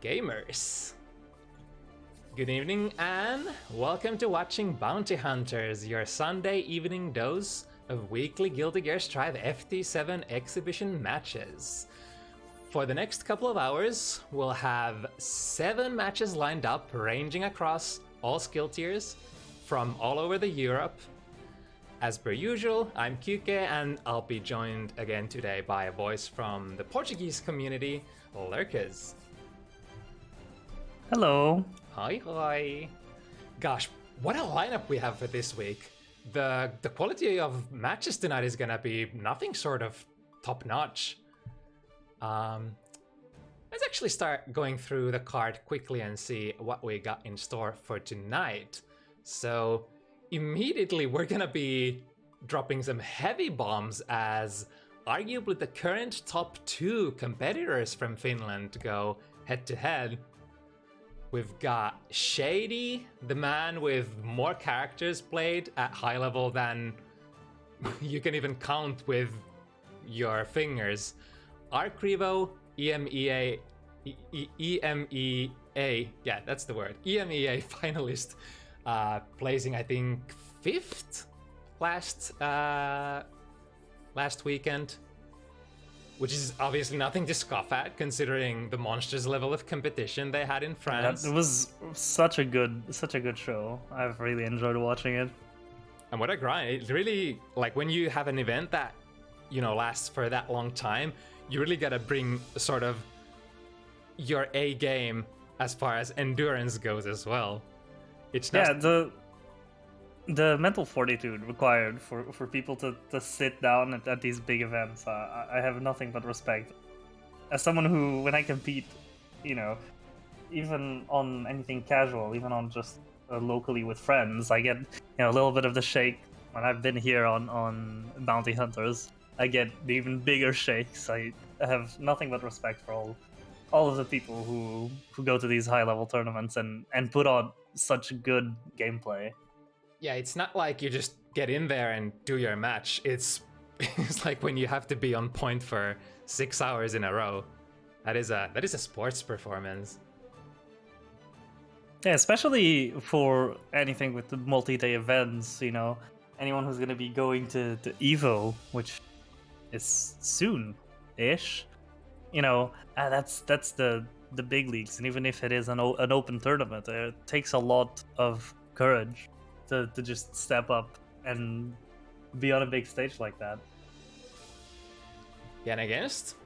gamers? Good evening and welcome to watching Bounty Hunters, your Sunday evening dose of weekly Guilty Gear Strive FT7 exhibition matches. For the next couple of hours, we'll have 7 matches lined up ranging across all skill tiers from all over the Europe. As per usual, I'm kyuukei and I'll be joined again today by a voice from the Portuguese community, Lurkers. Hello. Hi, hi. Gosh, what a lineup we have for this week. The quality of matches tonight is gonna be nothing short of top notch. Let's actually start going through the card quickly and see what we got in store for tonight. So immediately we're gonna be dropping some heavy bombs as arguably the current top 2 competitors from Finland go head to head. We've got Shady, the man with more characters played at high level than you can even count with your fingers. Arcrivo, EMEA, yeah, that's the word, EMEA finalist, placing I think 5th last weekend, which is obviously nothing to scoff at considering the monsters level of competition they had in France. It was such a good show. I've really enjoyed watching it. And what a grind. It really, like, when you have an event that, you know, lasts for that long time, you really gotta bring sort of your A game as far as endurance goes as well. It's not... Yeah, the mental fortitude required for people to sit down at these big events, I have nothing but respect. As someone who, when I compete, you know, even on anything casual, even on just locally with friends, I get, you know, a little bit of the shake. When I've been here on Bounty Hunters, I get the even bigger shakes. I have nothing but respect for all of the people who go to these high level tournaments and put on such good gameplay. Yeah, it's not like you just get in there and do your match. It's like when you have to be on point for 6 hours in a row. That is a sports performance. Yeah, especially for anything with the multi-day events, you know, anyone who's going to be going to EVO, which is soon-ish, you know, that's the big leagues. And even if it is an open tournament, it takes a lot of courage to just step up and be on a big stage like that. Yeah, and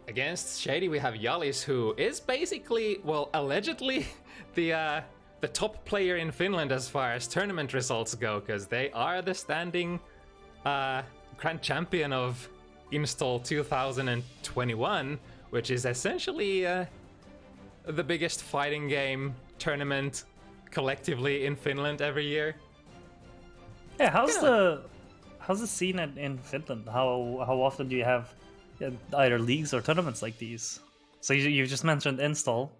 against Shady we have Jalis, who is basically, well, allegedly the top player in Finland as far as tournament results go, because they are the standing grand champion of Install 2021, which is essentially the biggest fighting game tournament collectively in Finland every year. Yeah, how's the scene in Finland? How often do you have either leagues or tournaments like these? So you just mentioned Install.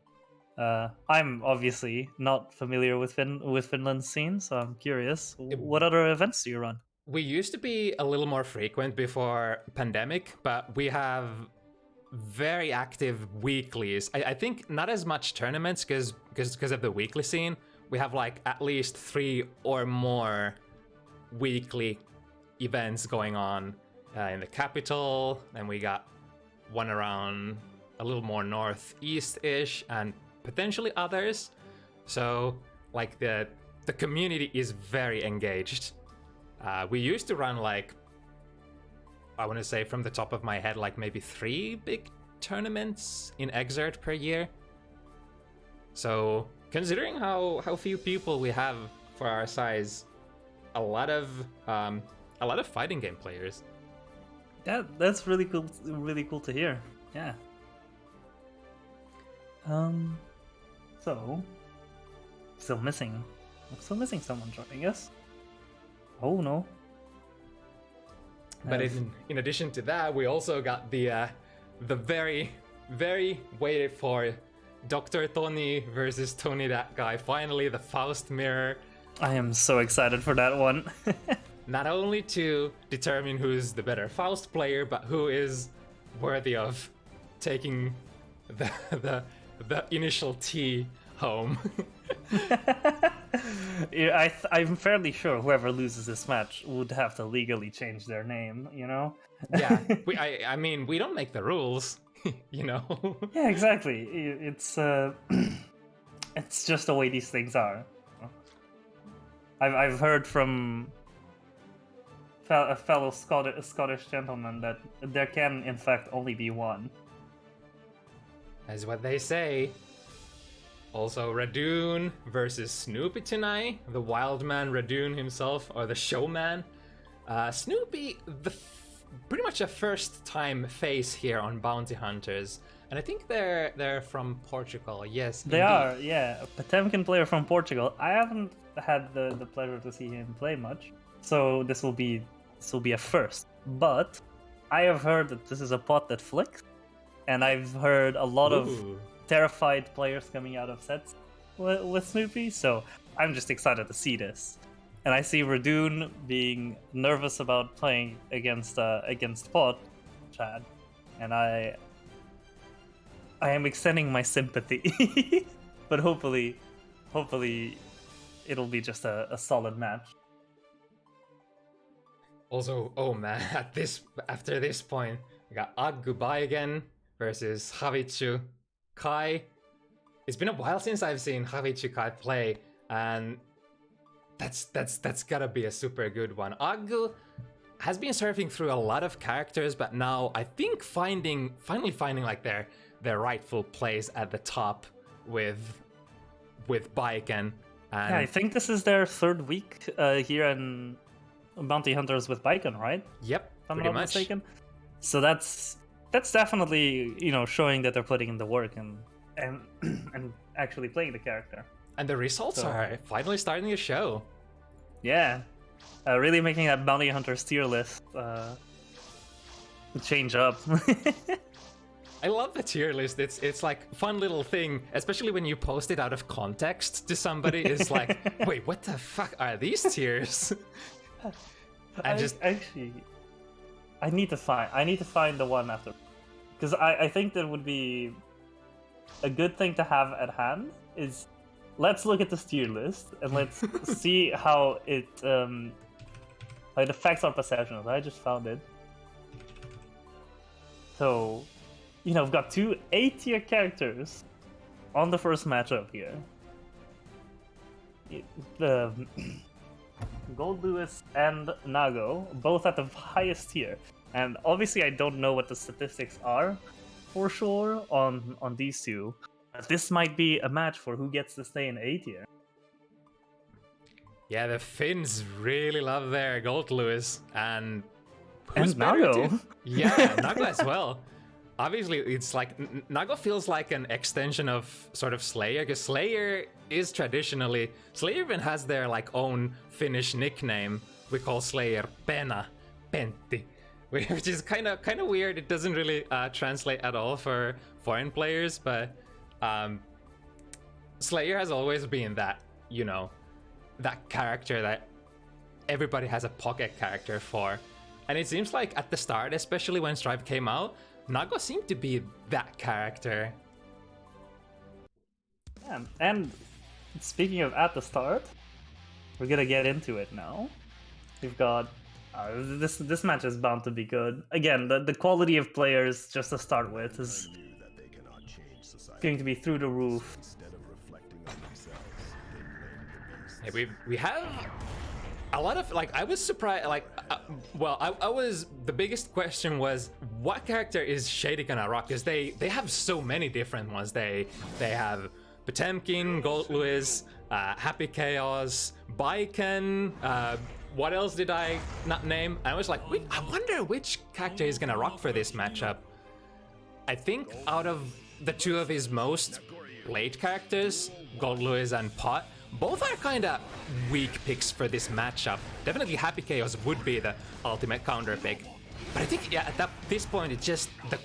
I'm obviously not familiar with Finland's scene, so I'm curious. What other events do you run? We used to be a little more frequent before pandemic, but we have very active weeklies. I think not as much tournaments because of the weekly scene. We have like at least 3 or more weekly events going on in the capital, and we got one around a little more northeast-ish and potentially others. So like the community is very engaged. We used to run, like, I want to say from the top of my head, like maybe 3 big tournaments in Exert per year. So considering how few people we have for our size, a lot of fighting game players. That's really cool to hear. Yeah. So still missing someone joining us. Oh no. But in addition to that, we also got the very, very waited for Dr. Toni versus Tonydatguy. Finally, the Faust mirror. I am so excited for that one. Not only to determine who's the better Faust player, but who is worthy of taking the the initial T home. Yeah, I'm fairly sure whoever loses this match would have to legally change their name, you know? Yeah, I mean, we don't make the rules, you know? Yeah, exactly. It's it's just the way these things are. I've heard from a fellow Scottish gentleman that there can in fact only be one. That's what they say. Also, Radune versus Snoopy tonight. The wild man Radune himself, or the showman. Snoopy, pretty much a first-time face here on Bounty Hunters. And I think they're from Portugal, yes. They indeed. are, yeah. A Potemkin player from Portugal. I haven't had the pleasure to see him play much, so this will be a first. But I have heard that this is a pot that flicks, and I've heard a lot of terrified players coming out of sets with Snoopy, so I'm just excited to see this. And I see Radune being nervous about playing against Pot, Chad, and I am extending my sympathy, but hopefully it'll be just a solid match. Also, oh man, after this point, we got AgguBaggu again versus Javichu Kai. It's been a while since I've seen Javichu Kai play, and that's gotta be a super good one. Aggu has been surfing through a lot of characters, but now I think finally finding like their rightful place at the top with Baiken. And Yeah, I think this is their third week here in Bounty Hunters with Baiken, right? Yep, If I'm pretty not much. mistaken. So that's definitely, you know, showing that they're putting in the work and actually playing the character. And the results are finally starting to show. Yeah, really making that Bounty Hunters tier list change up. I love the tier list. It's like fun little thing, especially when you post it out of context to somebody. It's like, wait, what the fuck are these tiers? I need to find the one after, because I think that would be a good thing to have at hand. Is let's look at this tier list and let's see how it affects our perceptions. I just found it. So, you know, we've got two A-tier characters on the first matchup here. The Gold Lewis and Nago, both at the highest tier. And obviously I don't know what the statistics are for sure on these two. But this might be a match for who gets to stay in A tier. Yeah, the Finns really love their Gold Lewis, and Nago. Yeah, Nago as well. Obviously, it's like Nago feels like an extension of sort of Slayer, because Slayer is traditionally even has their like own Finnish nickname. We call Slayer Pena, Pentti, which is kind of weird. It doesn't really translate at all for foreign players, but Slayer has always been that, you know, that character that everybody has a pocket character for. And it seems like at the start, especially when Stripe came out, Nago seemed to be that character. Yeah, and speaking of at the start, we're gonna get into it now. We've got this match is bound to be good. Again, the quality of players just to start with is going to be through the roof. Hey, we have a lot of, like, I was surprised, like, I was, the biggest question was, what character is Shady gonna rock? Because they have so many different ones. They have Potemkin, Gold Lewis, Happy Chaos, Baiken, what else did I not name? I was like, I wonder which character is gonna rock for this matchup. I think out of the two of his most late characters, Gold Lewis and Pot, both are kind of weak picks for this matchup. Definitely Happy Chaos would be the ultimate counter pick. But I think, yeah, at this point, it's just the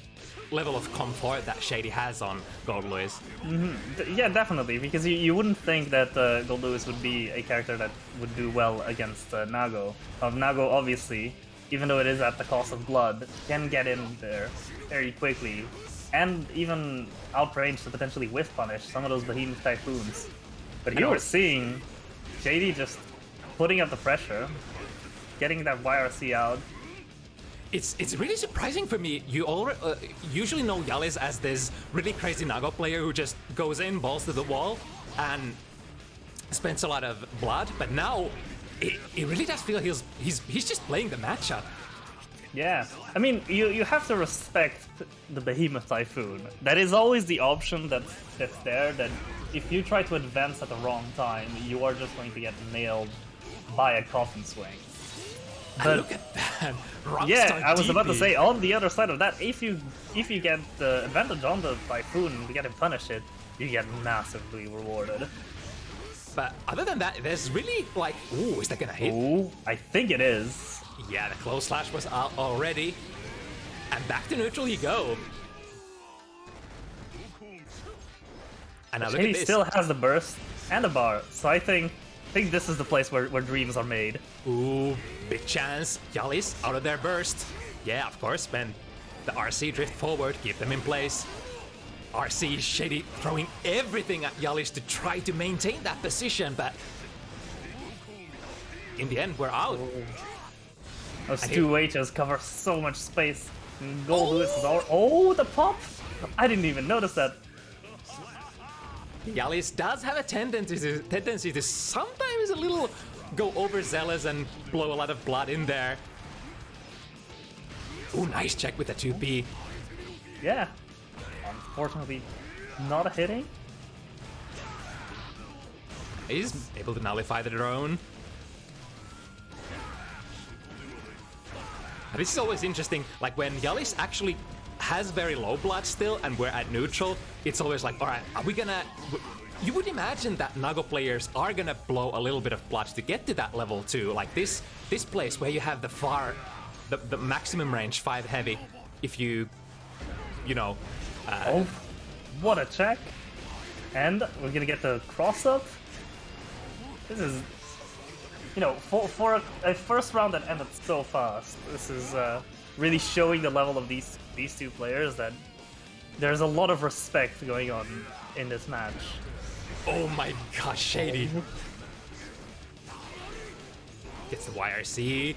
level of comfort that Shady has on Gold Lewis. Mm-hmm. Yeah, definitely, because you wouldn't think that Gold Lewis would be a character that would do well against Nago. Nago, obviously, even though it is at the cost of blood, can get in there very quickly and even outrange to potentially whiff punish some of those Behemoth Typhoons. But here know. we're seeing Shady just putting up the pressure, getting that YRC out. It's really surprising for me. You usually know Jalis as this really crazy Nago player who just goes in, balls to the wall, and spends a lot of blood. But now, it really does feel he's just playing the matchup. Yeah, I mean, you have to respect the Behemoth Typhoon. That is always the option that's there, that if you try to advance at the wrong time, you are just going to get nailed by a coffin swing. But look at that! Rockstar yeah, I was about to DP. say, on the other side of that, if you get the advantage on the Typhoon to get him punish it, you get massively rewarded. But other than that, there's really like, ooh, is that gonna hit? Ooh, I think it is. Yeah, the close slash was out already. And back to neutral you go. And now look Shady at this. still has the burst and the bar, so I think this is the place where dreams are made. Ooh, big chance. Jalis out of their burst. Yeah, of course, man. The RC drift forward, keep them in place. RC Shady throwing everything at Jalis to try to maintain that position, but in the end, we're out. Those two H's cover so much space. And Gold Lewis is all. Oh, the pop! I didn't even notice that. Jalis does have a tendency to sometimes a little go overzealous and blow a lot of blood in there. Ooh, nice check with the 2P. Yeah. Unfortunately, not hitting. He's able to nullify the drone. This is always interesting, like when Jalis actually has very low blood still and we're at neutral, it's always like, alright, are we gonna... You would imagine that Nago players are gonna blow a little bit of blood to get to that level too. Like this place where you have the maximum range 5 heavy, if you know... Oh, what a check. And we're gonna get the cross up. This is... You know, for a first round that ended so fast, this is really showing the level of these two players, that there's a lot of respect going on in this match. Oh my gosh, Shady. Gets the YRC.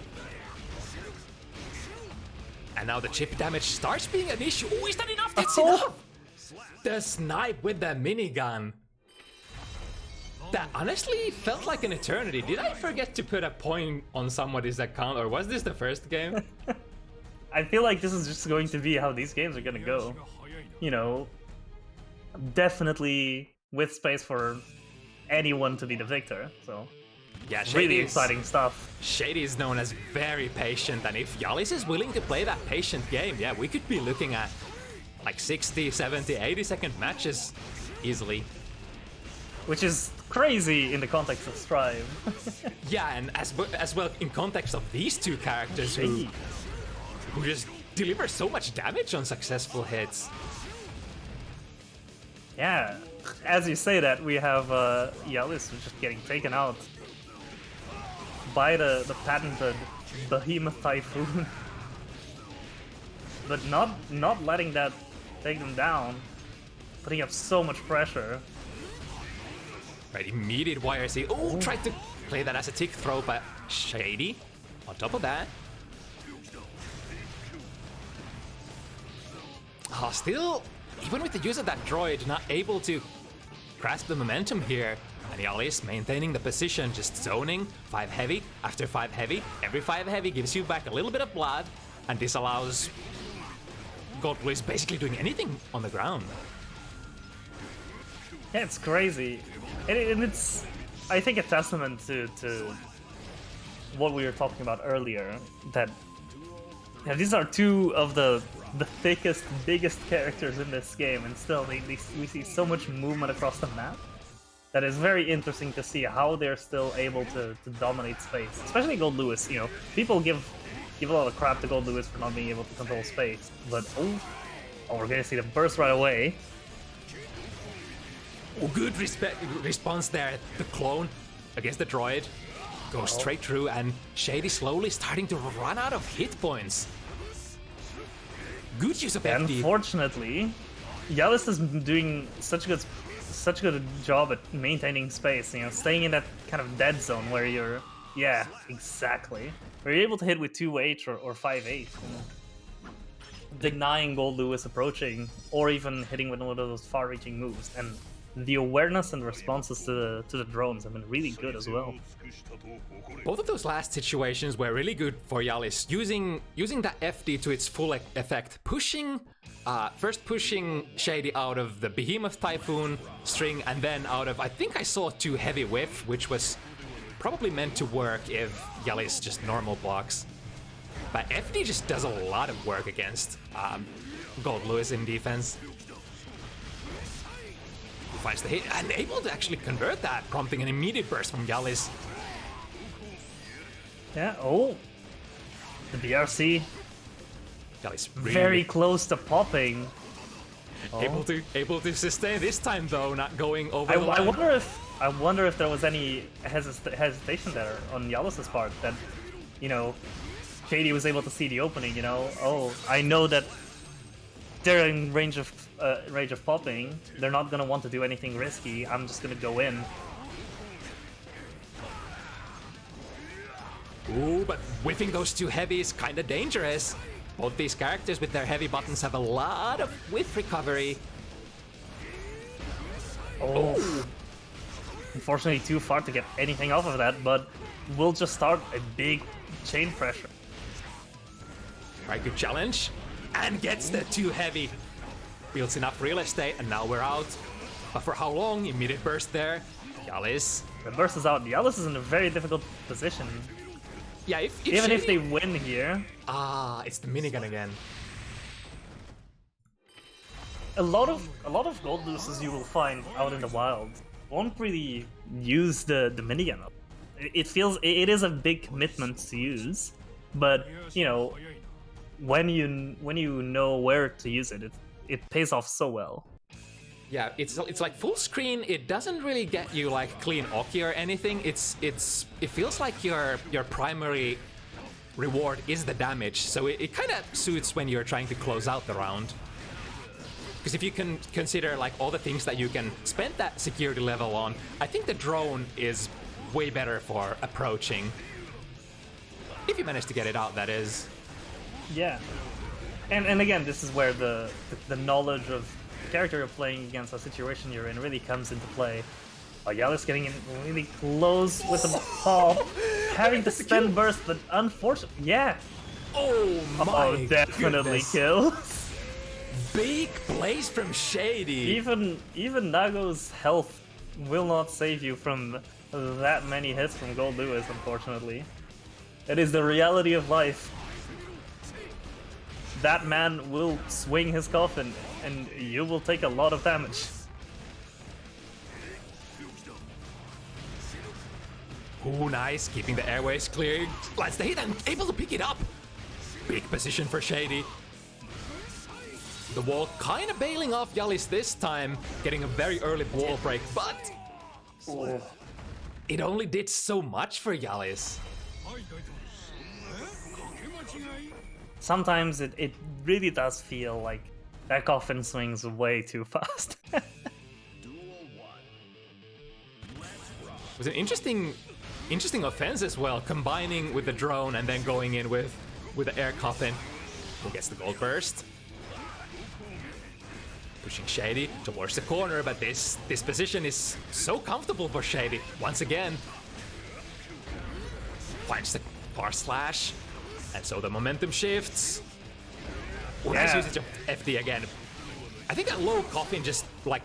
And now the chip damage starts being an issue. Oh, is that enough? That's enough! The snipe with the minigun. That honestly felt like an eternity. Did I forget to put a point on somebody's account, or was this the first game? I feel like this is just going to be how these games are gonna go. You know, definitely with space for anyone to be the victor, so... Yeah, really exciting stuff. Shady is known as very patient, and if Jalis is willing to play that patient game, yeah, we could be looking at like 60, 70, 80-second matches easily. Which is crazy in the context of Strive. Yeah, and as well in context of these two characters who just deliver so much damage on successful hits. Yeah, as you say that, we have Jalis just getting taken out by the patented Behemoth Typhoon. But not letting that take them down, putting up so much pressure. Right, immediate YRC. Oh, tried to play that as a tick throw, but Shady on top of that. Oh, still, even with the use of that droid, not able to grasp the momentum here. And Jalis maintaining the position, just zoning 5 heavy after 5 heavy. Every 5 heavy gives you back a little bit of blood, and this allows Goldblue basically doing anything on the ground. Yeah, it's crazy. And it's, I think, a testament to what we were talking about earlier, that these are two of the thickest, biggest characters in this game, and still we see so much movement across the map that is very interesting to see how they're still able to dominate space. Especially Gold Lewis, you know, people give a lot of crap to Gold Lewis for not being able to control space, but oh, we're gonna see the burst right away. Oh, good response there. The clone against the droid goes straight through, and Shady slowly starting to run out of hit points. Good use of FD. Unfortunately, Jalis is doing such a good job at maintaining space, you know, staying in that kind of dead zone where you're, yeah, exactly, where you're able to hit with 2-8 or 5-8, denying Gold Lewis approaching, or even hitting with one of those far-reaching moves. And the awareness and responses to the drones have been really good as well. Both of those last situations were really good for Jalis, using that FD to its full effect, first pushing Shady out of the Behemoth Typhoon string, and then out of, I think I saw 2 heavy whiff, which was probably meant to work if Jalis just normal blocks. But FD just does a lot of work against Gold Lewis in defense. Finds the hit and able to actually convert that, prompting an immediate burst from Jalis. Yeah, oh, the BRC. Jalis really Very close to popping. able to sustain this time though, not going over the line. I wonder if there was any hesitation there on Jalis' part, that, you know, Shady was able to see the opening, you know. Oh, I know that they're in range of popping. They're not gonna want to do anything risky. I'm just gonna go in. Ooh, but whiffing those 2 heavies kinda dangerous. Both these characters with their heavy buttons have a lot of whiff recovery. Oh. Unfortunately too far to get anything off of that, but we'll just start a big chain pressure. Right, good challenge. And gets the 2 heavy. Builds enough real estate, and now we're out. But for how long? Immediate burst there. Jalis. The burst is out. Jalis is in a very difficult position. Yeah, if even Shady... if they win here. Ah, it's the minigun again. A lot of gold losers you will find out in the wild won't really use the minigun. It is a big commitment to use, but you know, when you know where to use it, it pays off so well. Yeah, it's like full screen. It doesn't really get you like clean Oki or anything. It feels like your primary reward is the damage. So it kind of suits when you're trying to close out the round. Because if you can consider like all the things that you can spend that security level on, I think the drone is way better for approaching. If you manage to get it out, that is. Yeah, and again, this is where the knowledge of the character you're playing against, the situation you're in, really comes into play. Oh, Jalis getting in really close with the pop, having to spend burst, but unfortunately, yeah. Oh my definitely goodness. kills. Big blaze from Shady. Even Nago's health will not save you from that many hits from Gold Lewis, unfortunately. It is the reality of life. That man will swing his coffin, and you will take a lot of damage. Ooh, nice. Keeping the airways clear. Lands the hit and able to pick it up. Big position for Shady. The wall kind of bailing off Jalis this time, getting a very early wall break, but it only did so much for Jalis. Sometimes it really does feel like that coffin swings way too fast. It was an interesting offense as well, combining with the drone and then going in with the air coffin. Who gets the gold burst? Pushing Shady towards the corner, but this position is so comfortable for Shady. Once again, finds the far slash, and so the momentum shifts. Ooh, nice usage of FD again. I think that low coffin just like,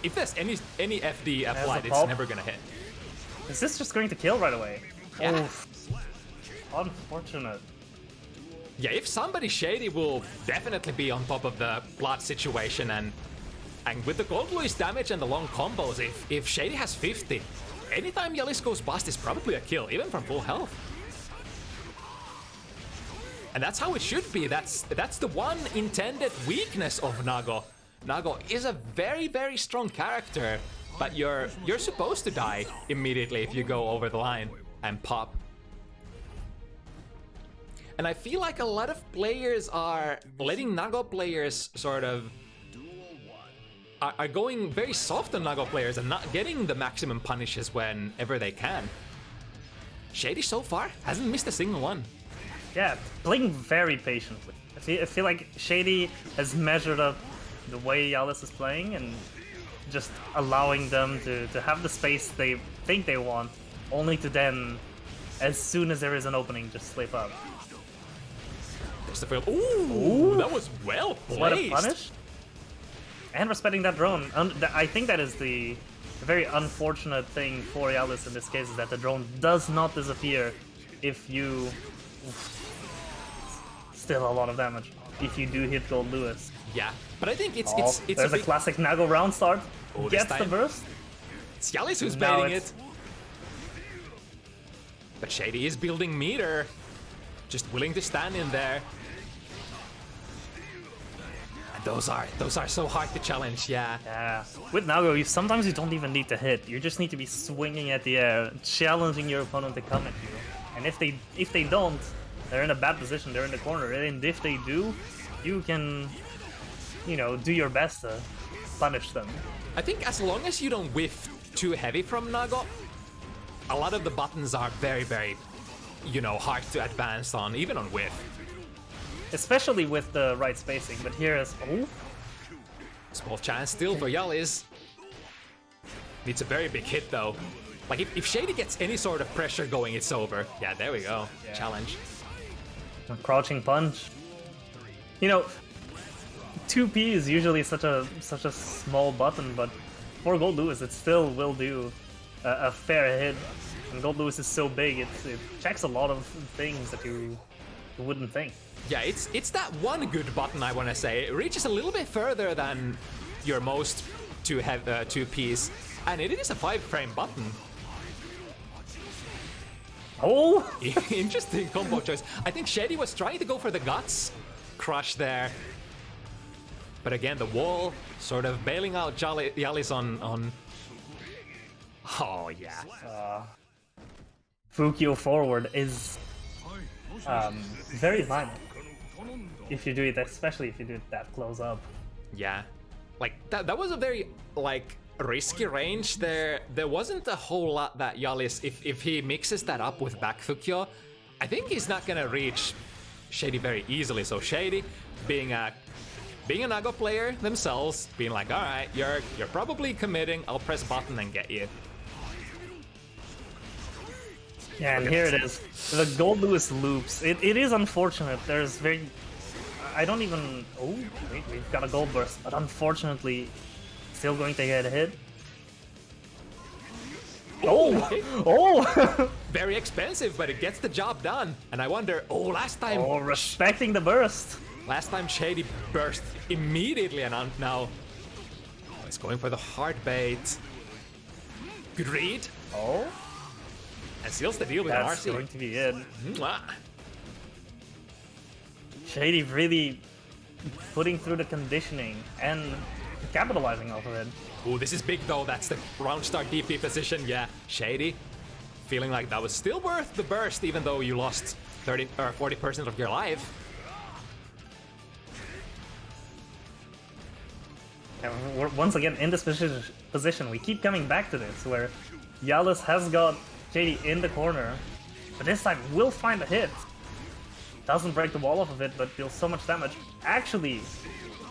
if there's any FD applied, it's never gonna hit. Is this just going to kill right away? Yeah. Oof. Unfortunate. Yeah, if somebody, Shady will definitely be on top of the blood situation, and with the Gold Lewis damage and the long combos, if Shady has 50, anytime Jalis goes bust is probably a kill, even from full health. And that's how it should be. That's the one intended weakness of Nago. Nago is a very, very strong character, but you're supposed to die immediately if you go over the line and pop. And I feel like a lot of players are letting Nago players sort of are going very soft on Nago players and not getting the maximum punishes whenever they can. Shady so far hasn't missed a single one. Yeah, playing very patiently. I feel like Shady has measured up the way Jalis is playing and just allowing them to have the space they think they want, only to then, as soon as there is an opening, just slip up. There's the field. Ooh, that was well placed. What a punish! And respecting that drone. I think that is the very unfortunate thing for Jalis in this case, is that the drone does not disappear if you... Still a lot of damage if you do hit Gold Lewis. Yeah, but I think it's there's a classic Nago round start. Oh, Gets the burst. It's Jalis who's baiting it. But Shady is building meter. Just willing to stand in there. And those are so hard to challenge, yeah. Yeah. With Nago, sometimes you don't even need to hit. You just need to be swinging at the air, challenging your opponent to come at you. And if they don't, they're in a bad position. They're in the corner. And if they do, you can, you know, do your best to punish them. I think as long as you don't whiff too heavy from Nago, a lot of the buttons are very, very, you know, hard to advance on, even on whiff. Especially with the right spacing, but here is... Oh! Small chance still for Jalis. Needs a very big hit though. Like if Shady gets any sort of pressure going, it's over. Yeah, there we go. Yeah. Challenge. A crouching punch. You know, 2P is usually such a small button, but for Gold Lewis it still will do a fair hit. And Gold Lewis is so big, it checks a lot of things that you wouldn't think. Yeah, it's that one good button, I want to say. It reaches a little bit further than your most 2Ps, and it is a 5-frame button. Oh! Interesting combo choice. I think Shady was trying to go for the guts crush there. But again, the wall sort of bailing out Jalis on... Oh, yeah. Fukio forward is very violent. If you do it, especially if you do it that close up. Yeah. Like, that was a very, like, risky range there. There wasn't a whole lot that Jalis, if he mixes that up with back Fukio, I think he's not gonna reach Shady very easily. So Shady, being a Nago player themselves, being like, all right, you're probably committing. I'll press button and get you. Yeah, and here it is. The Gold Lewis loops. It is unfortunate. There's very... I don't even... Oh, wait, we've got a gold burst, but unfortunately, still going to get hit. Oh! Oh! Very expensive, but it gets the job done. And I wonder, last time... Oh, respecting the burst. Last time Shady burst immediately, and now... it's going for the hard bait. Good read. Oh? And seals the deal with an RC. That's going to be it. Mwah. Shady really putting through the conditioning and capitalizing off of it. Ooh, this is big though. That's the round start DP position. Yeah, Shady feeling like that was still worth the burst, even though you lost 30 or 40% of your life. And we're once again in this position. We keep coming back to this, where Jalis has got Shady in the corner, but this time will find a hit. Doesn't break the wall off of it, but deals so much damage. Actually,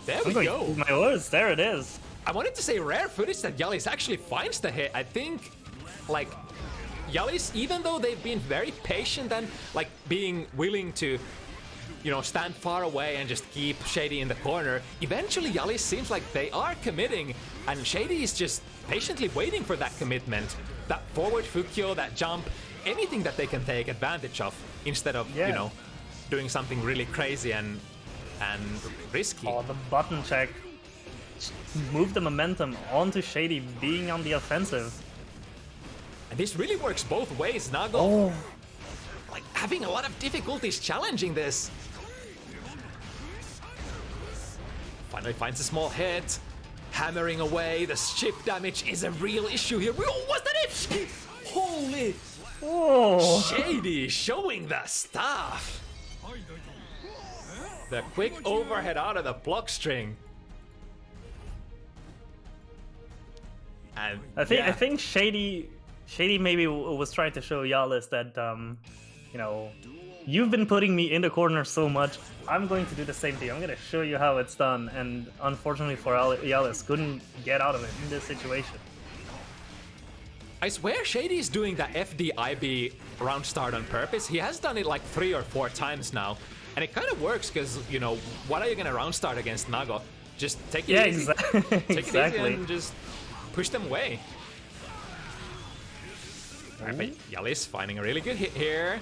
there we go. My words, there it is. I wanted to say rare footage that Jalis actually finds the hit. I think, like, Jalis, even though they've been very patient and like being willing to, you know, stand far away and just keep Shady in the corner, eventually Jalis seems like they are committing, and Shady is just patiently waiting for that commitment. That forward Fukio, that jump, anything that they can take advantage of instead of, you know, doing something really crazy and risky. Oh, the button check. Move the momentum onto Shady being on the offensive. And this really works both ways. Nago, oh, like, having a lot of difficulties challenging this. Finally finds a small hit. Hammering away. The ship damage is a real issue here. Oh, what's that it? Holy... Oh. Shady showing the stuff. The quick overhead out of the block string. And I think Shady maybe was trying to show Jalis that you know, you've been putting me in the corner so much. I'm going to do the same thing. I'm going to show you how it's done. And unfortunately for Jalis, couldn't get out of it in this situation. I swear Shady's doing that FDIB round start on purpose. He has done it like 3 or 4 times now. And it kind of works because, you know, what are you going to round start against Nago? Just take it easy. Take it easy and just push them away. Alright, but Jalis finding a really good hit here.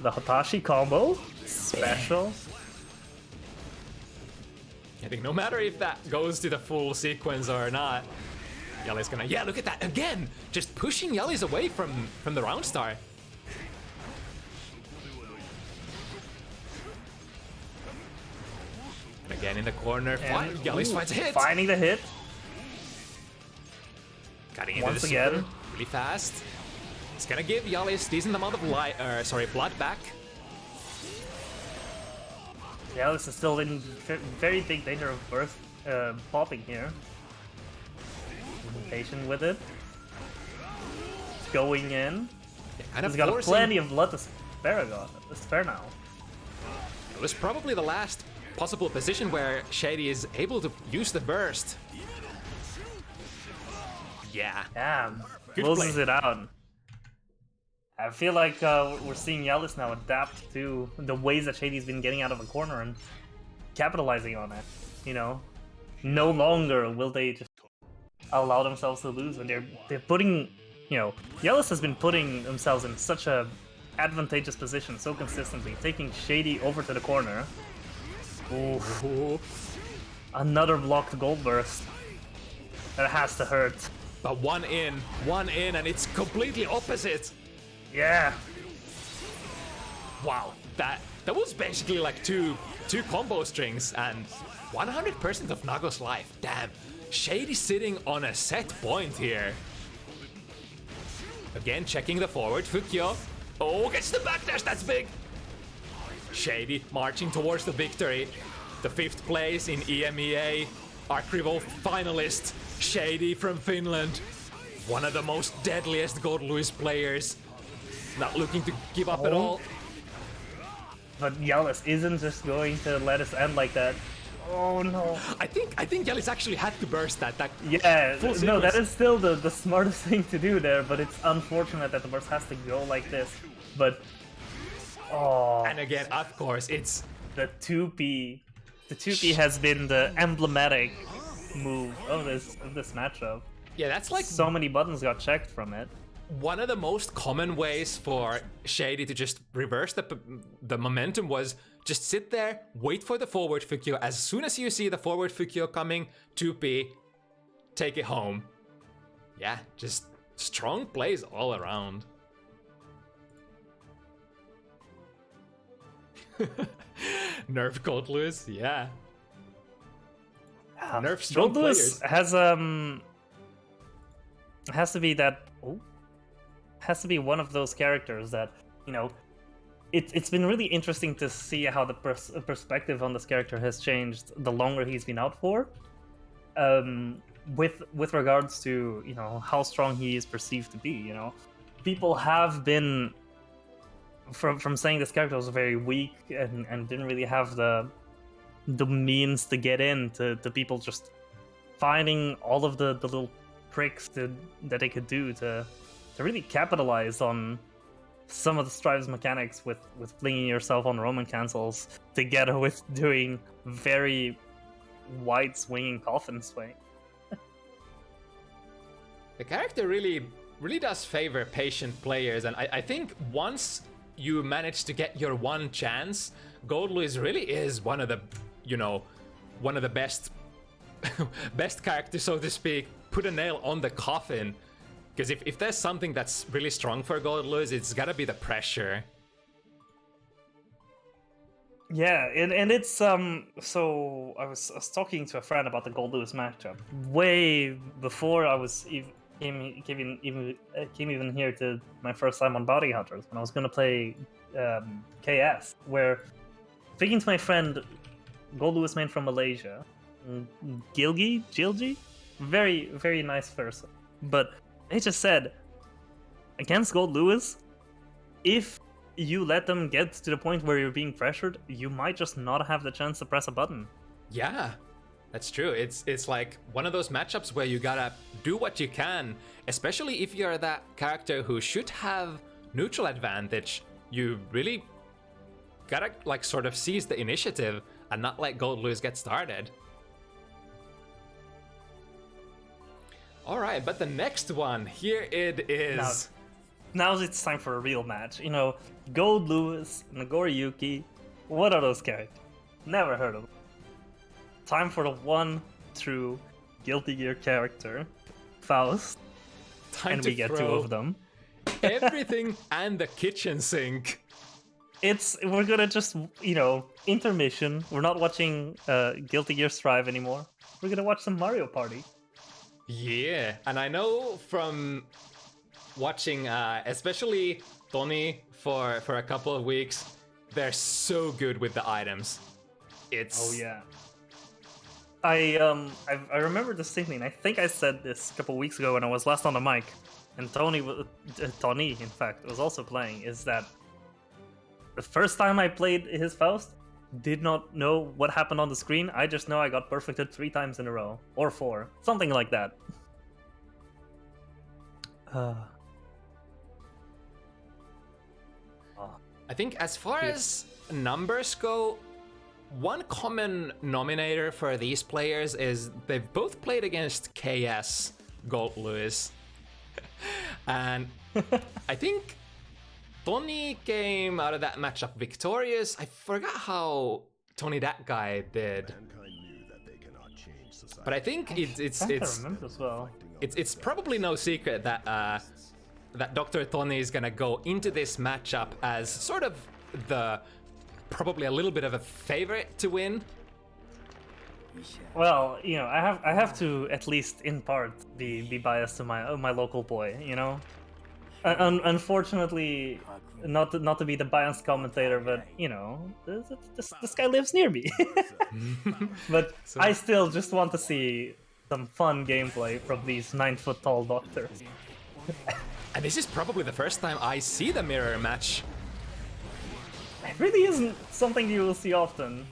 The Hatashi combo. Special. I think no matter if that goes to the full sequence or not, Jalis gonna... Yeah, look at that again! Just pushing Jalis away from the round star. And again in the corner, Jalis finds a hit! Finding the hit. Cutting into Once the again. super really fast. It's gonna give Jalis decent amount of blood back. Jalis is still in very big danger of burst popping here. Patient with it. It's going in. Yeah, He's got plenty of blood to spare now. It was probably the last possible position where Shady is able to use the burst. Yeah. Damn. Good Closes play. it out. I feel like we're seeing Jalis now adapt to the ways that Shady's been getting out of the corner and capitalizing on it. You know, no longer will they just allow themselves to lose when they're putting, you know, Jalis has been putting themselves in such a advantageous position so consistently, taking Shady over to the corner. Ooh. Another blocked gold burst. That has to hurt. But one in, and it's completely opposite. Yeah. Wow, that was basically like two combo strings and 100% of Nago's life. Damn, Shady sitting on a set point here. Again, checking the forward, Fukyo. Oh, gets the backdash, that's big. Shady marching towards the victory. The 5th place in EMEA, Arc Rival finalist, Shady from Finland. One of the most deadliest Gold Louis players. Not looking to give up at all. But Jalis isn't just going to let us end like that. Oh no. I think Jalis actually had to burst that. Yeah, full no, sequence. that is still the smartest thing to do there, but it's unfortunate that the burst has to go like this. But oh, And again, of course, it's the 2P. The 2P has been the emblematic move of this matchup. yeah, that's like So many buttons got checked from it. one of the most common ways for Shady to just reverse the momentum was just sit there, wait for the forward Fukyo. As soon as you see the forward Fukyo coming, 2P, take it home. Yeah, just strong plays all around. Nerf Gold Louis, yeah. Nerf strong Gold players. Louis has to be that. Oh, has to be one of those characters that, you know, it's been really interesting to see how the perspective on this character has changed the longer he's been out for. With regards to, you know, how strong he is perceived to be, you know, people have been from saying this character was very weak and didn't really have the means to get in to people just finding all of the little tricks that they could do to really capitalize on some of the Strive's mechanics with flinging yourself on Roman cancels together with doing very wide swinging coffin swing. The character really does favor patient players, and I think once you manage to get your one chance, Gold Louis really is one of the, you know, one of the best best characters, so to speak. Put a nail on the coffin. Because if there's something that's really strong for Gold Louis, it's gotta be the pressure. Yeah, and it's so I was talking to a friend about the Gold Louis matchup way before I was came even here to my first time on Bounty Hunters when I was gonna play KS, where speaking to my friend, Gold Louis man from Malaysia, Gilgi, Very, very nice person. But they just said, against Gold Lewis, if you let them get to the point where you're being pressured, you might just not have the chance to press a button. Yeah, that's true. It's like one of those matchups where you gotta do what you can, especially if you're that character who should have neutral advantage. You really gotta like sort of seize the initiative and not let Gold Lewis get started. All right, but the next one, here it is. Now it's time for a real match. You know, Gold Lewis, Nagoriyuki, what are those characters? Never heard of them. Time for the one true Guilty Gear character, Faust. Time and to we get two throw of them. everything and the kitchen sink. We're gonna just, you know, intermission. We're not watching Guilty Gear Strive anymore. We're gonna watch some Mario Party. Yeah, and I know from watching especially Toni for a couple of weeks, they're so good with the items. It's Oh yeah. I remember distinctly, and I think I said this a couple weeks ago when I was last on the mic, and Toni, in fact, was also playing, is that the first time I played his Faust, did not know what happened on the screen. I just know I got perfected 3 times in a row, or 4, something like that. I think as far as numbers go, one common nominator for these players is they've both played against KS Gold Lewis. And I think Toni came out of that matchup victorious. I forgot how Tonydatguy did. But I think it's remember as well. It's probably no secret that that Dr. Toni is gonna go into this matchup as sort of the probably a little bit of a favorite to win. Well, you know, I have to at least in part be biased to my local boy. You know, unfortunately, not to be the biased commentator, but you know, this guy lives near me. But So- I still just want to see some fun gameplay from these 9-foot tall doctors. And this is probably the first time I see the mirror match. It really isn't something you will see often.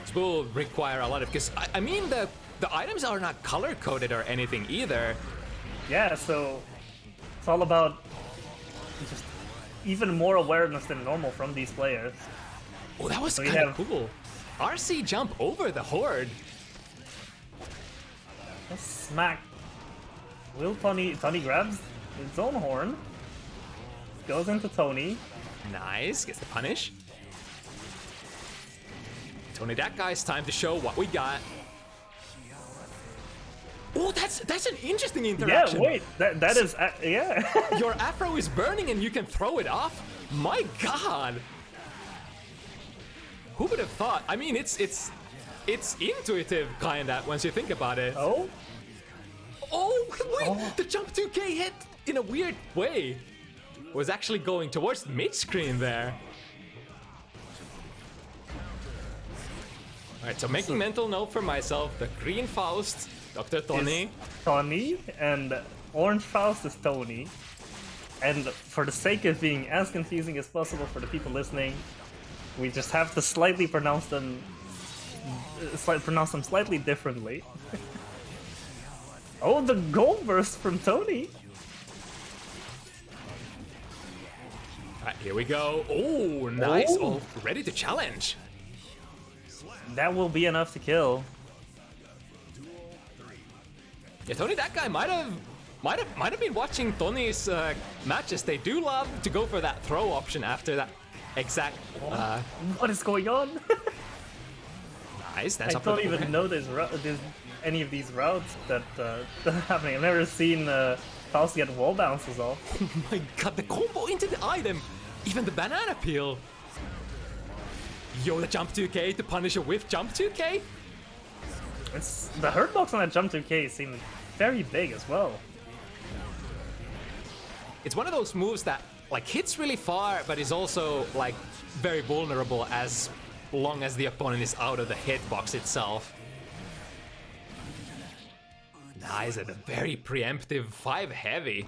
This will require a lot of, because I mean the items are not color coded or anything either. Yeah, so it's all about just even more awareness than normal from these players. Oh, that was So we kind of have- cool. RC jump over the horde. A smack. Will Toni grabs his own horn, goes into Toni. Nice, gets the punish. Tonydatguy's time to show what we got. Oh, that's an interesting interaction. Yeah, wait, that is yeah. Your afro is burning and you can throw it off? My god! Who would have thought? I mean, it's intuitive, kinda, once you think about it. Oh, Oh, wait! Oh. The jump 2K hit in a weird way. Was actually going towards the mid-screen there. Alright, so making mental note for myself, the green Faust, Dr. Toni. Toni, and orange Faust is Toni. And for the sake of being as confusing as possible for the people listening, we just have to slightly pronounce them slightly differently. Oh, the gold burst from Toni. Alright, here we go. Oh, nice. Oh. Oh, ready to challenge. That will be enough to kill. Yeah, Toni, that guy might have been watching Tony's matches. They do love to go for that throw option after that exact. What is going on? Nice. That's I up for don't the- even know there's any of these routes that are happening. I've never seen Faust get wall bounces off. Oh my god, the combo into the item, even the banana peel. Yo, the jump 2K to punish a whiff jump 2K. It's the hurt box on that jump 2K seemed very big as well. It's one of those moves that like hits really far, but is also like very vulnerable as long as the opponent is out of the hitbox itself. Nice, and a very preemptive 5 heavy.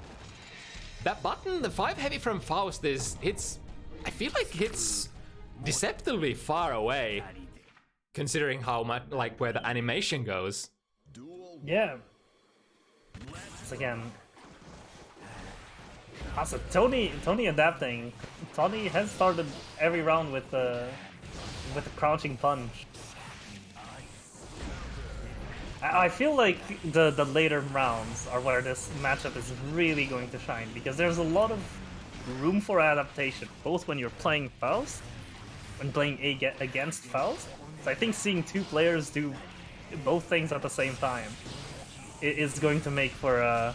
That button, the 5 heavy from Faust I feel like it's deceptively far away, considering how much, like, where the animation goes. Yeah. It's again. Also, Toni adapting. Toni has started every round with the crouching punch. I feel like the later rounds are where this matchup is really going to shine, because there's a lot of room for adaptation, both when you're playing Faust, when playing against Faust. So I think seeing two players do both things at the same time is going to make for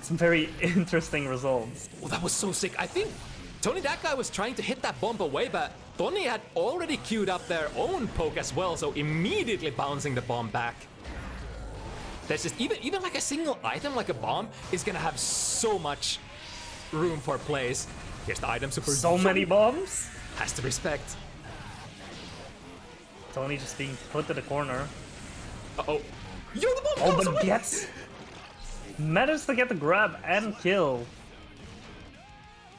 some very interesting results. Oh, that was so sick. I think Tonydatguy was trying to hit that bomb away, but Toni had already queued up their own poke as well, so immediately bouncing the bomb back. There's just even like a single item like a bomb is gonna have so much room for plays. Here's the item super. So many bombs? Has to respect. Toni just being put to the corner. Uh-oh. Yo, the bomb Oh, goes but away! gets... managed to get the grab and kill.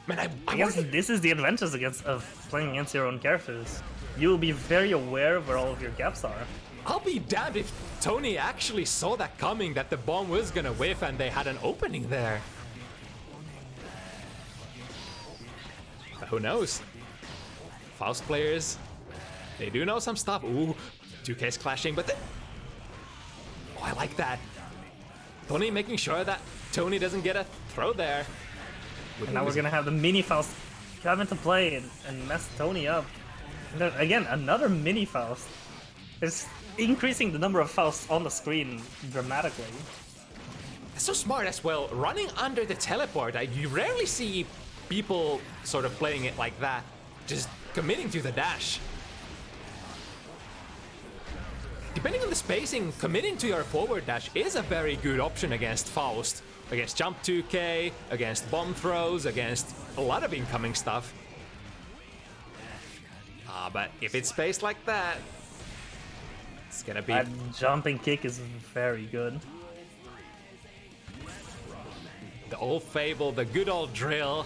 Man, I guess this is the advantage of playing against your own characters. You'll be very aware of where all of your gaps are. I'll be damned if Toni actually saw that coming, that the bomb was gonna whiff and they had an opening there. But who knows? Faust players, they do know some stuff. Ooh, 2K's clashing, but oh, I like that. Toni making sure that Toni doesn't get a throw there. And now we're gonna have the mini Faust come into play and mess Toni up. And then, again, another mini Faust. It's increasing the number of Fausts on the screen dramatically. It's so smart as well. Running under the teleport, you rarely see people sort of playing it like that. Just committing to the dash. Depending on the spacing, committing to your forward dash is a very good option against Faust. Against jump 2K, against bomb throws, against a lot of incoming stuff. But if it's spaced like that, it's gonna be... That jumping kick is very good. The old fable, the good old drill.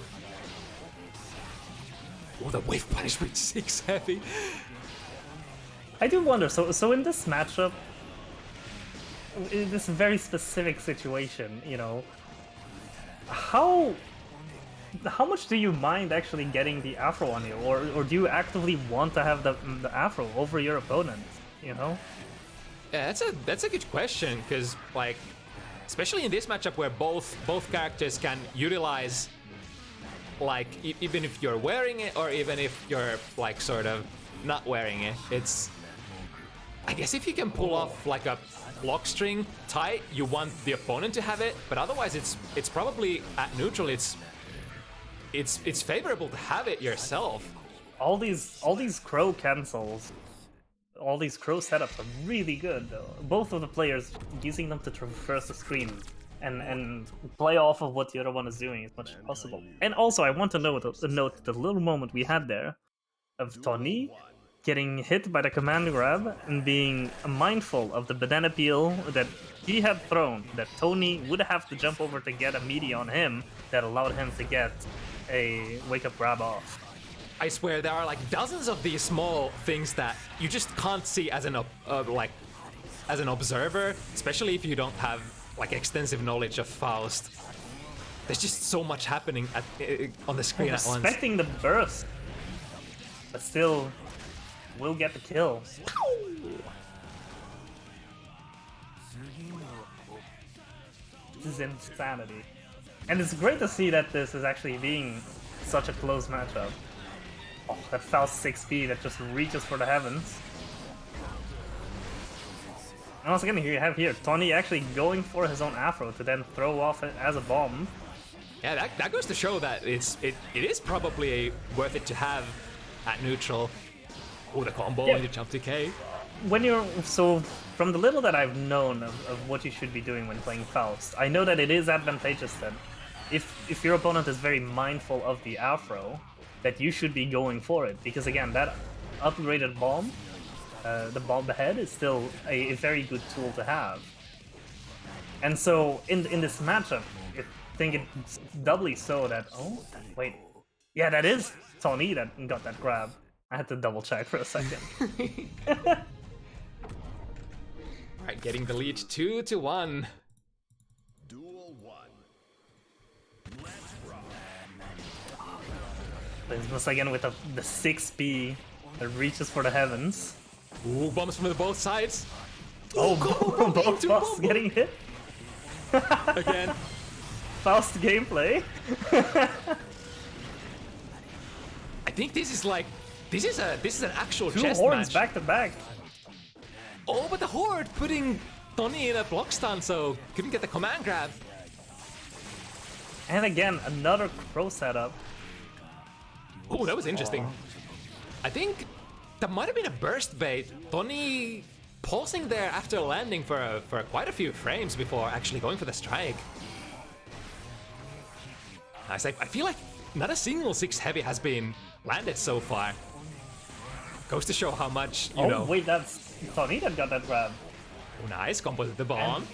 Oh, the wave punish with 6 heavy. I do wonder, so in this matchup, in this very specific situation, you know, how much do you mind actually getting the Afro on you, or do you actively want to have the Afro over your opponent, you know? Yeah, that's a good question, because like, especially in this matchup where both characters can utilize, like, even if you're wearing it or even if you're like sort of not wearing it, it's, I guess if you can pull off like a block string tight, you want the opponent to have it, but otherwise it's probably at neutral, it's favorable to have it yourself. All these crow cancels, all these crow setups are really good though. Both of the players using them to traverse the screen and play off of what the other one is doing as much as possible. And also I want to note the little moment we had there of Toni getting hit by the command grab and being mindful of the banana peel that he had thrown, that Toni would have to jump over to get a meaty on him that allowed him to get a wake-up grab off. I swear there are like dozens of these small things that you just can't see as an observer, especially if you don't have like extensive knowledge of Faust. There's just so much happening on the screen at once. Respecting the burst, but still will get the kill. This is insanity. And it's great to see that this is actually being such a close matchup. Oh, that Faust 6P that just reaches for the heavens. And once again, here you have Toni actually going for his own Afro to then throw off it as a bomb. Yeah, that goes to show that it is probably worth it to have at neutral. Oh, the combo and the jump decay. When you're from the little that I've known of what you should be doing when playing Faust, I know that it is advantageous then, if your opponent is very mindful of the Afro, that you should be going for it, because again, that upgraded bomb, the bomb head is still a very good tool to have. And so in this matchup, I think it's doubly so that wait, yeah, that is Toni that got that grab. I had to double check for a second. Right, getting the lead 2-1. Duel 1. Let's rock. Once again with the 6B that reaches for the heavens. Ooh, bombs from both sides. Oh, go both into boss bomb. getting hit. Again. Fast gameplay. I think this is like this is an actual Two chess horns match. back to back. Oh, but the horde putting Toni in a block stun, so couldn't get the command grab. And again, another crow setup. Oh, that was interesting. I think that might have been a burst bait. Toni pausing there after landing for quite a few frames before actually going for the strike. Nice. I feel like not a single 6 heavy has been landed so far. Goes to show how much, you know. Oh, wait, that's Toni that got that grab. Oh, nice. Combo with the bomb.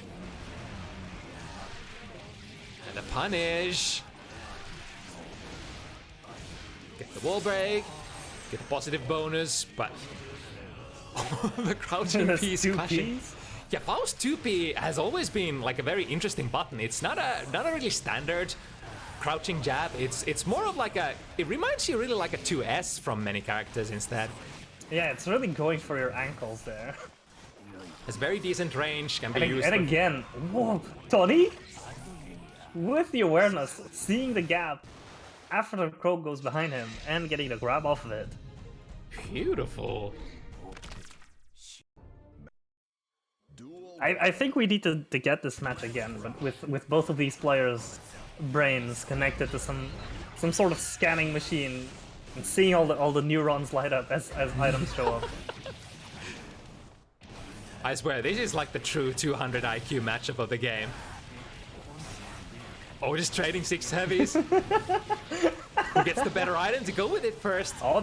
And a punish. Get the wall break. Get the positive bonus, but the crouching That's piece 2 clashing. Ps? Yeah, Faust 2P has always been like a very interesting button. It's not a really standard crouching jab. It's more of like it reminds you really like a 2S from many characters instead. Yeah, it's really going for your ankles there. Has very decent range, can be used. And again, whoa, Toni with the awareness, seeing the gap after the crow goes behind him and getting the grab off of it. Beautiful. I think we need to get this match again, but with both of these players' brains connected to some sort of scanning machine and seeing all the neurons light up as items show up. I swear, this is like the true 200 IQ matchup of the game. Oh, just trading 6 heavies. Who gets the better item to go with it first? Oh,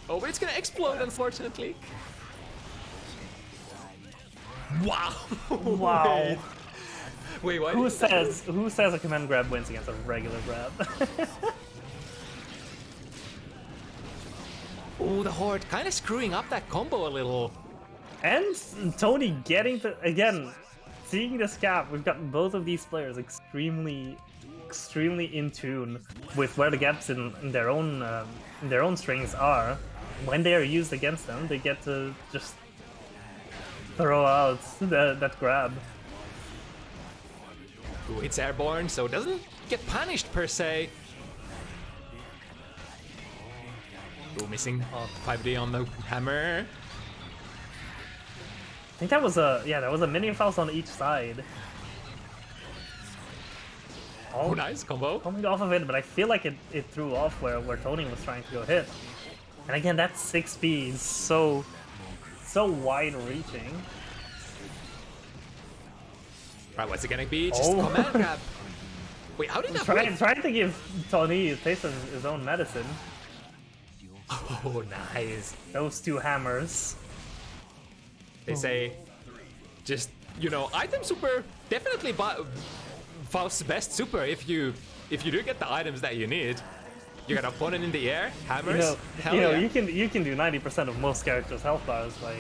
but it's gonna explode, unfortunately. Wow. wow. Wait, what? Who says a command grab wins against a regular grab? Oh, the horde kind of screwing up that combo a little. And Toni getting to again, seeing this gap. We've got both of these players extremely in tune with where the gaps in their own strings are. When they are used against them, they get to just throw out that grab. Ooh, it's airborne, so it doesn't get punished per se. Ooh, missing 5D on the hammer. I think that was a minion Faust on each side. Oh, nice combo. Coming off of it, but I feel like it threw off where Toni was trying to go hit. And again, that 6B is so wide-reaching. Right, what's it gonna be? Just command grab. Wait, how did that work? Trying to give Toni a taste of his own medicine. Oh, nice. Those 2 hammers. They say, just, you know, item super, definitely Faust's best super if you do get the items that you need. You got opponent in the air, hammers. You can do 90% of most characters' health bars by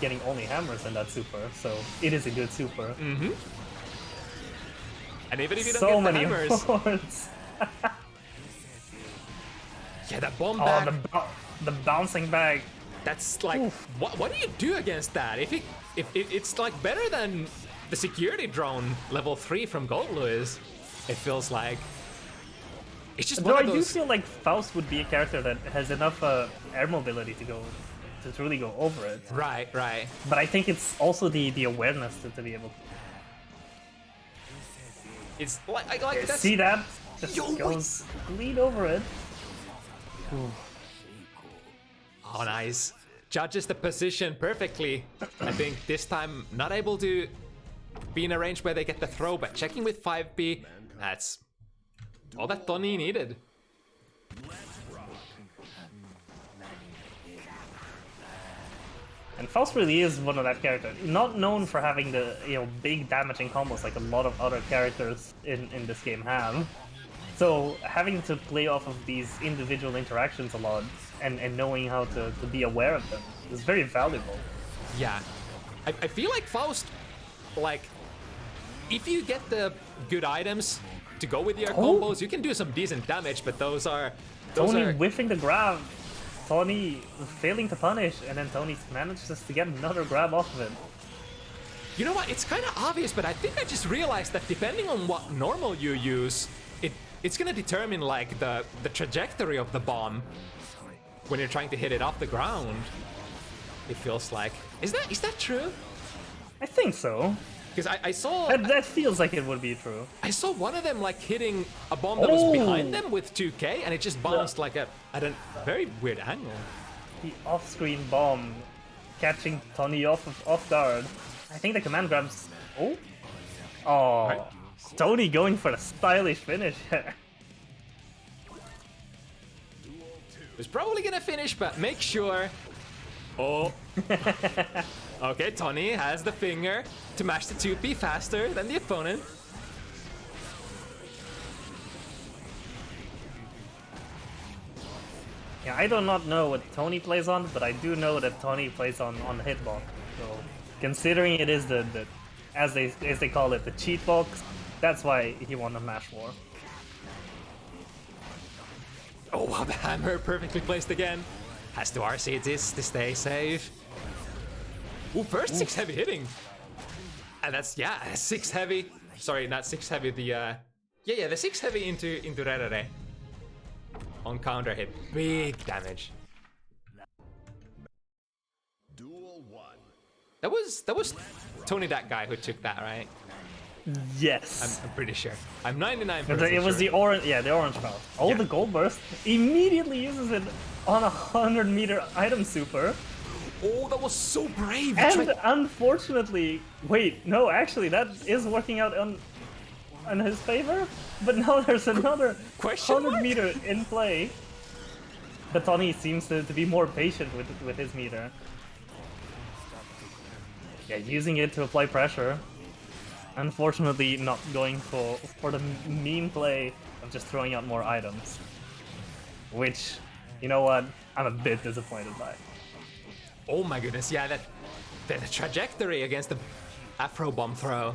getting only hammers in that super. So it is a good super. Mm-hmm. And even if you don't So get the many hammers, horns. yeah, that bomb back. The bouncing back. That's like, what do you do against that? If it's like better than the security drone level 3 from Goldblue is, it feels like. It's just Well, one I of do those. feel like Faust would be a character that has enough air mobility to really go over it. Right. But I think it's also the awareness to be able to. It's like that's. See that? Just Yo, goes lead over it. Oh, nice. Judges the position perfectly. I think this time not able to be in a range where they get the throw, but checking with 5B, that's all that Toni needed. And Faust really is one of that character. Not known for having the big damaging combos like a lot of other characters in this game have. So having to play off of these individual interactions a lot and knowing how to be aware of them is very valuable. Yeah. I feel like Faust, like, if you get the good items to go with your combos, you can do some decent damage, but those are... Toni whiffing the grab. Toni failing to punish, and then Toni manages to get another grab off of it. You know what? It's kind of obvious, but I think I just realized that depending on what normal you use, it's gonna determine like the trajectory of the bomb when you're trying to hit it off the ground. It feels like. Is that true? I think so. Because I saw... That feels like it would be true. I saw one of them like hitting a bomb that was behind them with 2K, and it just bounced like at a very weird angle. The off-screen bomb catching Toni off guard. I think the command grabs... Oh! Right. Toni going for the stylish finish. Was probably gonna finish, but make sure... Oh. Okay, Toni has the finger to match the 2P faster than the opponent. Yeah, I do not know what Toni plays on, but I do know that Toni plays on the hitbox. So, considering it is the as they call it, the cheat box, that's why he won the match war. Oh wow, the hammer perfectly placed again. Has to RC this to stay safe. Ooh, first 6 heavy hitting. And that's, yeah, 6 heavy. Sorry, not 6 heavy, the, the 6 heavy into Rere. On counter hit. Big damage. Duel 1. That was Tonydatguy who took that, right? Yes. I'm pretty sure. I'm 99% sure. It was the orange, the orange mouse. Oh, yeah. The gold burst immediately uses it on a 100-meter item super. Oh, that was so brave! And unfortunately, wait, no, actually, that is working out in his favor. But now there's another 100-meter in play. But Toni seems to be more patient with his meter. Yeah, using it to apply pressure. Unfortunately, not going for the mean play of just throwing out more items. Which, you know what, I'm a bit disappointed by. Oh my goodness, yeah, the trajectory against the Afro bomb throw.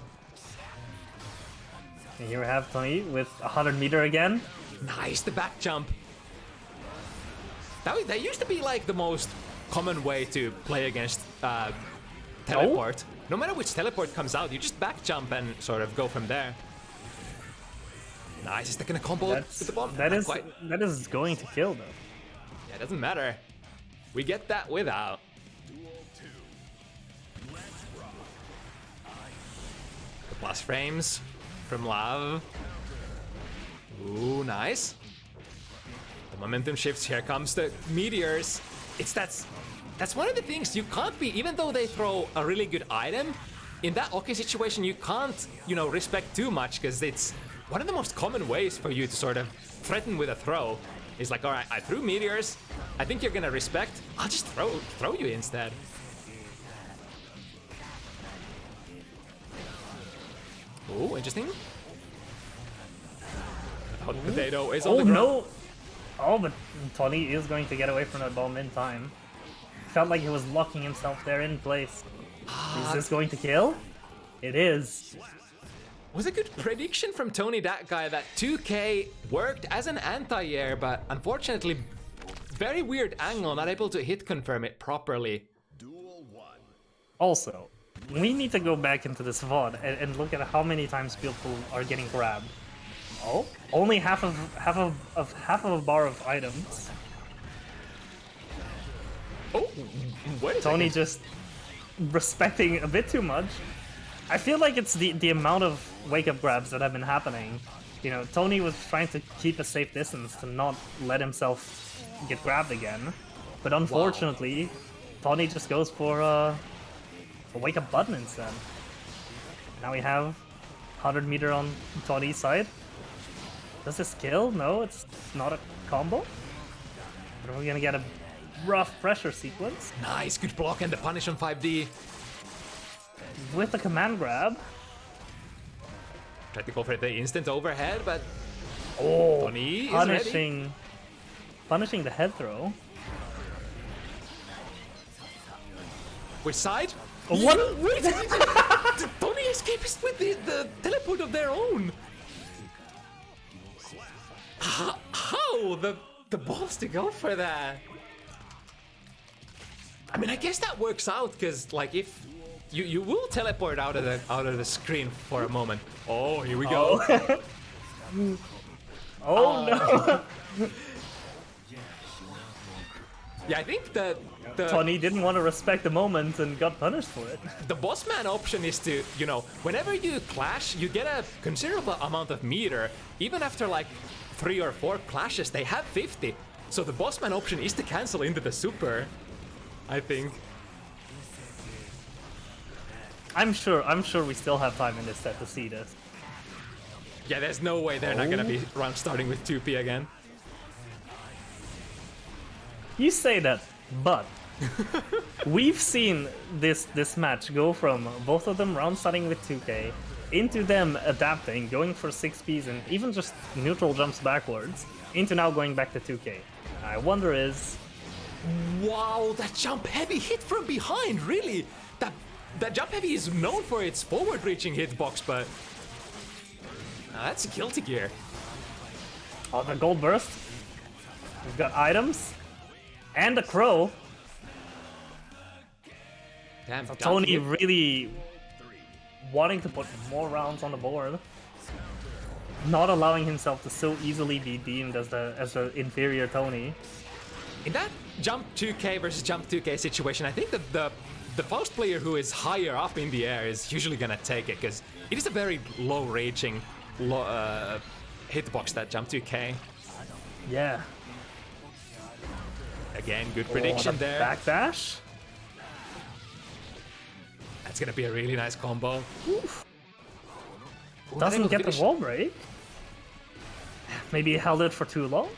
And here we have Toni with 100-meter again. Nice, the back jump. That used to be like the most common way to play against teleport. No matter which teleport comes out, you just back jump and sort of go from there. Nice, is that gonna combo with the bomb? That is going to kill though. Yeah, it doesn't matter. We get that without. The plus frames from Love. Ooh, nice. The momentum shifts. Here comes the meteors. That's one of the things you can't be, even though they throw a really good item, in that okay situation you can't, respect too much, because it's one of the most common ways for you to sort of threaten with a throw. Is like, alright, I threw meteors, I think you're gonna respect, I'll just throw you instead. Ooh, interesting. The potato is on the ground. No! Oh, but Toni is going to get away from that bomb in time. Felt like he was locking himself there in place. Is this going to kill? It is. Was a good prediction from Tonydatguy that 2K worked as an anti-air, but unfortunately, very weird angle, not able to hit confirm it properly. Duel 1. Also, we need to go back into this VOD and look at how many times people are getting grabbed. Oh, only half of a bar of items. Oh, wait a Toni second. just respecting a bit too much. I feel like it's the amount of wake-up grabs that have been happening. Toni was trying to keep a safe distance to not let himself get grabbed again. But unfortunately, Toni just goes for a wake-up button instead. Now we have 100-meter on Toni's side. Does this kill? No, it's not a combo. But are we gonna get a rough pressure sequence Nice, good block and the punish on 5D. with the command grab. Tried to go for the instant overhead, but Oh, Toni is ready. punishing the head throw. Which side? What? Wait, Toni escapes with the teleport of their own. How? The balls to go for that? I mean, I guess that works out because, like, if you will teleport out of the screen for a moment. Oh, here we go. Oh no! Yeah, I think that the Toni didn't want to respect the moment and got punished for it. the boss man option is to, you know, whenever you clash, you get a considerable amount of meter. Even after like 3 or 4 clashes, they have 50. So the boss man option is to cancel into the super, I think. I'm sure we still have time in this set to see this. Yeah, there's no way they're not gonna be round starting with 2P again. You say that, but we've seen this match go from both of them round starting with 2K into them adapting, going for 6Ps and even just neutral jumps backwards, into now going back to 2K. I wonder is... Wow, that jump heavy hit from behind, really? That jump heavy is known for its forward reaching hitbox, but that's guilty gear. Oh, the gold burst. We've got items. And a crow. Damn, Toni really wanting to put more rounds on the board. Not allowing himself to so easily be deemed as the inferior Toni. In that jump 2K versus jump 2K situation, I think that the Faust player who is higher up in the air is usually gonna take it, because it is a very low raging hitbox, that jump 2K. Yeah. Again, good prediction there. Backdash. That's gonna be a really nice combo. Oof. Ooh, Doesn't get finish. the wall break. Maybe he held it for too long.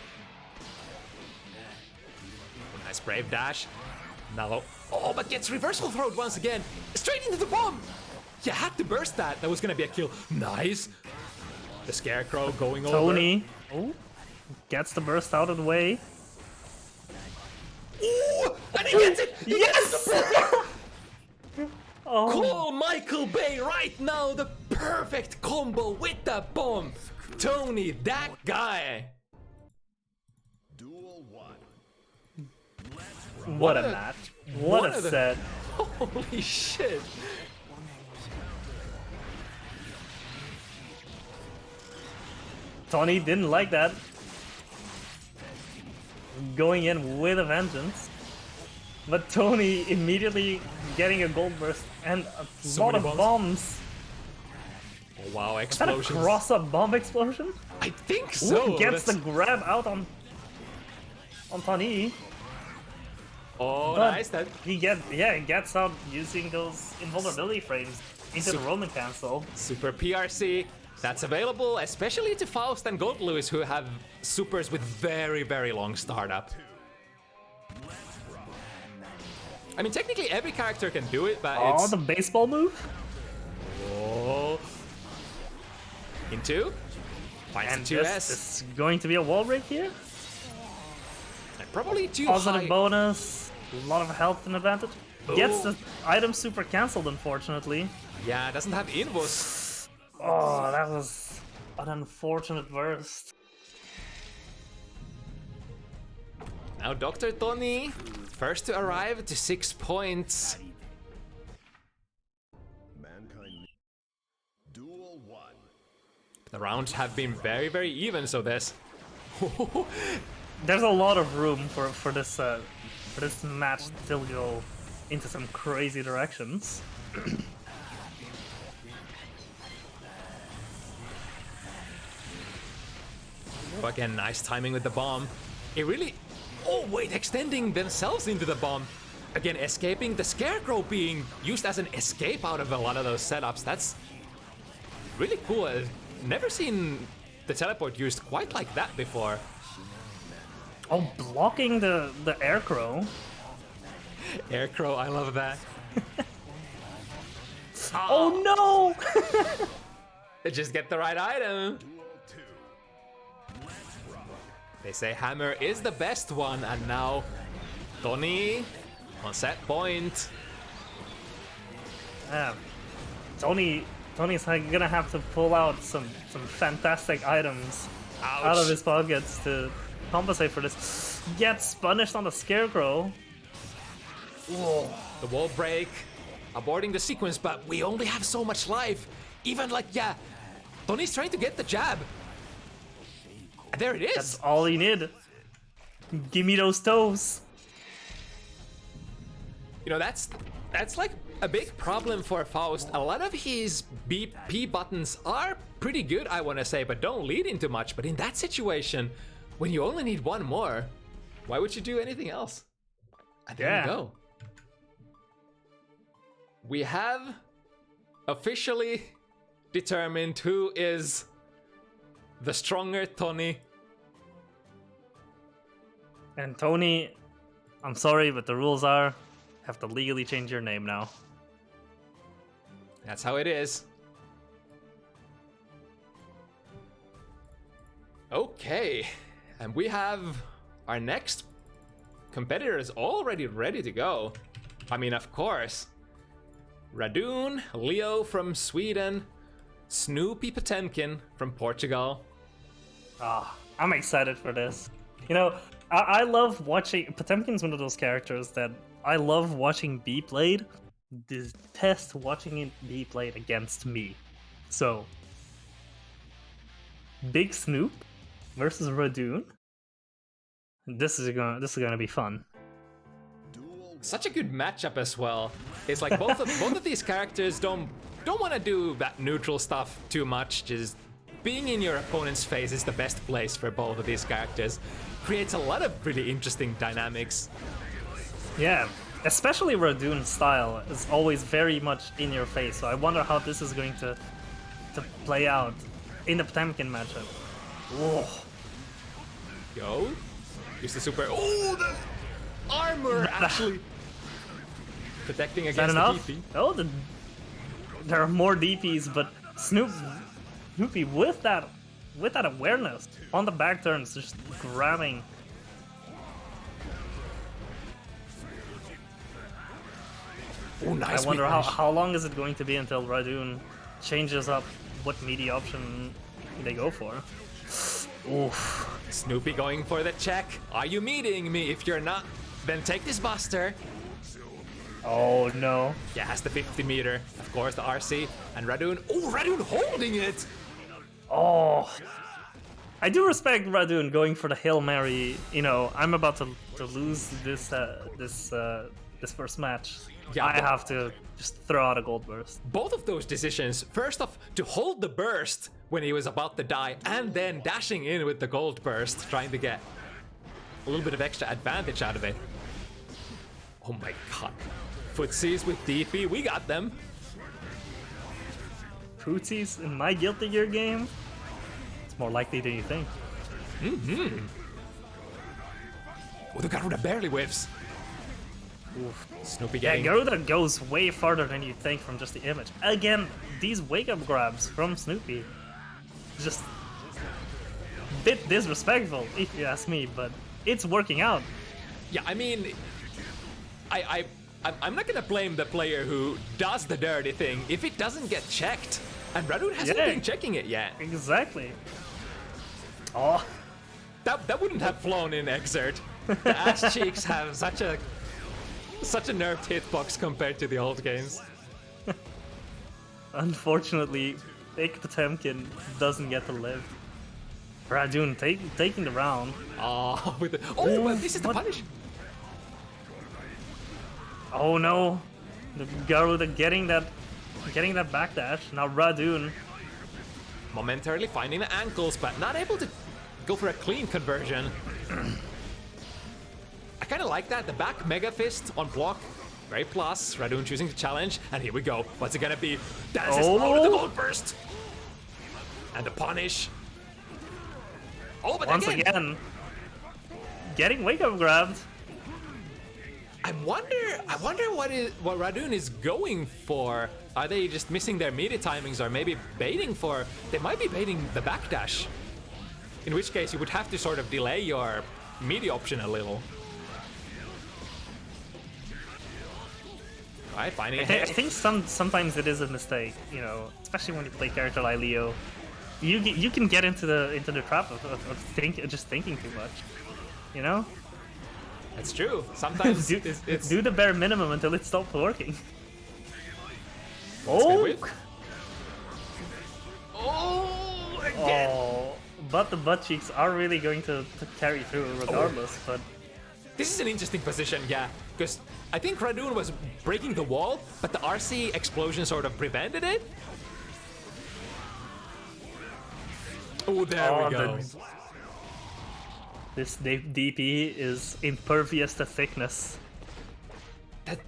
Nice brave dash. Now, oh, but gets reversal throwed once again. Straight into the bomb. You had to burst that. That was gonna be a kill. Nice. The scarecrow going over. Toni gets the burst out of the way. Ooh, and he gets it. He gets it. Oh, Call Michael Bay right now. The perfect combo with the bomb. Toni, that guy. Duel 1. what a match. What a of the- set. Holy shit. Toni didn't like that. Going in with a vengeance. But Toni immediately getting a gold burst and a So lot many of bombs. bombs. Oh, wow, Is that a explosions. cross-up bomb explosion? I think so. Ooh, gets the That's- grab out on Toni. Oh, But nice. That he gets out using those invulnerability frames into the Roman cancel. super PRC. That's available, especially to Faust and Gold Lewis, who have supers with very, very long startup. I mean, technically every character can do it, but Oh, it's... the baseball move? Oh. Into? Finds And the this 2S. is going to be a wall break here. And probably too Positive high. bonus, a lot of health and advantage. Gets Ooh. the item super cancelled, unfortunately. Yeah, it doesn't have invos. Oh, that was an unfortunate burst. Now Dr. Toni, first to arrive to 6 points. Mankind. Duel 1. The rounds have been very, very even, so there's... There's a lot of room for this match to still go into some crazy directions. Again, nice timing with the bomb. It really... Oh, wait, extending themselves into the bomb. Again, escaping. The Scarecrow being used as an escape out of a lot of those setups. That's really cool. I've never seen the teleport used quite like that before. Oh, blocking the air crow. Air crow, I love that. Oh no! Just get the right item. Duel 2. Let's rock. They say hammer is the best one, and now Toni on set point. Yeah. Tony's gonna have to pull out some fantastic items out of his pockets to compensate for this. Gets punished on the scarecrow. Whoa. The wall break, aborting the sequence, but we only have so much life. Even like, yeah, Tony's trying to get the jab. And there it is. That's all you need. Give me those toes. You know, that's like a big problem for Faust. A lot of his BP buttons are pretty good, I want to say, but don't lead into much. But in that situation, when you only need one more, why would you do anything else? And there we go. We have officially determined who is the stronger Toni. And Toni, I'm sorry, but the rules are have to legally change your name now. That's how it is. Okay, and we have our next competitors already ready to go. I mean, of course, Radune, Leo from Sweden, Snoopy Potemkin from Portugal. I'm excited for this. You know, I love watching... Potemkin's one of those characters that I love watching be played, detest watching it be played against me. So, Big Snoop versus Radune. This is gonna be fun. Such a good matchup as well. It's like both of these characters don't want to do that neutral stuff too much. Just being in your opponent's face is the best place for both of these characters. Creates a lot of really interesting dynamics. Yeah, especially Radune's style is always very much in your face. So I wonder how this is going to play out in the Potemkin matchup. Whoa. Go. Use the super. Oh, the armor actually protecting Is that against enough? the DP. Oh, there are more DPs, but Snoopy with that awareness on the back turns, just grabbing. Oh, nice. I wonder how long is it going to be until Radune changes up what media option they go for. Oof. Snoopy going for the check. Are you meeting me? If you're not, then take this buster. Oh no. Yeah, has the 50 meter. Of course, the RC. And Radune. Oh, Radune holding it. Oh. I do respect Radune going for the Hail Mary. You know, I'm about to lose this first match. Yeah, I have to just throw out a gold burst. Both of those decisions, first off, to hold the burst when he was about to die, and then dashing in with the gold burst, trying to get a little bit of extra advantage out of it. Oh my god. Footsies with DP, we got them. Footsies in my Guilty Gear game? It's more likely than you think. Oh, the Garuda barely whiffs. Oof. Snoopy Yeah, getting... Garuda goes way farther than you think from just the image. Again, these wake-up grabs from Snoopy, just a bit disrespectful, if you ask me, but it's working out. Yeah, I mean, I'm not gonna blame the player who does the dirty thing if it doesn't get checked. And Radune hasn't been checking it yet. Exactly. Oh, That wouldn't have flown in Exert. The ass cheeks have such a nerfed hitbox compared to the old games. unfortunately, Big Potemkin doesn't get to live. Radune taking the round. Oh, with the... Oh, but this is the what? punish. Oh no, the Garuda getting that backdash. Now Radune. Momentarily finding the ankles, but not able to go for a clean conversion. I kind of like that. The back Mega Fist on block. Very plus. Radune choosing to challenge. And here we go. What's it gonna be? Dances with the gold burst. And the punish. Oh, but Once again. getting wake up grabbed. I wonder what Radune is going for. Are they just missing their media timings, or maybe baiting for? They might be baiting the backdash. In which case, you would have to sort of delay your media option a little. Alright, finding a hit. I think sometimes it is a mistake, you know, especially when you play character like Leo. You can get into the trap of just thinking too much, you know. That's true. Sometimes it's do the bare minimum until it stops working. Oh! Oh! Again! Oh, but the butt cheeks are really going to carry through regardless. But this is an interesting position, yeah, because I think Radune was breaking the wall, but the RC explosion sort of prevented it. Oh, there we go. This DP is impervious to thickness.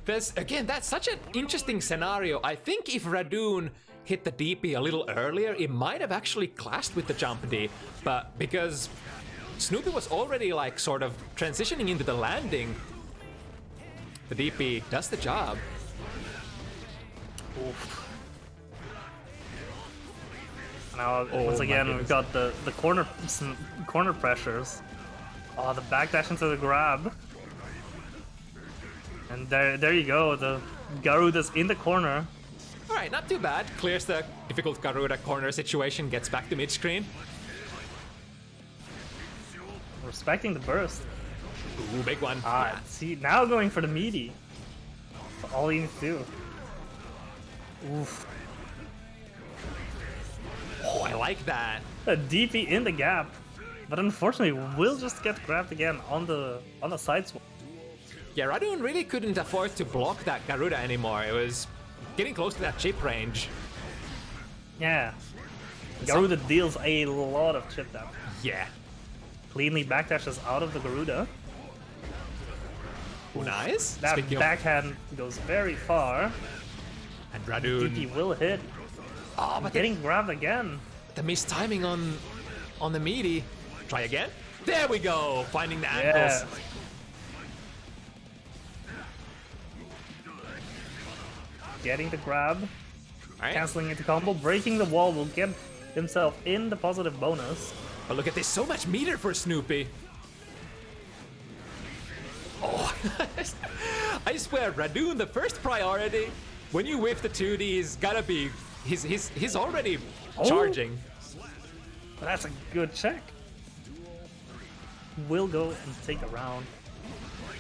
That's such an interesting scenario. I think if Radune hit the DP a little earlier, it might have actually clashed with the jump D, but because Snoopy was already like sort of transitioning into the landing, the DP does the job. Oof. Now, once again, we've got the corner pressures. Oh, the backdash into the grab. And there you go, the Garuda's in the corner. Alright, not too bad. Clears the difficult Garuda corner situation, gets back to mid-screen. Respecting the burst. Ooh, big one. Ah, see, now going for the meaty. That's all he needs to do. Oof. Oh, I like that. A DP in the gap. But unfortunately, will just get grabbed again on the side swap. Yeah, Radune really couldn't afford to block that Garuda anymore. It was getting close to that chip range. Yeah. Garuda deals a lot of chip damage. Yeah. Cleanly backdashes out of the Garuda. Ooh, nice. That backhand goes very far. And Radune. DP will hit. Oh, but getting grabbed again. The missed timing on the meaty. Try again. There we go. Finding the angles. Yeah. Getting the grab. Right. Canceling into combo. Breaking the wall will get himself in the positive bonus. But look at this. So much meter for Snoopy. Oh. I swear, Radune, the first priority when you whiff the 2D is gotta be. He's already charging. That's a good check. Will go and take a round,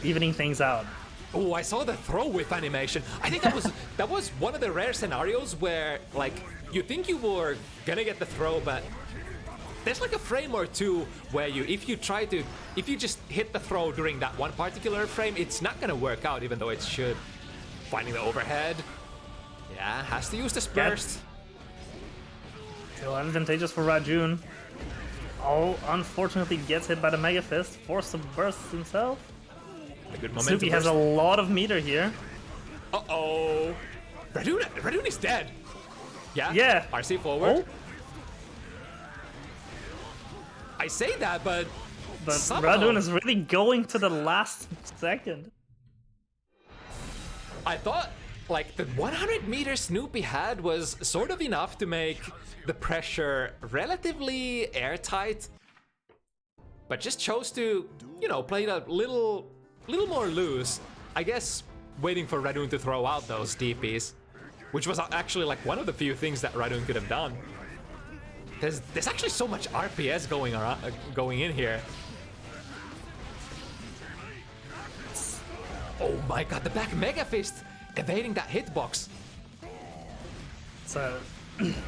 evening things out. Oh, I saw the throw whiff animation. I think that was one of the rare scenarios where like you think you were gonna get the throw, but there's like a frame or two where if you just hit the throw during that one particular frame, it's not gonna work out, even though it should. Finding the overhead. Yeah, has to use the burst. Still advantageous for Radune. Oh, unfortunately gets hit by the Mega Fist, forced to burst himself. A good momentum Snoopy has a lot of meter here. Uh-oh. Radune is dead. Yeah? Yeah. RC forward. Oh. I say that, but somehow, Radune is really going to the last second. I thought like the 100 meters Snoopy had was sort of enough to make the pressure relatively airtight, but just chose to, you know, play it a little more loose. I guess waiting for Radune to throw out those DPs, which was actually like one of the few things that Radune could have done. There's actually so much RPS going in here. Oh my god, the back Mega Fist evading that hitbox. So,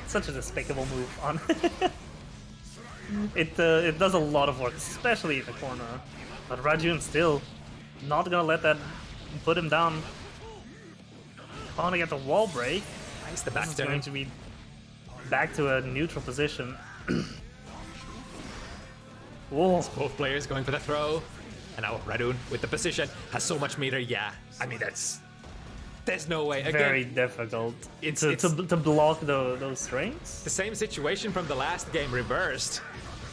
such a despicable move on. It does a lot of work, especially in the corner. But Radune still not gonna let that put him down. Trying to get the wall break. Nice, the back It's turn. going to be back to a neutral position. Whoa. Both players going for the throw. And now Radune with the position has so much meter. Yeah, I mean there's no way. Again, Very difficult to block those strings. the same situation from the last game reversed.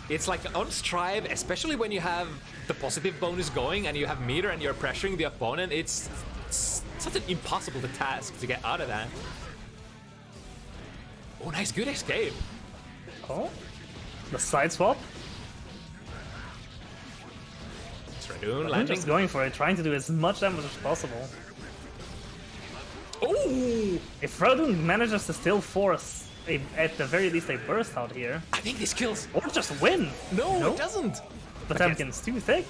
It's like on Strive, especially when you have the positive bonus going and you have meter and you're pressuring the opponent, it's such an impossible task to get out of that. Oh, nice, good escape. Oh, the side swap. It's Radune I'm landing. just going for it, trying to do as much damage as possible. Oh! If Radune manages to still force, at the very least, a burst out here, I think this kills. or just win. No, it doesn't. The Potemkin's too thick.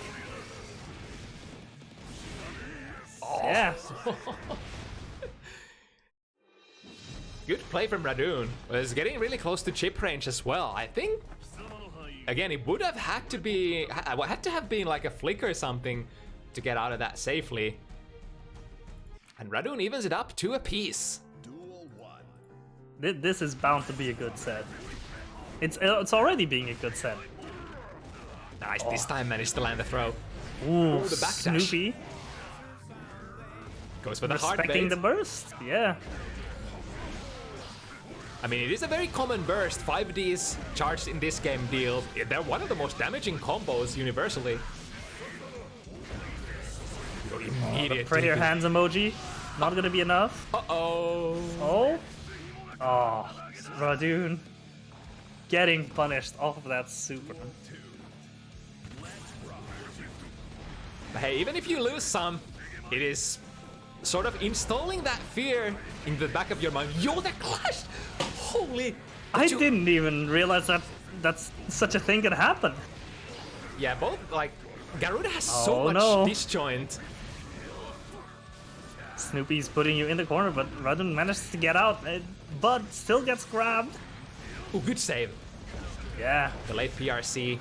Oh. Yeah. Good play from Radune. Was getting really close to chip range as well. I think, again, it would have had to be, had to have been like a flick or something to get out of that safely. And Radune evens it up 2 apiece. Duel 1. This is bound to be a good set. It's already being a good set. Nice, this time managed to land the throw. Ooh, the backdash. Snoopy Goes for the hard respecting bait. the burst. Yeah. I mean, it is a very common burst. 5Ds charged in this game deal. They're one of the most damaging combos universally. Immediate Pray your TP. hands emoji. Not gonna be enough. Uh-oh. Oh. Oh. Radune getting punished off of that super. But hey, even if you lose some, it is sort of installing that fear in the back of your mind. Yo, that clashed! Holy... I didn't even realize that such a thing could happen. Yeah, both, like, Garuda has so much no. disjoint. Snoopy's putting you in the corner, but Radune manages to get out, but still gets grabbed. Ooh, good save. Yeah. The late PRC.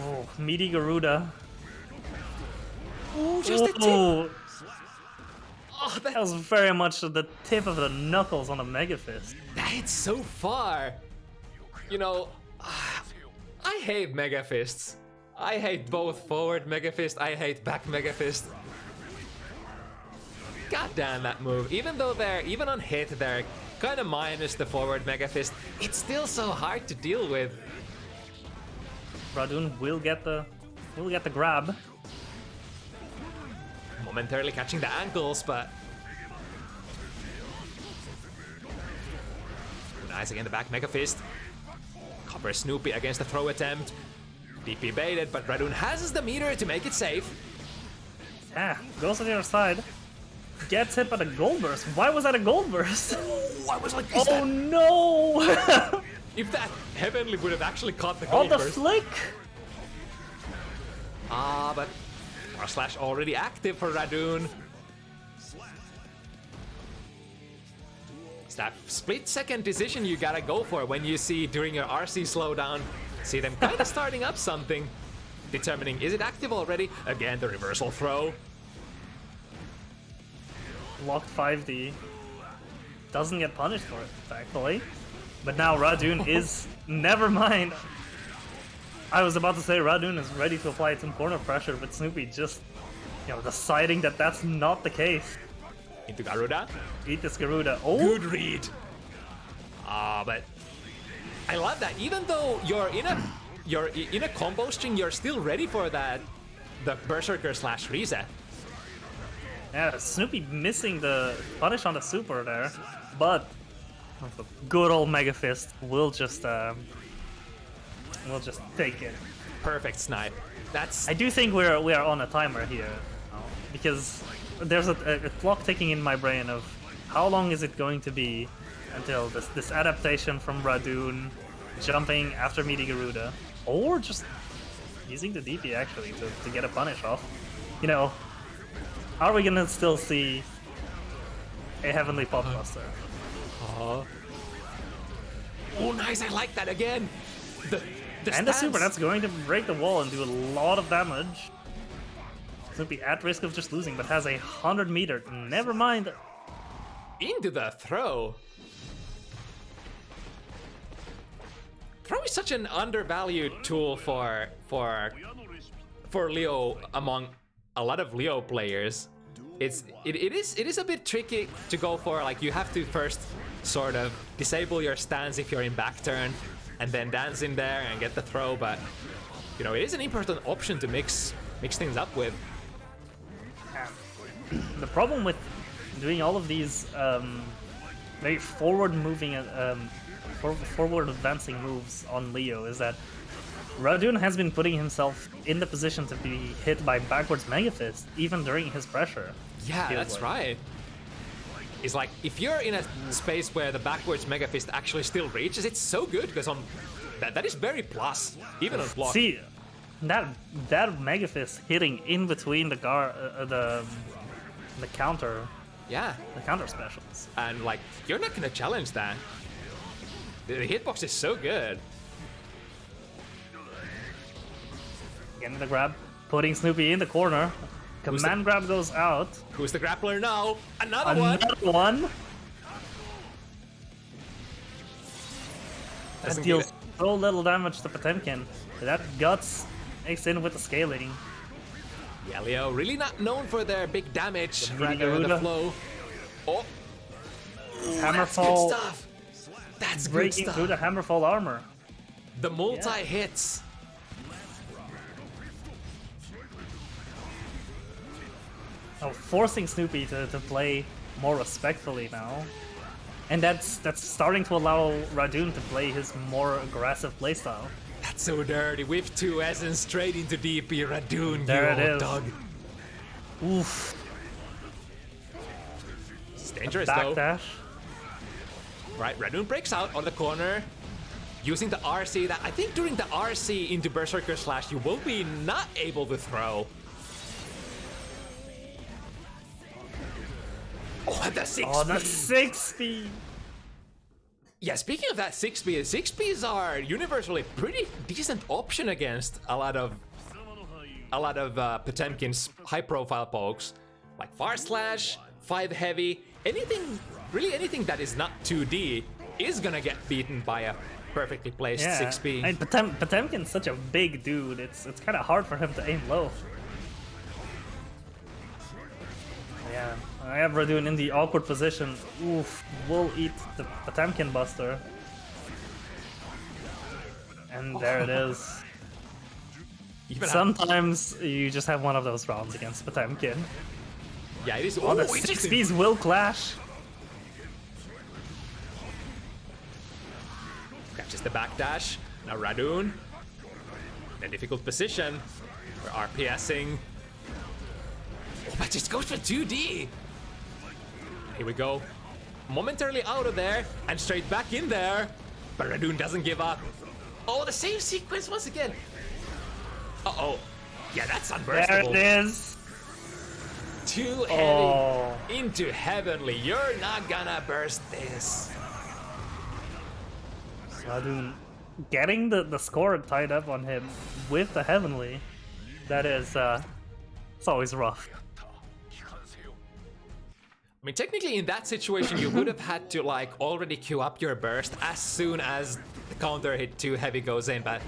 Oh, meaty Garuda. Ooh, just a tip. Ooh, Oh, that was very much the tip of the knuckles on a Mega Fist. that hit so far. You know, I hate Mega Fists. I hate both forward Mega Fist, I hate back Mega Fist. God damn that move. Even though they're, even on hit, they're kind of minus the forward Mega Fist, it's still so hard to deal with. Radune will get the grab. Momentarily catching the ankles, but... Nice again, the back Mega Fist. Copper Snoopy against the throw attempt. DP baited, but Radune has the meter to make it safe. Yeah, goes to the other side. Gets hit by the gold burst. Why was that a gold burst? I was like, Oh no! if that Heavenly would have actually caught the On gold the burst. flick! Ah, but R slash already active for Radune. It's that split-second decision you gotta go for when you see during your RC slowdown. See them kind of starting up something. Determining, is it active already? Again, the reversal throw. Locked 5D. Doesn't get punished for it, thankfully. But now Radune is... Never mind! I was about to say Radune is ready to apply some corner pressure, but Snoopy just, deciding that that's not the case. Into Garuda. Eat this Garuda. Oh! Good read. Ah, but I love that. Even though you're in a combo string, you're still ready for that, the Berserker slash reset. Yeah, Snoopy missing the punish on the super there, but the good old Mega Fist will just take it. Perfect snipe. That's I do think we are on a timer here, because there's a clock ticking in my brain of how long is it going to be until this adaptation from Radune jumping after meeting Garuda, or just using the DP actually to get a punish off. Are we gonna still see a Heavenly Popbuster? oh nice, I like that again. The And the stance. super, that's going to break the wall and do a lot of damage. Snoopy at risk of just losing, but has 100 meter. Never mind. Into the throw. Throw is such an undervalued tool for Leo among a lot of Leo players. it is a bit tricky to go for. Like, you have to first sort of disable your stance if you're in back turn, and then dance in there and get the throw. But you know, it is an important option to mix things up with. The problem with doing all of these very forward-moving, forward advancing moves on Leo is that Radune has been putting himself in the position to be hit by backwards Mega Fist even during his pressure. Yeah, that's right. It's like, if you're in a space where the backwards Mega Fist actually still reaches, it's so good, because on that is very plus, even on block. See, that Mega Fist hitting in between the counter. Yeah. The counter specials. And like, you're not gonna challenge that. The hitbox is so good. Getting the grab, putting Snoopy in the corner. Command grab goes out. Who's the grappler now? Another one. That deals so little damage to Potemkin. That Guts makes in with the scaling. Yeah, Leo, really not known for their big damage rather than the flow. Oh, Hammerfall. That's good stuff. That's breaking good stuff. through the Hammerfall armor. The multi-hits. Oh, forcing Snoopy to play more respectfully now. And that's starting to allow Radune to play his more aggressive playstyle. That's so dirty. With 2 Essence straight into DP, Radune, there you it old is. dog. Oof. It's dangerous Backdash. though. Right, Radune breaks out on the corner, using the RC that I think during the RC into Berserker Slash you will be not able to throw. Oh, and the 6 Oh, the 6 speed! Yeah, speaking of that 6 speed, 6 speeds are universally pretty decent option against a lot of Potemkin's high-profile pokes, like Far Slash, 5 Heavy, really anything that is not 2D is gonna get beaten by a perfectly placed 6 speed. And Potemkin's such a big dude, it's kind of hard for him to aim low. Yeah, I have Radune in the awkward position. Oof, will eat the Potemkin Buster. And there it is. Sometimes you just have one of those rounds against Potemkin. Yeah, it is. Oh, the 6 speeds will clash. Catches the backdash. Now Radune. In a difficult position. We're RPSing. Oh, but just goes for 2D. Here we go. Momentarily out of there and straight back in there. But Radune doesn't give up. Oh, the same sequence once again. Uh-oh. Yeah, that's unburstable. There it is. Too heavy into Heavenly. You're not gonna burst this. Radune getting the score tied up on him with the Heavenly. That is, it's always rough. I mean, technically in that situation, you would have had to like already queue up your burst as soon as the counter hit 2 heavy goes in, but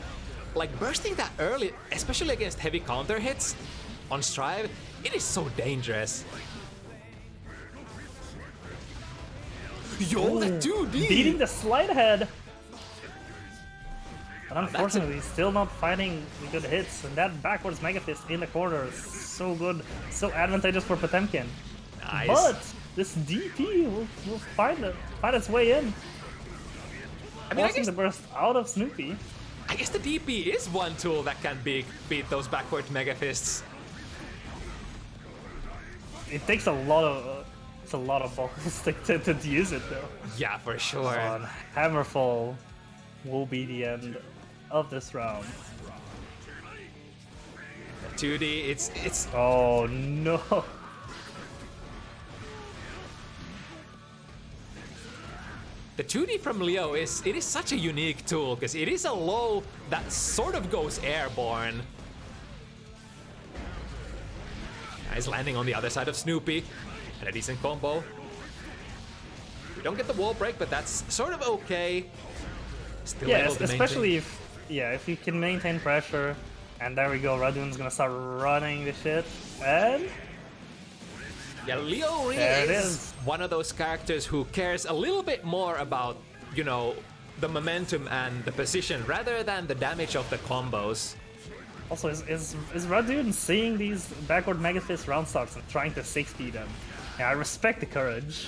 like bursting that early, especially against heavy counter hits on Strive, it is so dangerous. Yo, that 2D! Beating the slide head! But unfortunately, he's still not finding good hits, and that backwards Mega Fist in the corner is so good, so advantageous for Potemkin. Nice. But this DP will find its way in. I mean, Forcing the burst out of Snoopy. I guess the DP is one tool that can beat those backwards Mega Fists. It takes a lot of balls to use it though. Yeah, for sure. Hammerfall will be the end of this round. 2D, it's. Oh no. The 2D from Leo is such a unique tool because it is a low that sort of goes airborne. He's landing on the other side of Snoopy and a decent combo. We don't get the wall break, but that's sort of okay. Still able to especially if you can maintain pressure. And there we go, Radune's gonna start running the shit. And Yeah, Leo really There it is is. one of those characters who cares a little bit more about, you know, the momentum and the position rather than the damage of the combos. Also, is Radune seeing these backward Mega Fist round stocks and trying to 6p them? Yeah, I respect the courage.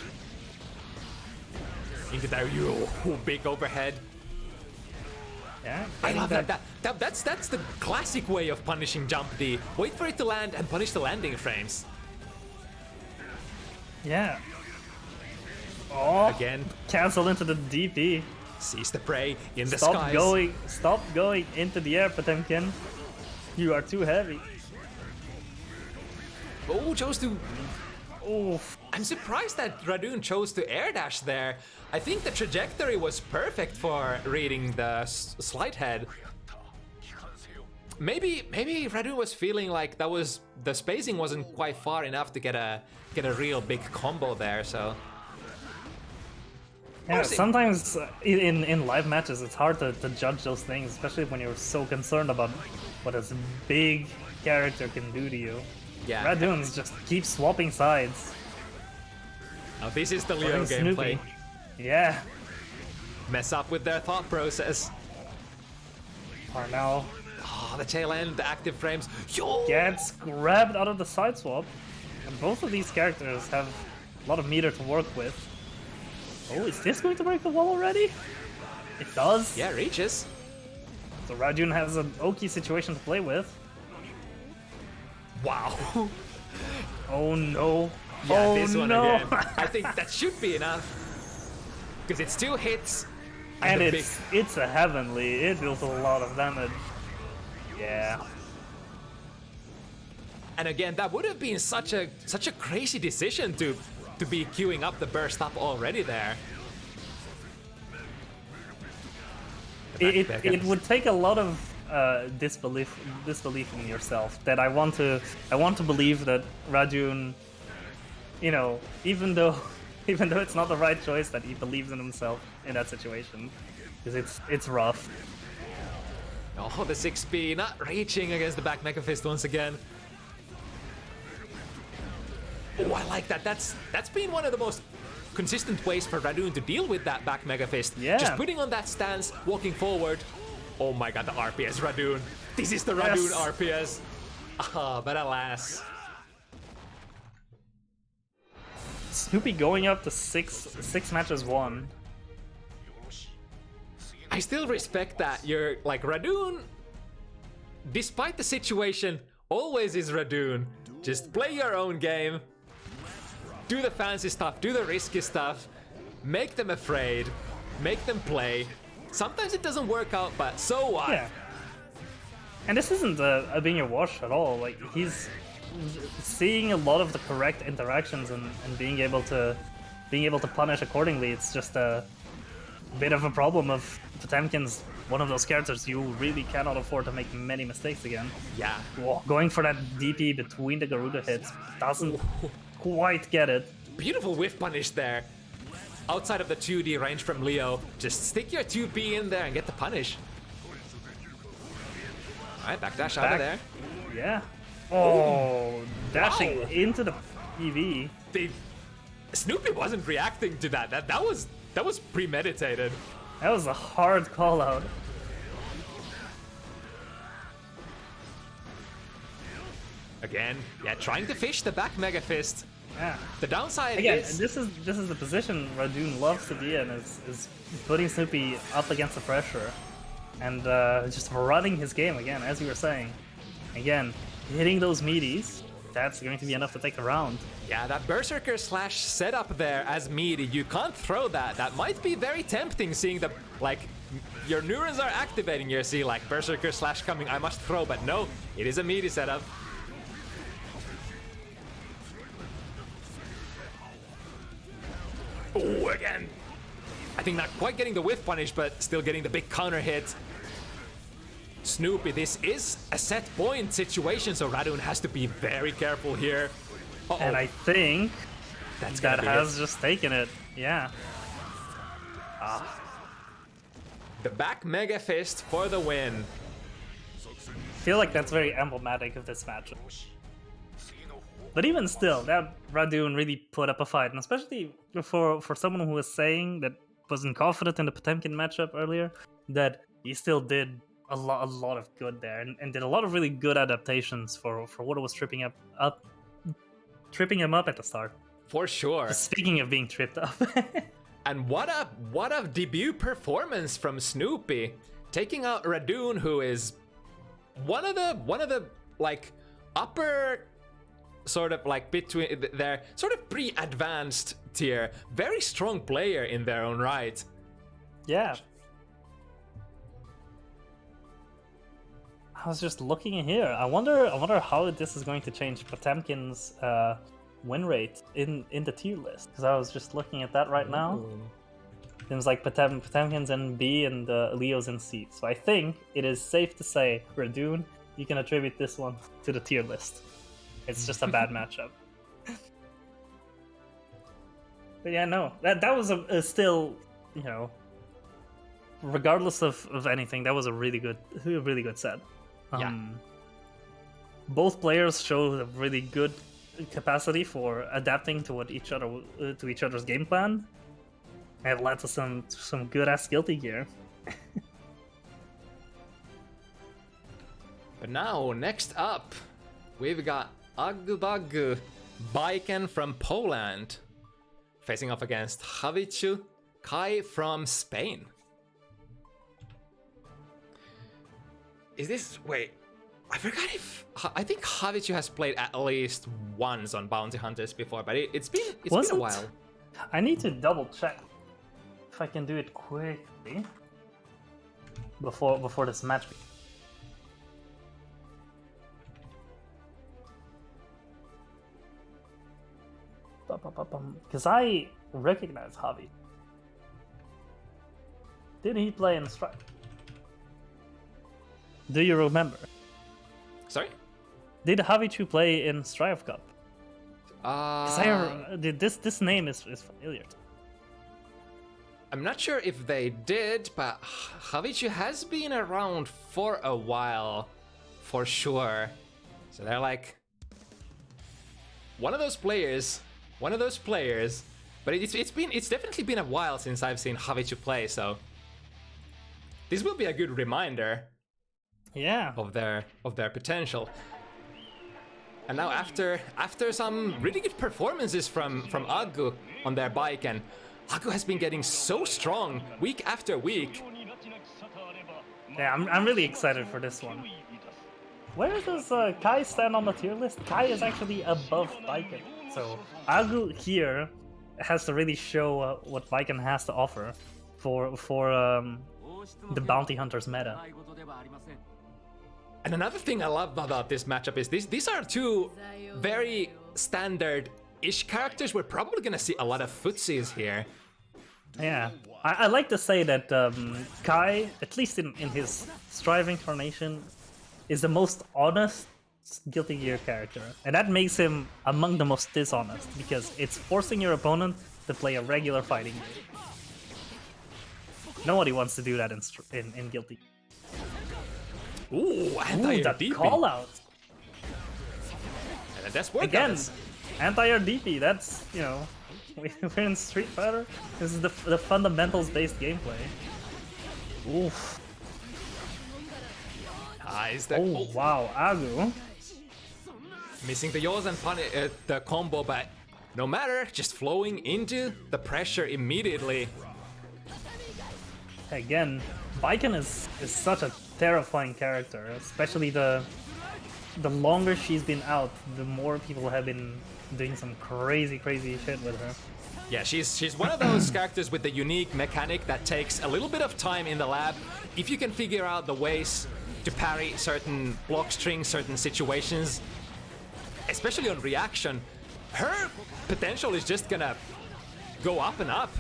Into that big overhead. Yeah, I love that. That's the classic way of punishing jump D. Wait for it to land and punish the landing frames. Yeah. Oh, Again, cancel into the DP. seize the prey in the Stop skies. Stop going into the air, Potemkin. You are too heavy. Oh, chose to. Oof. I'm surprised that Radune chose to air dash there. I think the trajectory was perfect for reading the slide head. Maybe Radune was feeling like the spacing wasn't quite far enough to get a real big combo there. So Yeah, sometimes in live matches it's hard to judge those things, especially when you're so concerned about what a big character can do to you. yeah. Radune's just keep swapping sides. Now this is the Leo Playing gameplay. Snoopy. Yeah. Mess up with their thought process. Parnell Oh, the tail end, the active frames. Yo! gets grabbed out of the side swap. And both of these characters have a lot of meter to work with. Oh, is this going to break the wall already? It does. Yeah, reaches. So Radune has an Oki situation to play with. Wow. Oh no. Yeah, oh this one no. again. I think that should be enough. Because it's 2 hits. And the it's a heavenly. It deals a lot of damage. Yeah. And again, that would have been such a crazy decision to be queuing up the burst up already there. It would take a lot of disbelief in yourself that I want to believe that Radune, you know, even though it's not the right choice, that he believes in himself in that situation, because it's rough. Oh, the 6B not reaching against the back Mega Fist once again. Oh, I like that. That's been one of the most consistent ways for Radune to deal with that back Mega Fist. Yeah. Just putting on that stance, walking forward. Oh my god, the RPS Radune. This is the Radune Yes. RPS. Ah, but alas. Snoopy going up to six matches won. I still respect that. You're like Radune, despite the situation, always is Radune. Just play your own game. Do the fancy stuff, do the risky stuff. Make them afraid. Make them play. Sometimes it doesn't work out, but so what? Yeah. And this isn't a being a wash at all. Like, he's seeing a lot of the correct interactions and being able to punish accordingly. It's just a bit of a problem of Potemkin's one of those characters you really cannot afford to make many mistakes again. Yeah. Whoa, going for that DP between the Garuda hits doesn't quite get it. Beautiful whiff punish there. Outside of the 2D range from Leo, just stick your 2B in there and get the punish. Alright, backdash out of there. Yeah. Oh, dashing Wow. into the PV. Snoopy wasn't reacting to that. That was premeditated. That was a hard call out. Again, yeah, trying to fish the back Mega Fist. Yeah. The downside Again, is this is the position Radune loves to be in, is putting Snoopy up against the pressure and just running his game again, as you were saying. Again, hitting those meaties, that's going to be enough to take a round. yeah, that Berserker slash setup there as meaty. You can't throw that. That might be very tempting, seeing the your neurons are activating. You see like Berserker slash coming. I must throw, but no, it is a meaty setup. Oh, again. I think not quite getting the whiff punish, but still getting the big counter hit. Snoopy, this is a set point situation, so Radune has to be very careful here. Uh-oh. And I think That's that gonna be has it. just taken it. Yeah. The back Mega Fist for the win. I feel like that's very emblematic of this match. But even still, that Radune really put up a fight, and especially for someone who was saying that wasn't confident in the Potemkin matchup earlier, that he still did a lot of good there, and did a lot of really good adaptations for what was tripping him up at the start. For sure. Speaking of being tripped up. And what a debut performance from Snoopy, taking out Radune, who is one of the like upper sort of like between their sort of pre-advanced tier, very strong player in their own right. Yeah. I was just looking in here. I wonder how this is going to change Potemkin's win rate in the tier list, because I was just looking at that right now. Seems like Potemkin's in B and Leo's in C. So I think it is safe to say, Radune, you can attribute this one to the tier list. It's just a bad matchup. But yeah, no, that was a still, you know, regardless of anything, that was a really good set. Yeah. Both players show a really good capacity for adapting to each other's game plan. And it led to some good ass guilty gear. But now, next up, we've got AgguBaggu, Viken from Poland, facing off against Javichu, Kai from Spain. Is this... wait, I forgot if... I think Javichu has played at least once on Bounty Hunters before, but it's been a while. I need to double check if I can do it quickly before this match. Because I recognize Javi. Did he play in Strife? Do you remember? Sorry? Did Javichu play in Strife Cup? This name is familiar. I'm not sure if they did, but Javichu has been around for a while, for sure. So they're like one of those players. But it's definitely been a while since I've seen Javichu play. So this will be a good reminder. Yeah. Of their potential. And now after some really good performances from Aggu on their bike, and Aggu has been getting so strong week after week. Yeah, I'm really excited for this one. Where does Kai stand on the tier list? Kai is actually above Viken. So Aggu here has to really show what Viken has to offer for the Bounty Hunters meta. And another thing I love about this matchup is these are two very standard-ish characters. We're probably gonna see a lot of footsies here. Yeah, I like to say that Kai, at least in his Strive incarnation, is the most honest Guilty Gear character. And that makes him among the most dishonest, because it's forcing your opponent to play a regular fighting game. Nobody wants to do that in Guilty Gear. Ooh, anti-air that call out. And that's work again. Anti-air DP. That's, you know, we're in Street Fighter. This is the fundamentals-based gameplay. Oof. Nice. Oh wow, Aggu. Missing the yaws and the combo, but no matter, just flowing into the pressure immediately. Again, Viken is such a terrifying character, especially the longer she's been out, the more people have been doing some crazy shit with her. Yeah, she's one of those characters with the unique mechanic that takes a little bit of time in the lab. If you can figure out the ways to parry certain block strings, certain situations, especially on reaction, her potential is just gonna go up and up.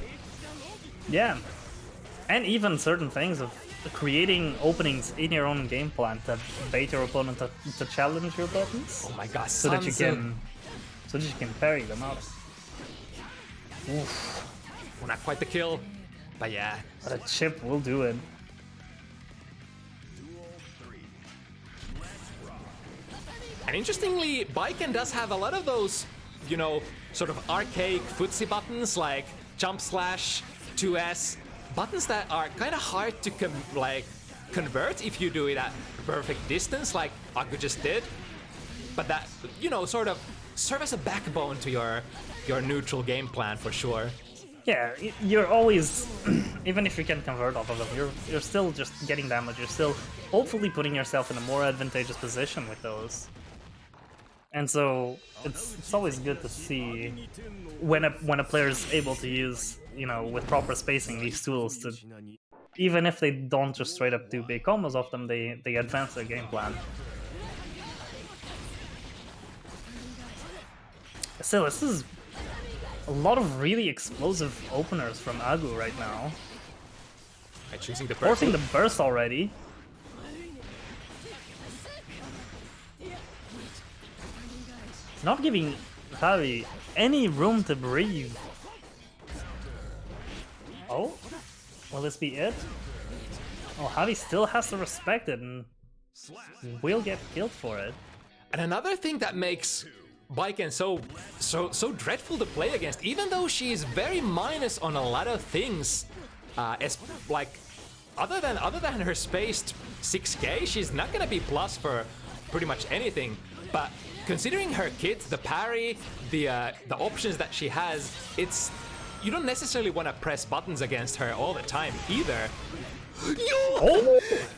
Yeah, and even certain things of creating openings in your own game plan to bait your opponent to challenge your buttons. Oh my god, so that you can parry them out. Oof. Well, not quite the kill, but yeah. But a chip will do it. And interestingly, Baiken does have a lot of those, you know, sort of archaic footsie buttons like jump slash, 2S, buttons that are kind of hard to convert if you do it at perfect distance like Aggu just did. But that, you know, sort of serve as a backbone to your neutral game plan for sure. Yeah, you're always, even if you can convert off of them, you're still just getting damage. You're still hopefully putting yourself in a more advantageous position with those. And so it's always good to see when a player is able to use, you know, with proper spacing, these tools to, even if they don't just straight up do big combos off them, they advance their game plan. Still, this is a lot of really explosive openers from Aggu right now. By choosing the Forcing the burst already. Not giving Javi any room to breathe. Oh, will this be it? Oh, Javi still has to respect it and will get killed for it. And another thing that makes Baiken so dreadful to play against, even though she's very minus on a lot of things, like other than her spaced 6k, she's not gonna be plus for pretty much anything. But considering her kit, the parry, the options that she has, you don't necessarily want to press buttons against her all the time either.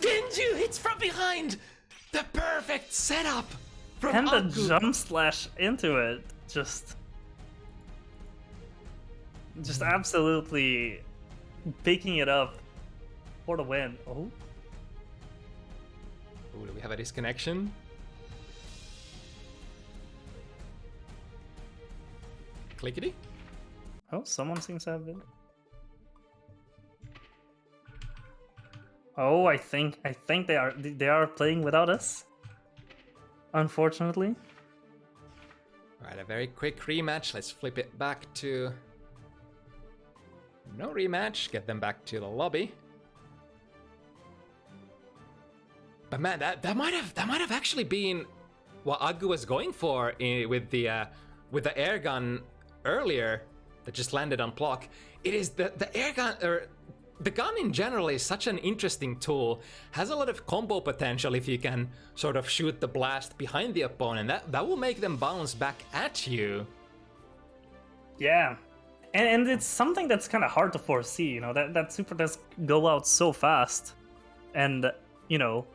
Genju hits from behind, the perfect setup. And the jump slash into it, just absolutely picking it up for the win. Oh, ooh, do we have a disconnection? Clickety? Oh, someone seems to have been. Oh, I think they are playing without us. Unfortunately. Alright, a very quick rematch. Let's flip it back to no rematch. Get them back to the lobby. But man, that might have actually been what Aggu was going for with the air gun earlier that just landed on block. It is the air gun, or the gun in general is such an interesting tool, has a lot of combo potential if you can sort of shoot the blast behind the opponent. That will make them bounce back at you. Yeah, and it's something that's kind of hard to foresee, you know, that super does go out so fast. And, you know,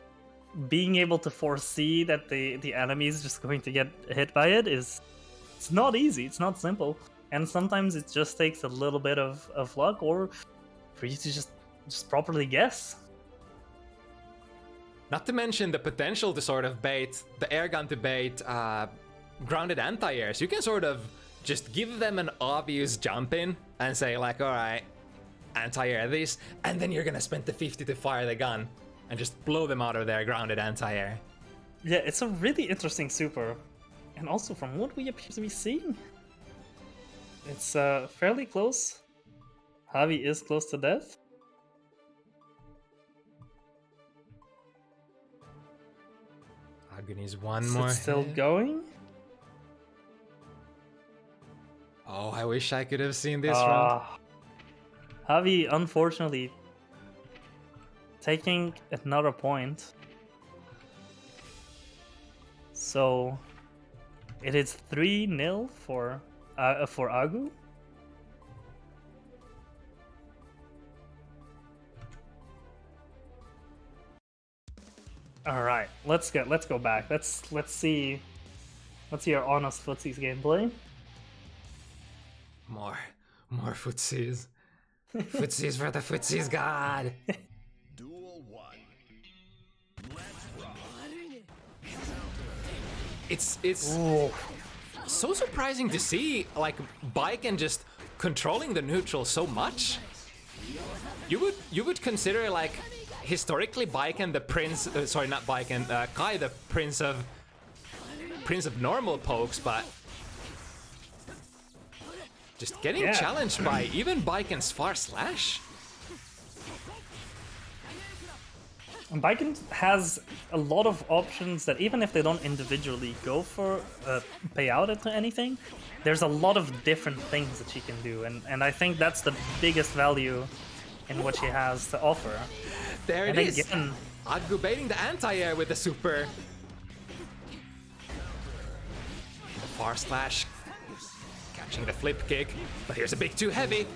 being able to foresee that the enemy is just going to get hit by it it's not easy, it's not simple. And sometimes it just takes a little bit of luck, or for you to just properly guess. Not to mention the potential to sort of bait, the air gun to bait grounded anti-airs. You can sort of just give them an obvious jump in and say like, alright, anti-air this, and then you're gonna spend the 50 to fire the gun and just blow them out of their grounded anti-air. Yeah, it's a really interesting super. And also from what we appear to be seeing, it's fairly close. Javi is close to death. Aggu needs one Is more. it still hit. going? Oh, I wish I could have seen this round. Javi, unfortunately, taking another point. So it is 3-0 for Aggu. All right, let's go back. Let's see our honest footsies gameplay. More footsies. Footsies for the footsies god. Duel 1. Let's rock. It's Ooh. so surprising to see like Baiken just controlling the neutral so much. You would consider like historically Baiken the prince, sorry, not Baiken, Kai the prince of normal pokes, but just getting challenged by even Baiken's far slash. And Baiken has a lot of options that even if they don't individually go for payout into anything, there's a lot of different things that she can do, and I think that's the biggest value in what she has to offer. There it and is. Again, Aggu baiting the anti-air with the super. The far slash. Catching the flip kick. But here's a big too heavy.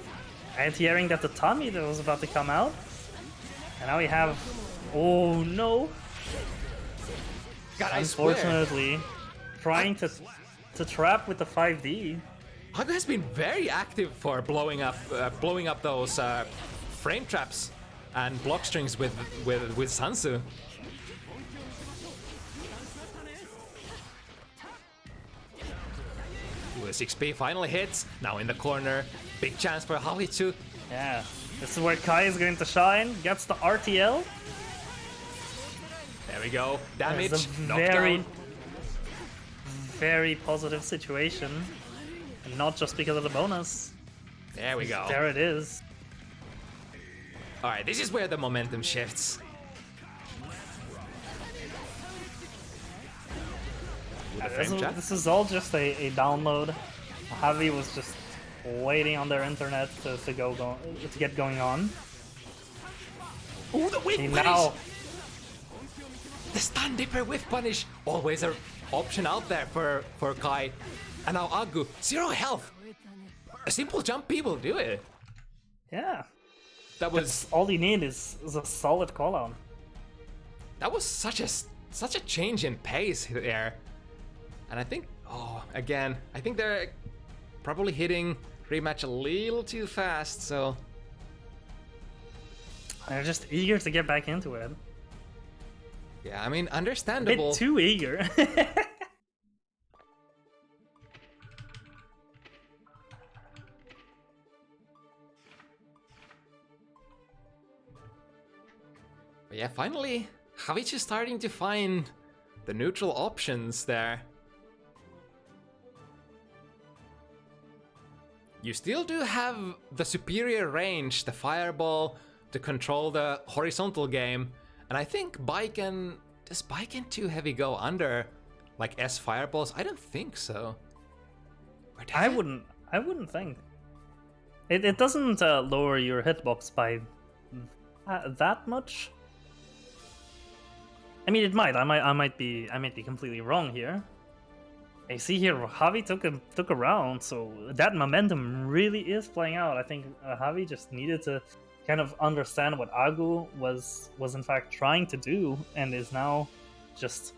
anti-airing that the Tommy that was about to come out. And now we have... Oh no! God, I swear. Unfortunately, trying to trap with the 5D. Aggu has been very active for blowing up those frame traps and block strings with Sansu. With 6P finally hits, now in the corner. Big chance for Javichu. Yeah, this is where Kai is going to shine. Gets the RTL. There we go. Damage, It's a knockdown. very positive situation. And not just because of the bonus. There we go. There it is. Alright, this is where the momentum shifts. With the frame trap. This is all just a download. Javi was just waiting on their internet to get going on. Ooh, the whiff punish! Now, The stun dipper whiff punish! Always an option out there for Kai. And now Aggu, 0 health! A simple jump P will do it. yeah, That was all you need is a solid call out. such a change in pace there. And I think, again, I think they're probably hitting rematch a little too fast, so... They're just eager to get back into it. Yeah, I mean, A understandable. bit too eager. But yeah, finally, Javichu starting to find the neutral options there. You still do have the superior range, the fireball, to control the horizontal game. And I think Baiken... Does Baiken too heavy go under like S fireballs? I don't think so. Or does I it? wouldn't think. It doesn't lower your hitbox by that much. I mean, it might. I might be completely wrong here. I see here Javi took a round, so that momentum really is playing out. I think Javi just needed to kind of understand what Aggu was in fact trying to do, and is now just,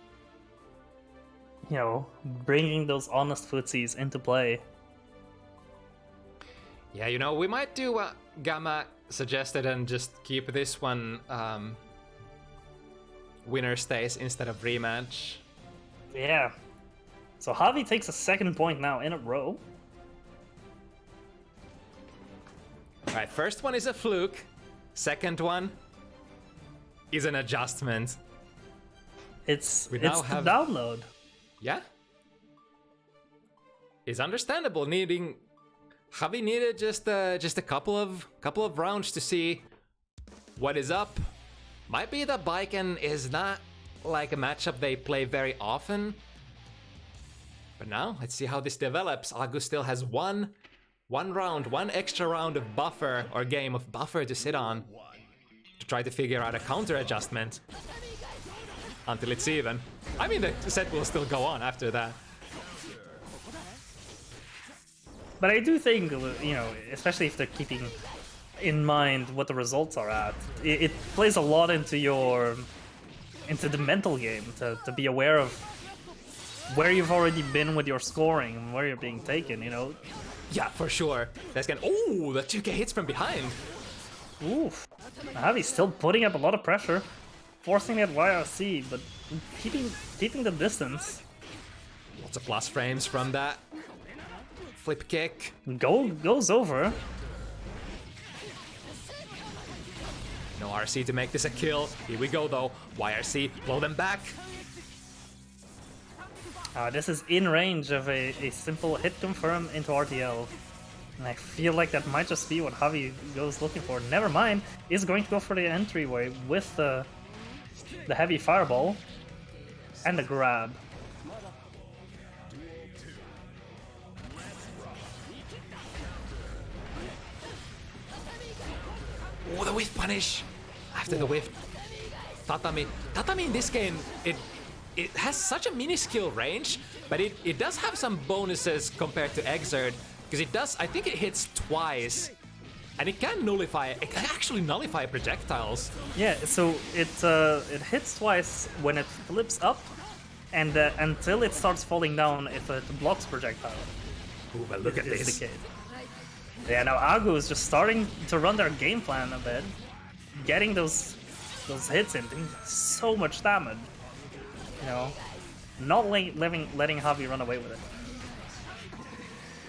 you know, bringing those honest footsies into play. Yeah, you know, we might do what Gamma suggested and just keep this one winner stays instead of rematch. Yeah. So Javi takes a second point now in a row. Alright, first one is a fluke. Second one is an adjustment. It's We now the have- download. Yeah. It's understandable needing... Javi needed just a couple of rounds to see what is up. Might be that Baiken is not like a matchup they play very often. But now, let's see how this develops. Aggu still has one extra round of buffer, or game of buffer to sit on to try to figure out a counter adjustment until it's even. I mean, the set will still go on after that. But I do think, you know, especially if they're keeping in mind what the results are at, it plays a lot into the mental game to be aware of where you've already been with your scoring and where you're being taken, you know. Yeah, for sure. That's gonna... Ooh, the 2K hits from behind. Oof. Javi's still putting up a lot of pressure, forcing that YRC, but keeping the distance. Lots of plus frames from that. Flip kick. Goes over. No RC to make this a kill. Here we go though. YRC, blow them back. This is in range of a simple hit confirm into RTL. And I feel like that might just be what Javi goes looking for. Never mind, is going to go for the entryway with the The heavy fireball. And the grab. Oh, the whiff punish! After the whiff. Tatami in this game, it has such a minuscule range, but it does have some bonuses compared to Exert, because it does, I think it hits twice, and it can actually nullify projectiles. Yeah, so it hits twice when it flips up, and until it starts falling down, it blocks projectile. Ooh, but look at Is this. the case. Yeah, now Aggu is just starting to run their game plan a bit, getting those hits in, doing so much damage. You know, not letting Javi run away with it.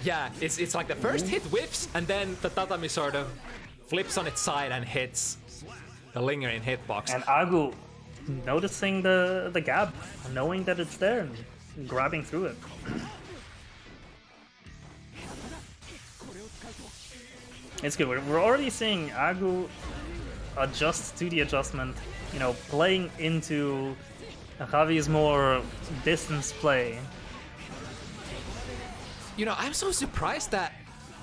Yeah, it's like the first hit whiffs, and then the Tatami sort of flips on its side and hits the lingering hitbox. And Aggu noticing the gap, knowing that it's there, and grabbing through it. It's good. We're already seeing Aggu adjust to the adjustment, you know, playing into Javi's more distance play. You know, I'm so surprised that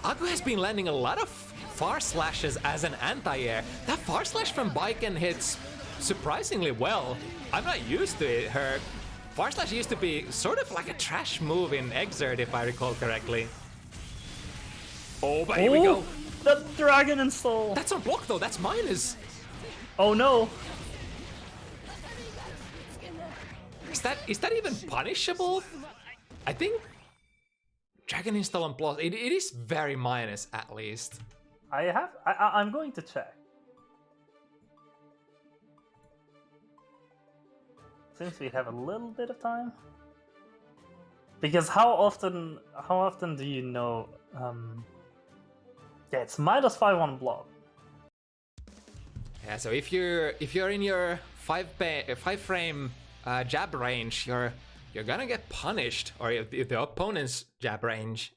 Aggu has been landing a lot of far slashes as an anti-air. That far slash from Baiken hits surprisingly well. I'm not used to it. Her far slash used to be sort of like a trash move in Exert, if I recall correctly. Oh, but here we go. The dragon install! That's on block though, that's minus. Oh no! Is that even punishable? I think Dragon install on plus, it is very minus at least. I'm going to check. Since we have a little bit of time. Because how often do you know yeah, it's -5 on block. Yeah, so if you're in your 5-frame jab range, you're gonna get punished, or if the opponent's jab range.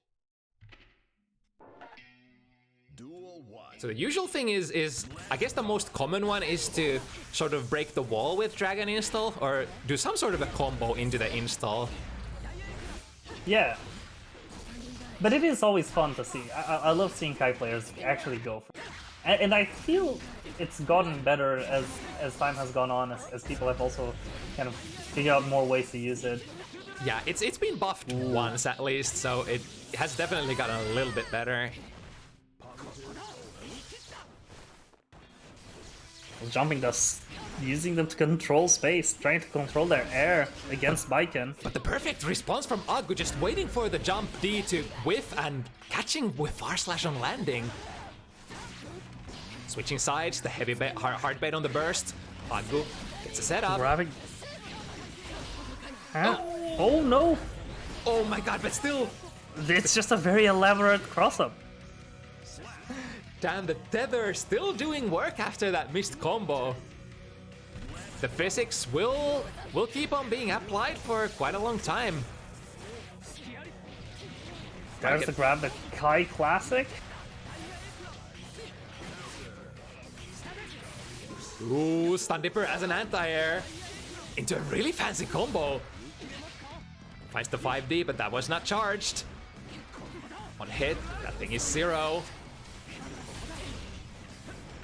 Duel 1. So the usual thing is I guess the most common one is to sort of break the wall with Dragon install, or do some sort of a combo into the install. Yeah. But it is always fun to see. I love seeing Kai players actually go for it. And I feel it's gotten better as time has gone on, as people have also kind of figured out more ways to use it. Yeah, it's been buffed once at least, so it has definitely gotten a little bit better. Jumping dust, using them to control space, trying to control their air against Baiken. But the perfect response from Aggu, just waiting for the jump D to whiff and catching with far slash on landing. Switching sides, the heavy bait, hard bait on the burst. Aggu gets a setup. Grabbing. Huh? Oh no! Oh my god, but still. It's just a very elaborate cross-up. Damn, the tether still doing work after that missed combo. The physics will keep on being applied for quite a long time. There's the grab, the Kai classic. Ooh, Stun Dipper as an anti-air into a really fancy combo. Finds the 5D, but that was not charged. On hit, that thing is 0.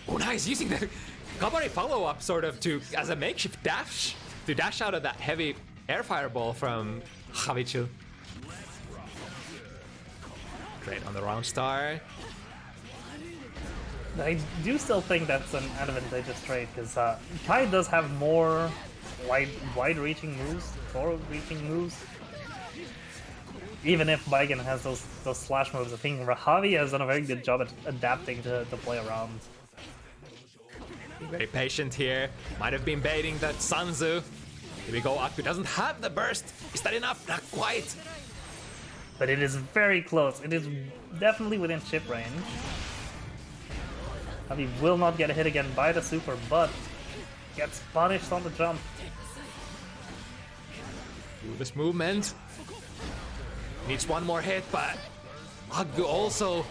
Oh, nice, using the Kabari follow-up sort of as a makeshift dash to dash out of that heavy air fireball from Javichu. Great on the round star. I do still think that's an advantageous trade, because Kai does have more wide-reaching moves, forward-reaching moves. Even if Baiken has those slash moves, I think Javi has done a very good job at adapting to play around. Very patient here. Might have been baiting that Sanzu. Here we go, Aggu doesn't have the burst. Is that enough? Not quite. But it is very close. It is definitely within chip range. Javi will not get a hit again by the super, but gets punished on the jump. Ooh, this movement. Needs one more hit, but Aggu also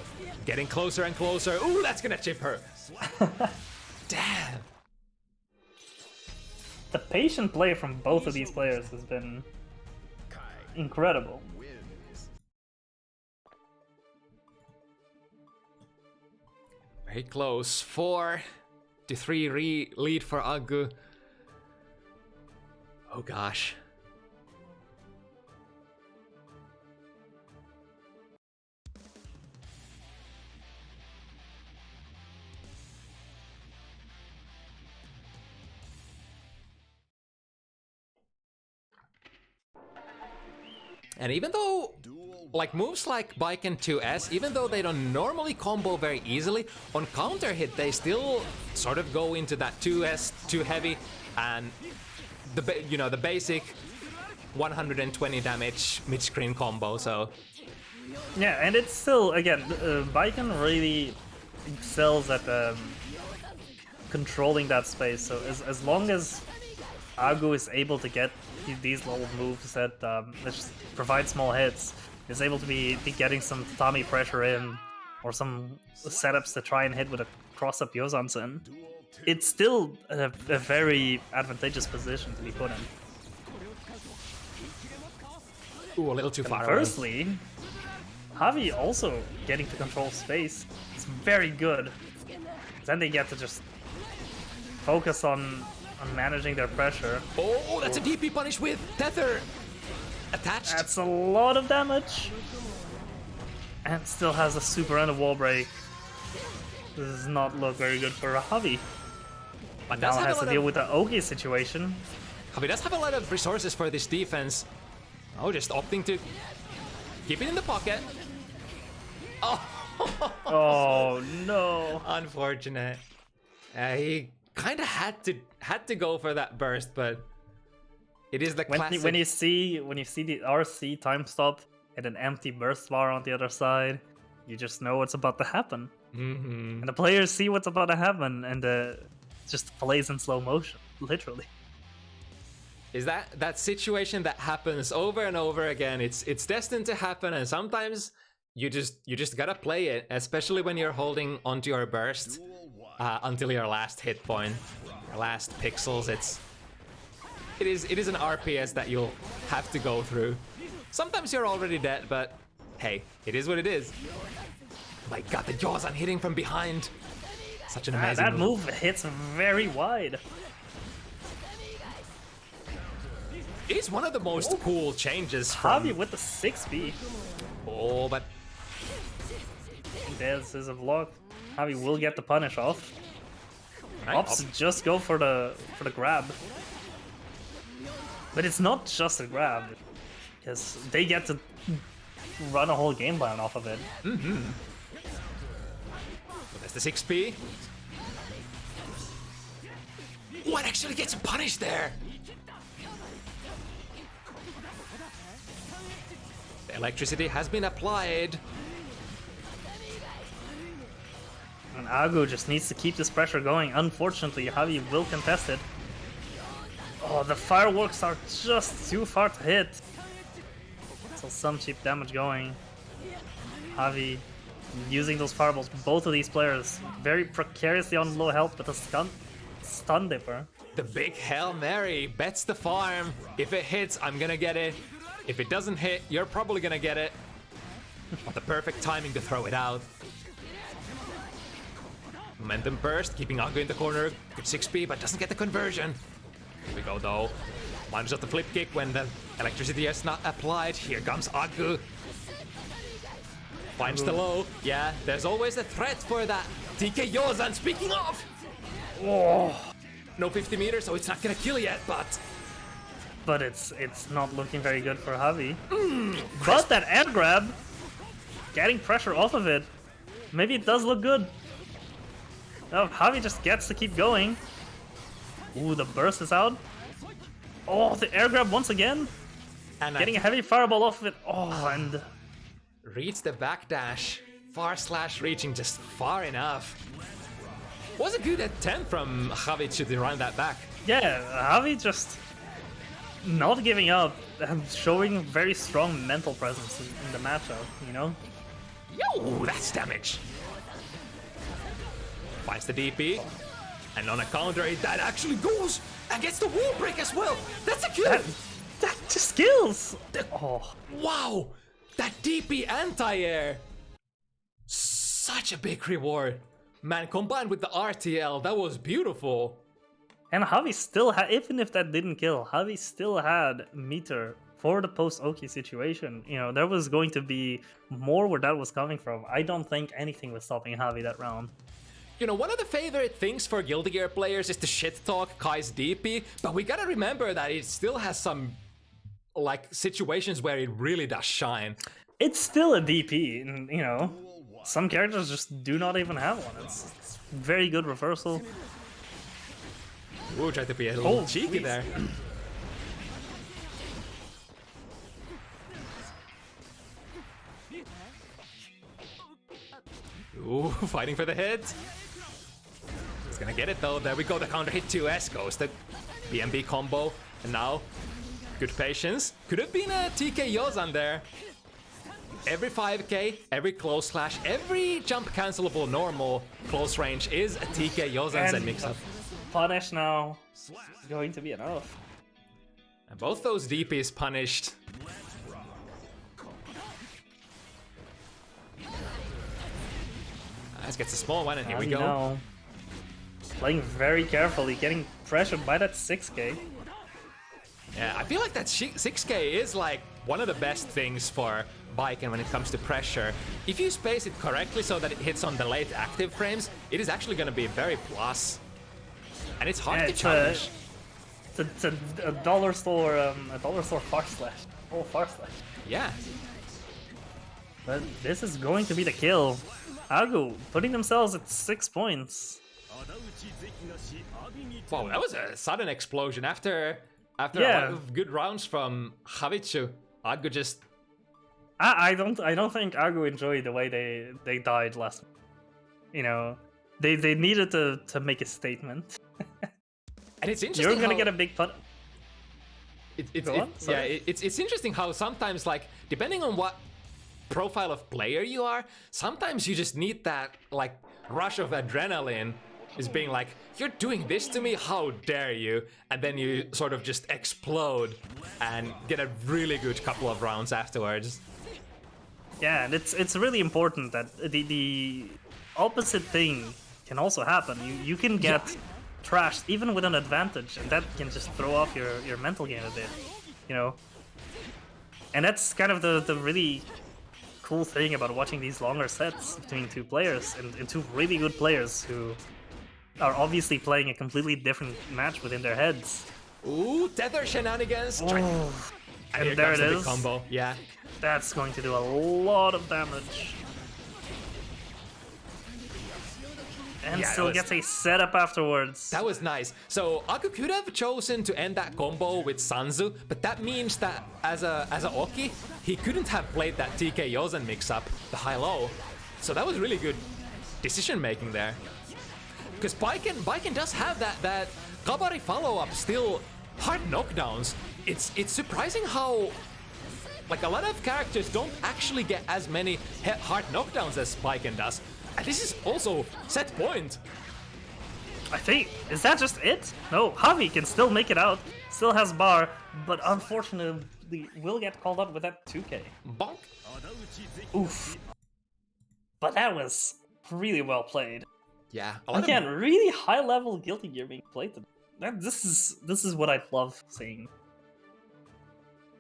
getting closer and closer. Ooh, that's gonna chip her. Damn. The patient play from both of these players has been incredible. Very close. 4-3 lead for Aggu. Oh gosh. And even though, like, moves like Bike and 2S, even though they don't normally combo very easily, on counter hit they still sort of go into that 2S, too heavy, and the the basic 120 damage mid-screen combo, so... Yeah, and it's still, again, Baiken really excels at controlling that space, so as long as Aggu is able to get these little moves that just provide small hits, is able to be getting some tatami pressure in, or some setups to try and hit with a cross-up Yozansen, it's still a very advantageous position to be put in. Ooh, a little too far. Firstly, Javi also getting to control space is very good. Then they get to just focus on managing their pressure. Oh, that's a DP punish with Tether attached. That's a lot of damage. And still has a super and a wall break. This does not look very good for Javi. But Now has to deal with the Ogi situation. Javi does have a lot of resources for this defense. Oh, just opting to keep it in the pocket. Oh, Oh no! Unfortunate. He kind of had to go for that burst, but it is the classic. When you see the RC time stop and an empty burst bar on the other side, you just know what's about to happen. And the players see what's about to happen, and it just plays in slow motion, literally. Is that situation that happens over and over again? It's destined to happen, and sometimes you just gotta play it, especially when you're holding onto your burst until your last hit point, your last pixels. It is an RPS that you'll have to go through. Sometimes you're already dead, but hey, it is what it is. My God, the jaws on hitting from behind. Such an amazing that move hits very wide. It's one of the most cool changes from... Javi with the 6B. Oh, but... There's a block. Javi will get the punish off. Right, Ops just go for the grab. But it's not just a grab, because they get to run a whole game plan off of it. There's the 6P. What actually gets punished there? The electricity has been applied. And Aggu just needs to keep this pressure going. Unfortunately, Javi will contest it. Oh, the fireworks are just too far to hit. So some cheap damage going. Javi using those fireballs. Both of these players very precariously on low health, but a stun dipper. The big Hail Mary bets the farm. If it hits, I'm gonna get it. If it doesn't hit, you're probably gonna get it. But the perfect timing to throw it out. Momentum burst, keeping Aggu in the corner. Good 6P, but doesn't get the conversion. Here we go though. Minus of the flip kick when the electricity is not applied. Here comes Aggu. Finds the low. Yeah, there's always a threat for that TK Yozan. Speaking of! Oh, no 50 meters, so it's not gonna kill yet, but it's not looking very good for Javi. But that ad grab, getting pressure off of it, maybe it does look good. Oh, Javi just gets to keep going. Ooh, the burst is out. Oh, the air grab once again. And getting a heavy fireball off of it. Oh, and reach the backdash. Far slash reaching just far enough. Was a good attempt from Javichu to run that back. Yeah, Javi just not giving up and showing very strong mental presence in the matchup, you know? Yo, that's damage. Finds the DP. And on a counter, that actually goes and gets the wall break as well. That's a kill. That just kills. Oh, Wow, that DP anti-air. Such a big reward. Man, combined with the RTL, that was beautiful. and Javi still had, even if that didn't kill, Javi still had meter for the post-Oki situation. You know, there was going to be more where that was coming from. I don't think anything was stopping Javi that round. You know, one of the favorite things for Guilty Gear players is to shit talk Kai's DP, but we gotta remember that it still has some, like, situations where it really does shine. It's still a DP, and you know, some characters just do not even have one. It's very good reversal. Ooh, tried to be a little Oh, cheeky please. there. Ooh, fighting for the hit. He's gonna get it though. There we go. The counter hit 2S goes the BMB combo. And now, good patience. Could have been a TK Yozan there. Every 5k, every close slash, every jump cancelable normal close range is a TK Yozan and mix up. Punish now is going to be enough. And both those DPs punished. Let's get a small one, and here we go. Now, playing very carefully, getting pressured by that 6k. Yeah, I feel like that 6k is like one of the best things for Baiken when it comes to pressure. If you space it correctly so that it hits on the late active frames, it is actually going to be very plus. And it's hard to challenge. It's a dollar store far slash. Oh, far slash. Yeah. But this is going to be the kill. Aggu putting themselves at 6 points. Wow, that was a sudden explosion after a lot of good rounds from Javichu. Aggu just... I don't think Aggu enjoyed the way they died last. You know, they needed to make a statement. And it's interesting. You're gonna get a big pun. It's interesting how sometimes, like, depending on what profile of player you are, sometimes you just need that, like, rush of adrenaline. Is being like, you're doing this to me, how dare you? And then you sort of just explode and get a really good couple of rounds afterwards. Yeah, and it's really important that the opposite thing can also happen. You can get trashed even with an advantage, and that can just throw off your mental game a bit, you know? And that's kind of the really cool thing about watching these longer sets between two players, and two really good players who are obviously playing a completely different match within their heads. Ooh, tether shenanigans! Oh, And here there comes it the big is. combo, yeah. That's going to do a lot of damage. And Yeah, still gets a setup afterwards. That was nice. So Aggu could have chosen to end that combo with Sanzu, but that means that as a Oki, he couldn't have played that TK Yozen mix-up, the high-low. So that was really good decision-making there. Because Baiken does have that Kabari follow-up, still hard knockdowns. It's surprising how, like, a lot of characters don't actually get as many hard knockdowns as Baiken does. And this is also set point. I think, is that just it? No, Javi can still make it out, still has bar, but unfortunately will get called out with that 2k. Bonk. Oof. But that was really well played. Yeah. A lot Again, of... really high level Guilty Gear being played today. This is what I love seeing.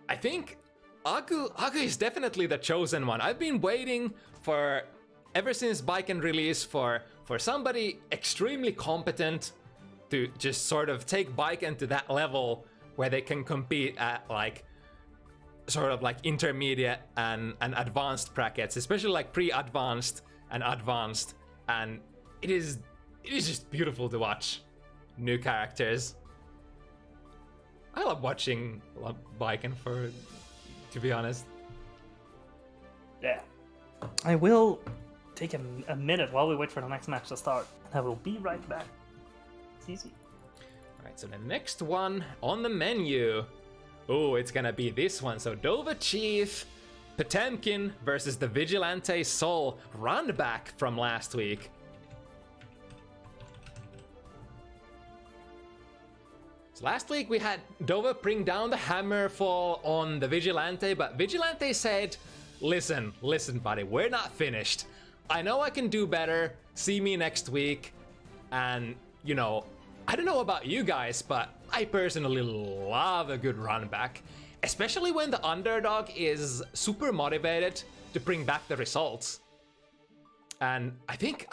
I think Aggu is definitely the chosen one. I've been waiting for, ever since Baiken release, for somebody extremely competent to just sort of take Baiken to that level where they can compete at, like, sort of like intermediate and advanced brackets, especially like pre-advanced and advanced. And it is just beautiful to watch new characters. I love watching Baiken, to be honest. Yeah. I will take a minute while we wait for the next match to start. I will be right back. It's easy. Alright, so the next one on the menu. Oh, it's gonna be this one. So DovahChief, Potemkin versus the Vigilante Soul, run back from last week. So last week we had Dova bring down the hammerfall on the Vigilante, but Vigilante said, listen, buddy, we're not finished. I know I can do better. See me next week. And, you know, I don't know about you guys, but I personally love a good run back, especially when the underdog is super motivated to bring back the results. And I think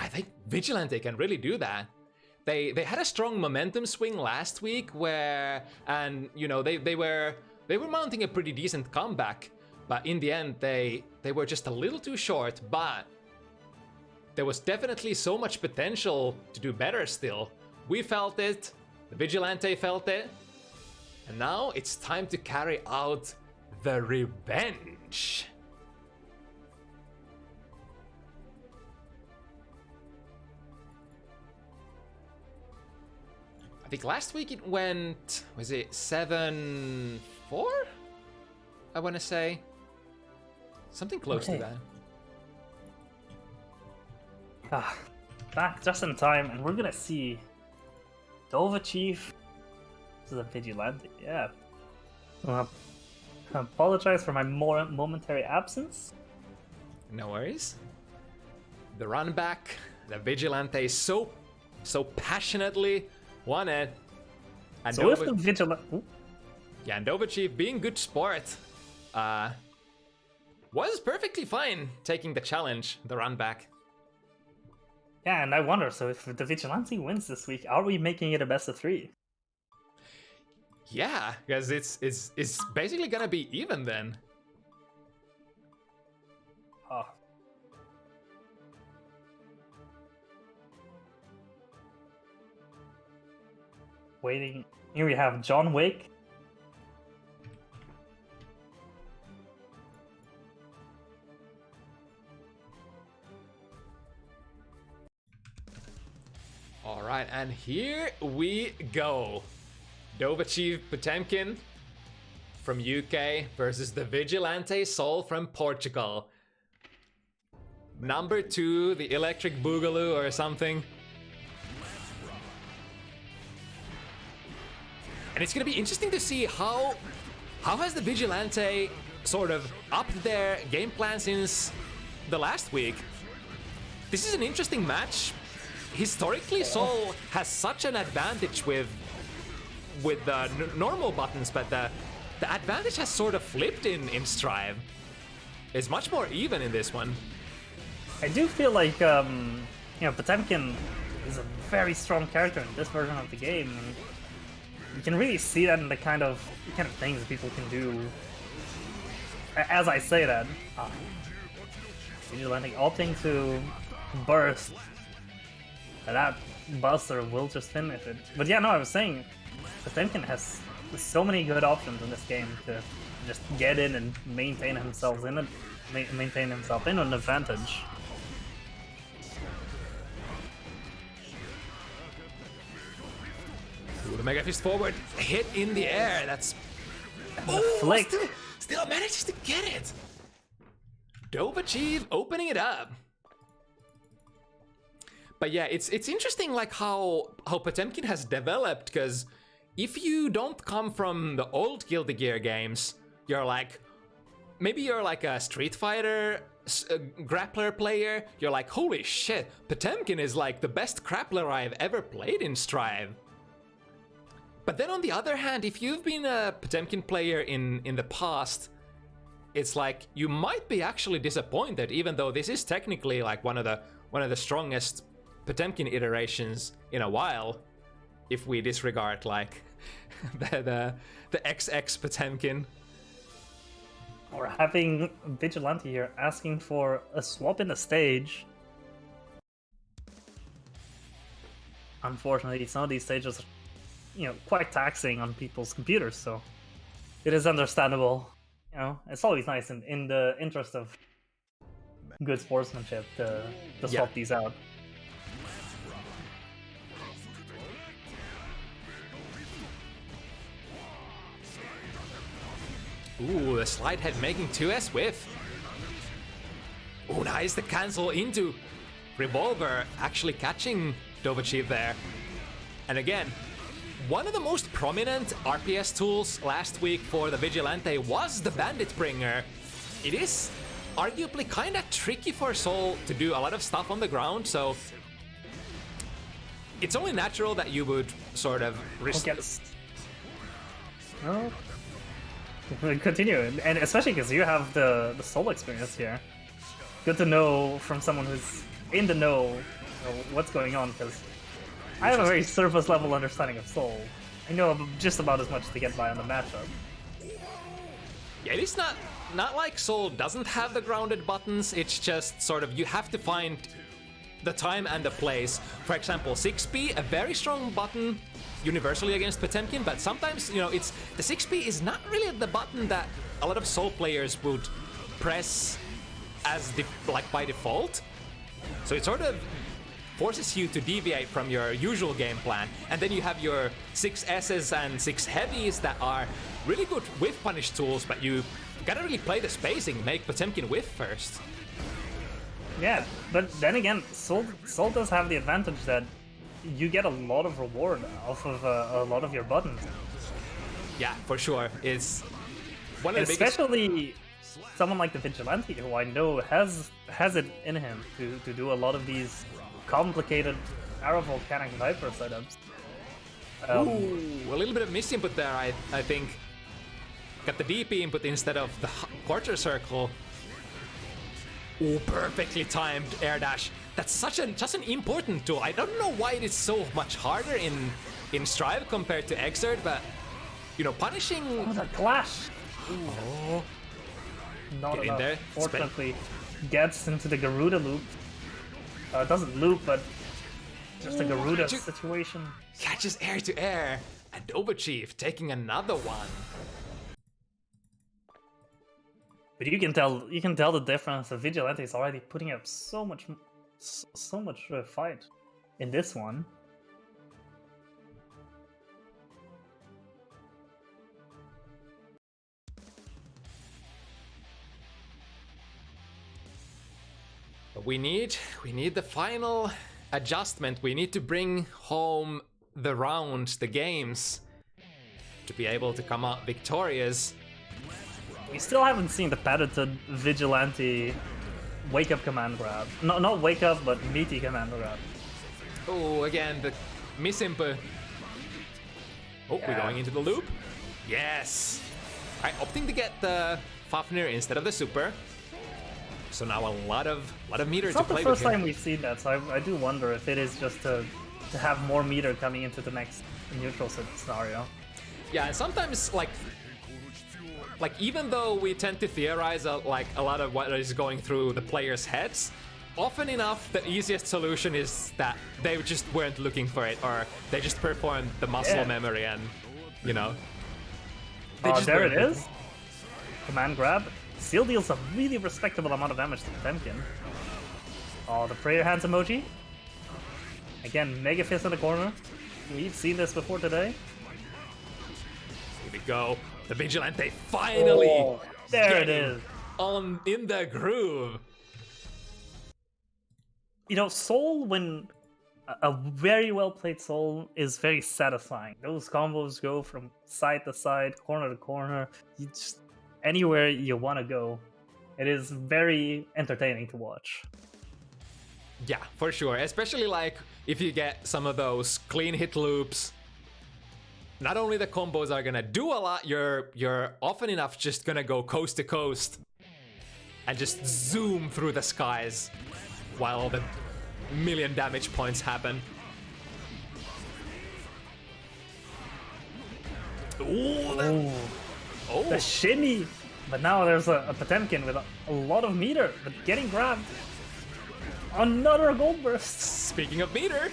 Vigilante can really do that. They had a strong momentum swing last week where, and you know, they were mounting a pretty decent comeback, but in the end they were just a little too short. But there was definitely so much potential to do better still. We felt it, the Vigilante felt it, and now it's time to carry out the revenge. I think last week it went, was it 7-4? I want to say. Something close to that. Back just in time, and we're gonna see DovahChief. This is a Vigilante, yeah. I apologize for my momentary absence. No worries. The run back, the Vigilante so passionately won it. And so if the Vigilante... Yeah, and DovahChief, being good sport, was perfectly fine taking the challenge, the run back. Yeah, and I wonder, so if the Vigilante wins this week, are we making it a best of 3? Yeah, because it's basically gonna be even then. Oh. Waiting. Here we have John Wick. All right, and here we go. DovahChief Potemkin from UK versus the Vigilante Soul from Portugal. Number 2, the Electric Boogaloo or something. And it's gonna be interesting to see how has the Vigilante sort of upped their game plan since the last week. This is an interesting match. Historically, Soul has such an advantage with the normal buttons, but the advantage has sort of flipped in Strive. It's much more even in this one. I do feel like Potemkin is a very strong character in this version of the game, and you can really see that in the kind of things people can do. As I say that, Vigilante opting to burst, that Buster will just finish it. But yeah, no, I was saying, Potemkin has so many good options in this game to just get in and maintain himself in an advantage. Ooh, the Mega Fist forward hit in the air. That's flick. Still manages to get it. DovahChief opening it up. But yeah, it's interesting like how Potemkin has developed, because if you don't come from the old Guilty Gear games, you're like, maybe you're like a Street Fighter grappler player, you're like, holy shit, Potemkin is like the best grappler I've ever played in Strive. But then on the other hand, if you've been a Potemkin player in the past, it's like you might be actually disappointed, even though this is technically like one of the strongest Potemkin iterations in a while, if we disregard like the XX Potemkin. We're having Vigilante here asking for a swap in the stage. Unfortunately, some of these stages are, quite taxing on people's computers, so it is understandable. It's always nice in the interest of good sportsmanship to swap these out. Ooh, the slide head making 2S whiff. Ooh, nice, the cancel into Revolver, actually catching DovahChief there. And again, one of the most prominent RPS tools last week for the Vigilante was the Bandit Bringer. It is arguably kind of tricky for Soul to do a lot of stuff on the ground, so it's only natural that you would sort of No. Continue, and especially because you have the Soul experience here. Good to know from someone who's in the know what's going on, because I have a very surface level understanding of Soul. I know just about as much to get by on the matchup. Yeah, it is not like Soul doesn't have the grounded buttons, it's just sort of you have to find the time and the place. For example, 6B, a very strong button universally against Potemkin, but sometimes, you know, it's the 6B is not really the button that a lot of Soul players would press as by default. So it sort of forces you to deviate from your usual game plan, and then you have your 6Ss and 6 heavies that are really good whiff punish tools, but you gotta really play the spacing, make Potemkin whiff first. Yeah, but then again, Soul does have the advantage that you get a lot of reward off of a lot of your buttons. Yeah, for sure. It's one of the especially someone like the Vigilante, who I know has it in him to do a lot of these complicated arrow volcanic viper setups. Ooh, a little bit of misinput there, I think. Got the DP input instead of the quarter circle. Ooh, perfectly timed air dash. That's such an important tool. I don't know why it is so much harder in Strive compared to Exert, but you know, punishing. Oh, the clash! Oh, not get enough. in there. Fortunately, gets into the Garuda loop. Doesn't loop, but just a Garuda situation. Catches air to air, and DovahChief taking another one. But you can tell the difference. The Vigilante is already putting up so much fight in this one. But we need the final adjustment. We need to bring home the rounds, the games, to be able to come out victorious. We still haven't seen the patented Vigilante wake-up command grab. No, not wake-up, but meaty command grab. Oh, again, the misinput. Oh, we're going into the loop. Yes! Alright, opting to get the Fafnir instead of the super. So now a lot of meter to play with. It's not the first time we've seen that, so I do wonder if it is just to have more meter coming into the next neutral scenario. Yeah, and sometimes, like even though we tend to theorize a lot of what is going through the players' heads, often enough the easiest solution is that they just weren't looking for it, or they just performed the muscle memory, and you know. There it is. Command grab. Still deals a really respectable amount of damage to Potemkin. Oh, the prayer hands emoji. Again, Mega Fist in the corner. We've seen this before today. Here we go. The Vigilante finally there it is. In the groove. You know, Soul, when a very well played Soul is very satisfying. Those combos go from side to side, corner to corner. You just anywhere you want to go. It is very entertaining to watch. Yeah, for sure. Especially like if you get some of those clean hit loops. Not only the combos are gonna do a lot, you're often enough just gonna go coast to coast and just zoom through the skies while the million damage points happen. Ooh, the shimmy! But now there's a Potemkin with a lot of meter, but getting grabbed. Another gold burst! Speaking of meter,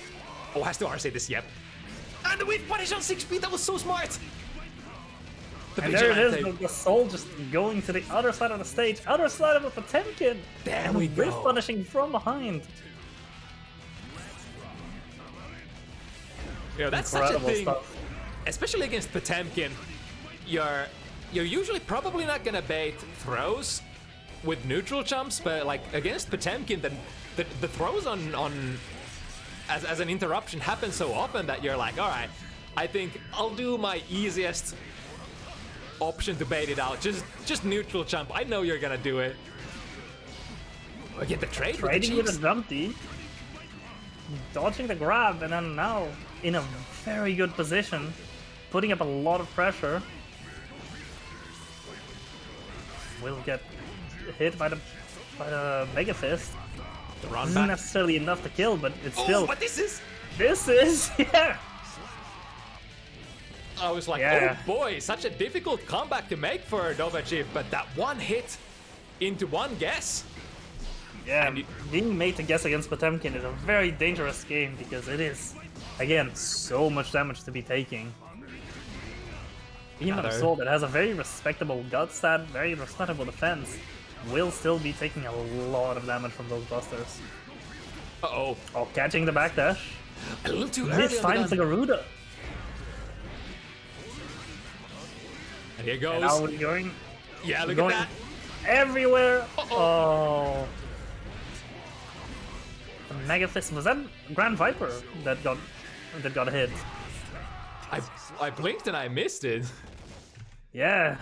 has to RC this, yep. And the whiff punish on 6B, that was so smart! And there it is, the Soul just going to the other side of the stage, other side of a Potemkin! There we go! Whiff punishing from behind! You know, that's incredible such a thing, stuff. Especially against Potemkin. You're usually probably not gonna bait throws with neutral jumps, but like against Potemkin, the throws on as an interruption happen so often that you're like, all right, I think I'll do my easiest option to bait it out. Just neutral jump. I know you're gonna do it. I get the trade Trading with the a jump D. Dodging the grab, and then now in a very good position. Putting up a lot of pressure. Will get hit by the Mega Fist. The run Isn't back. necessarily enough to kill, but it's still... Oh, but this is... yeah! I was like, Yeah. oh boy, such a difficult comeback to make for DovahChief, but that one hit into one guess. Yeah, And being made to guess against Potemkin is a very dangerous game because it is, again, so much damage to be taking. Even a Another- Soul that has a very respectable gut stat, very respectable defense, will still be taking a lot of damage from those busters. Uh-oh. Oh, catching the backdash. A little too early This on finds the the gun. Garuda. And here And goes. now we're going Yeah, look at going that. everywhere. Uh-oh. Oh. The Mega Fist, was that Grand Viper that got hit? I blinked and I missed it. Yeah.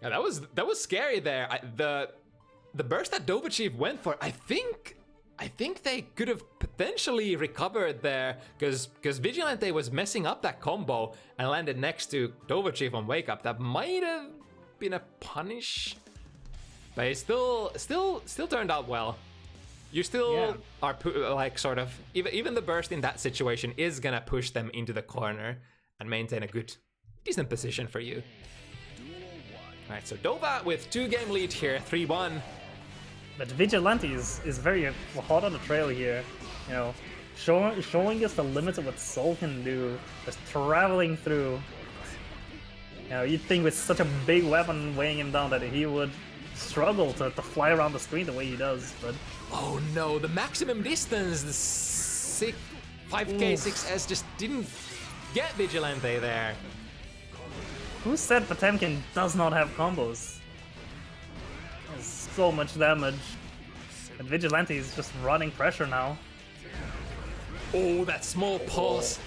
Yeah, that was scary there. The burst that DovahChief went for, I think they could have potentially recovered there because Vigilante was messing up that combo and landed next to DovahChief on wake up. That might have been a punish, but it still turned out well. You still are like sort of even the burst in that situation is gonna push them into the corner and maintain a good, decent position for you. All right, so Dova with 2-game lead here, 3-1. But Vigilante is very hot on the trail here. You know, showing us the limits of what Soul can do, just traveling through. You know, you'd think with such a big weapon weighing him down that he would struggle to fly around the screen the way he does, but... Oh no, the maximum distance, the 5k 6S just didn't get Vigilante there. Who said Potemkin does not have combos? There's so much damage. And Vigilante is just running pressure now. Oh, that small pulse.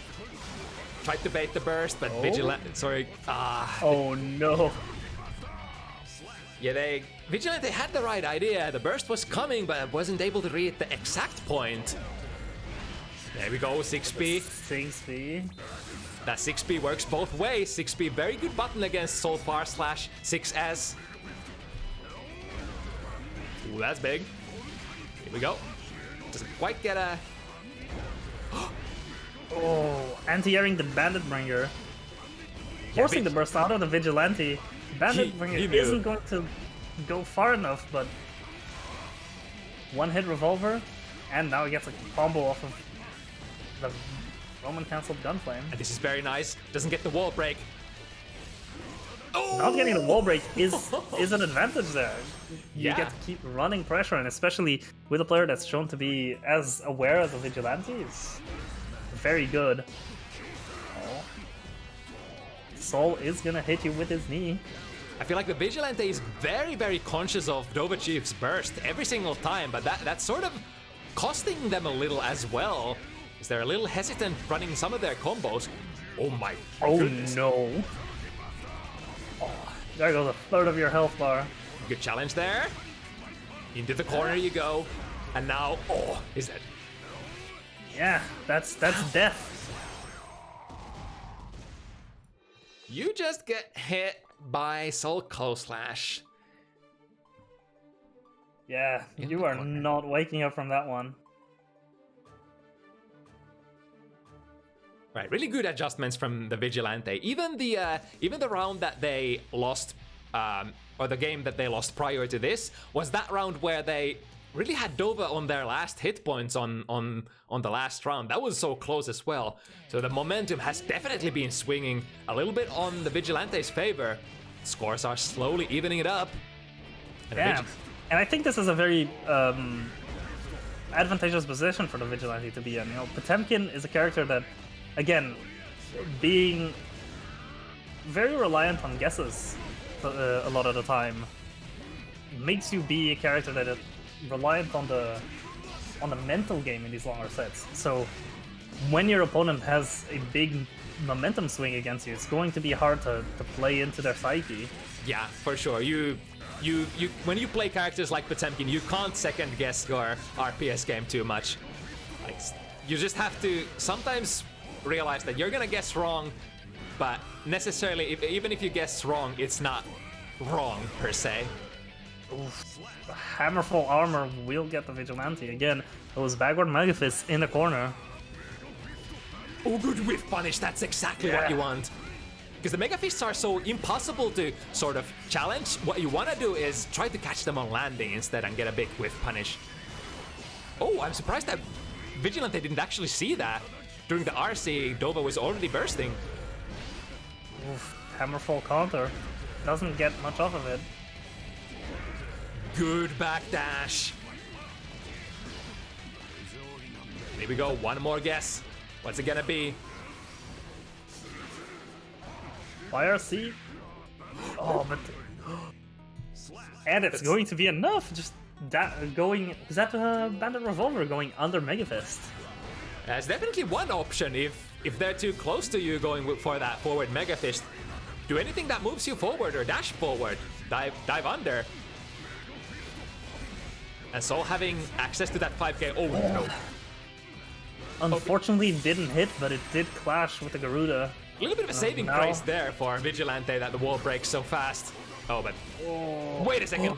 Tried to bait the burst, but Vigilante, sorry. Oh no. Yeah, Vigilante had the right idea. The burst was coming, but wasn't able to read the exact point. There we go, 6p. 6p. That 6p works both ways. 6p, very good button against Soulfar / 6S. Ooh, that's big. Here we go. Doesn't quite get a... Oh, anti-airing the Bandit Bringer. Forcing the burst out of the Vigilante. Bandit Bringer he knew. isn't going to go far enough, but... One-hit revolver, and now he gets a combo off of the Roman cancelled Gunflame. And this is very nice. Doesn't get the wall break. Oh! Not getting the wall break is an advantage there. You Yeah. get to keep running pressure, and especially with a player that's shown to be as aware as a Vigilante, is very good. Oh. Soul is gonna hit you with his knee. I feel like the Vigilante is very, very conscious of DovahChief's burst every single time, but that's sort of costing them a little as well. Is they're a little hesitant running some of their combos. Oh my goodness. No. Oh, there goes a third of your health bar. Good challenge there. Into the corner you go. And now, oh, is that... Yeah, that's death. You just get hit by Soul Close Slash. Yeah, you are not waking up from that one. Right, really good adjustments from the Vigilante. Even the round that they lost, or the game that they lost prior to this, was that round where they really had Dova on their last hit points on the last round. That was so close as well. So the momentum has definitely been swinging a little bit on the Vigilante's favor. Scores are slowly evening it up. And the Yeah, and I think this is a very advantageous position for the Vigilante to be in. You know, Potemkin is a character that, again, being very reliant on guesses a lot of the time, makes you be a character that is reliant on the on the mental game in these longer sets. So when your opponent has a big momentum swing against you, it's going to be hard to play into their psyche. Yeah, for sure. You when you play characters like Potemkin, you can't second guess your RPS game too much. Like, you just have to sometimes realize that you're gonna guess wrong, but necessarily, even if you guess wrong, it's not wrong per se. Oof. Hammerful armor will get the Vigilante again. Those backward Mega Fists in the corner. Oh, good whiff punish. That's exactly what you want. Because the Mega Fists are so impossible to sort of challenge. What you want to do is try to catch them on landing instead and get a big whiff punish. Oh, I'm surprised that Vigilante didn't actually see that. During the RC, Dova was already bursting. Oof. Hammerfall counter. Doesn't get much off of it. Good backdash. Here we go, one more guess. What's it gonna be? YRC? Oh, but... And it's going to be enough! Just going... Is that Bandit Revolver going under Mega Fist? That's definitely one option if they're too close to you going for that forward Mega Fist. Do anything that moves you forward or dash forward. Dive under. And so having access to that 5k... Oh, no. Unfortunately, it didn't hit, but it did clash with the Garuda. A little bit of a saving grace there for Vigilante that the wall breaks so fast. Oh, but... Wait a second.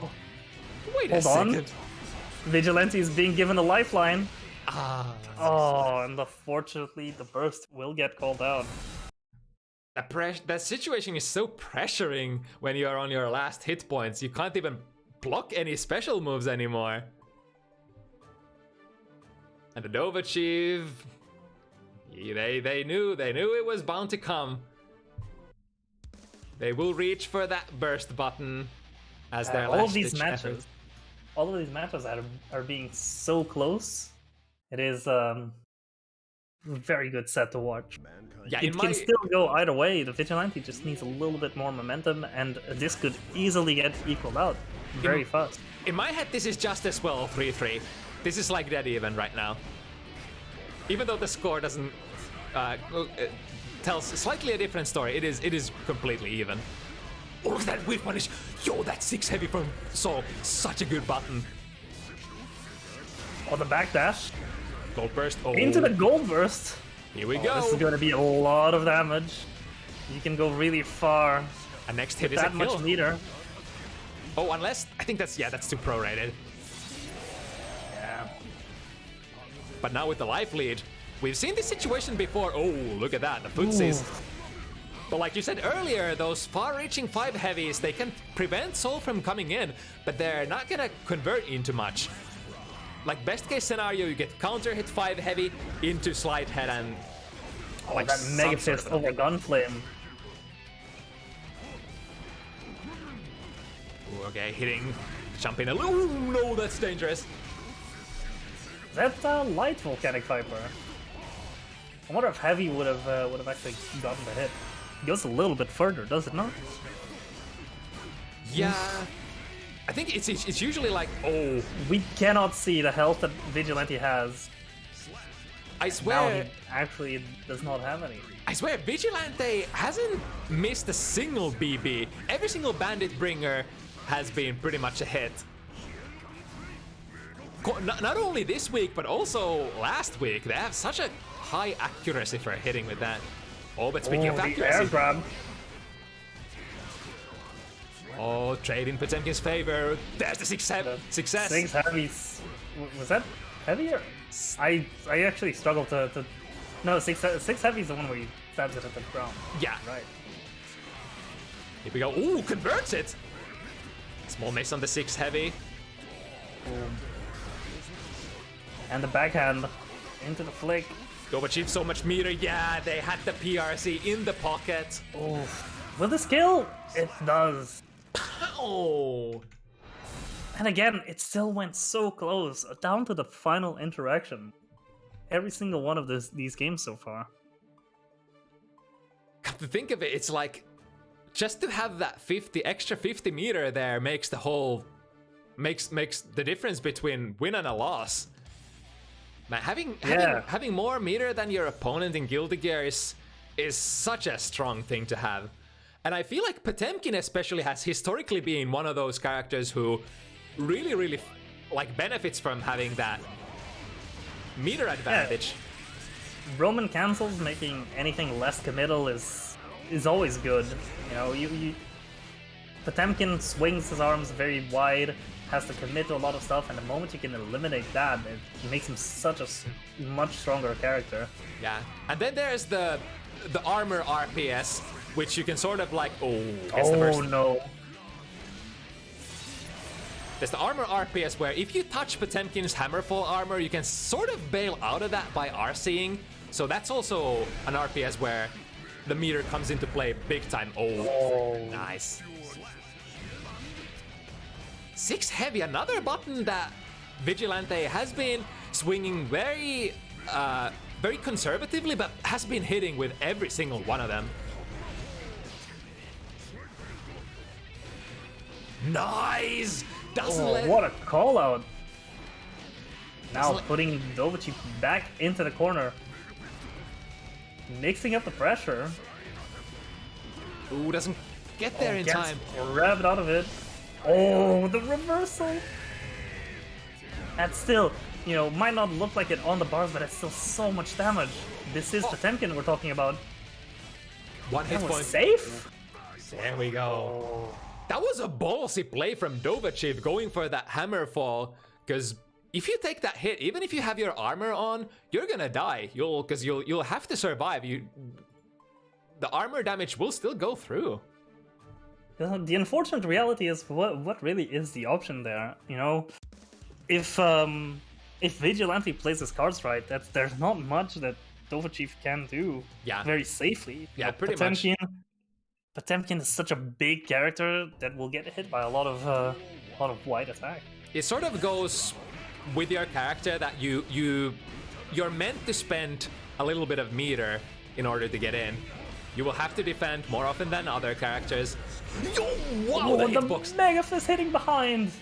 Wait a second. Vigilante is being given a lifeline. Ah. Oh, and unfortunately, the burst will get called out. That situation is so pressuring when you are on your last hit points. You can't even block any special moves anymore. And the DovahChief, they knew it was bound to come. They will reach for that burst button as their last ditch effort. All of these matches are being so close. It is a very good set to watch. Yeah, it can still go either way. The Vigilante just needs a little bit more momentum, and this could easily get equaled out very fast. In my head, this is just as well 3-3. This is like dead even right now. Even though the score doesn't tells slightly a different story, it is completely even. Oh, look at that whiff punish! Yo, that 6 heavy from Soul, such a good button. Oh, the backdash. Gold burst. Oh. Into the gold burst. Here we go. This is going to be a lot of damage. You can go really far. A next hit is that a kill. much meter. Oh, unless I think that's too prorated. Yeah. But now with the life lead, we've seen this situation before. Oh, look at that, the footsies. But like you said earlier, those far-reaching 5 heavies, they can prevent Soul from coming in, but they're not gonna convert into much. Like best case scenario, you get counter hit 5 heavy into slide head and like that Mega Fist over Gunflame. Ooh, okay, hitting, jumping a little. Ooh, no, that's dangerous. That's a light Volcanic Viper. I wonder if Heavy would have actually gotten the hit. It goes a little bit further, does it not? Yeah. I think it's usually like, oh. We cannot see the health that Vigilante has. I swear. Now he actually does not have any. I swear, Vigilante hasn't missed a single BB. Every single Bandit Bringer has been pretty much a hit. Not only this week, but also last week. They have such a high accuracy for hitting with that. Oh, but speaking of accuracy. Air grab. Oh, trade in Potemkin's favor. There's the success. 6 heavies. Was that heavier? I actually struggled to. No, 6 heavies the one where you stabs it at the ground. Yeah. Right. Here we go. Ooh, converts it. Small miss on the 6 heavy. Boom. And the backhand into the flick. DovahChief so much meter. Yeah, they had the PRC in the pocket. Oh, will this kill? It does. Oh. And again, it still went so close, down to the final interaction. Every single one of these games so far. Come to think of it, it's like just to have that extra 50 meter there makes the whole makes the difference between win and a loss. Man, having Yeah. having more meter than your opponent in Guilty Gear is such a strong thing to have. And I feel like Potemkin especially has historically been one of those characters who really like benefits from having that meter advantage. Roman cancels making anything less committal is always good. You know, you Potemkin swings his arms very wide, has to commit to a lot of stuff, and the moment you can eliminate that, it makes him such a much stronger character. Yeah, and then there's the armor RPS, which you can sort of like, No. There's the armor RPS where if you touch Potemkin's Hammerfall armor, you can sort of bail out of that by RCing. So that's also an RPS where the meter comes into play big time. Oh. Nice. 6 heavy, another button that Vigilante has been swinging very conservatively, but has been hitting with every single one of them. Nice! Doesn't let... What a call out! Now Doesn't putting DovahChief back into the corner. Mixing up the pressure. Ooh, doesn't get there in Gets time. grabbed out of it. Oh, the reversal! That's still, you know, might not look like it on the bars, but it's still so much damage. This is Potemkin we're talking about. One hit That point. was safe? There we go. That was a ballsy play from DovahChief going for that Hammerfall, because if you take that hit, even if you have your armor on, you're gonna die. You'll have to survive. The armor damage will still go through. The unfortunate reality is what really is the option there, you know? If Vigilante plays his cards right, there's not much that DovahChief can do very safely. Yeah, You know, pretty much. Potemkin is such a big character that will get hit by a lot of wide attack. It sort of goes with your character that you're meant to spend a little bit of meter in order to get in. You will have to defend more often than other characters. Wow, the hitbox! Mega Fist hitting behind!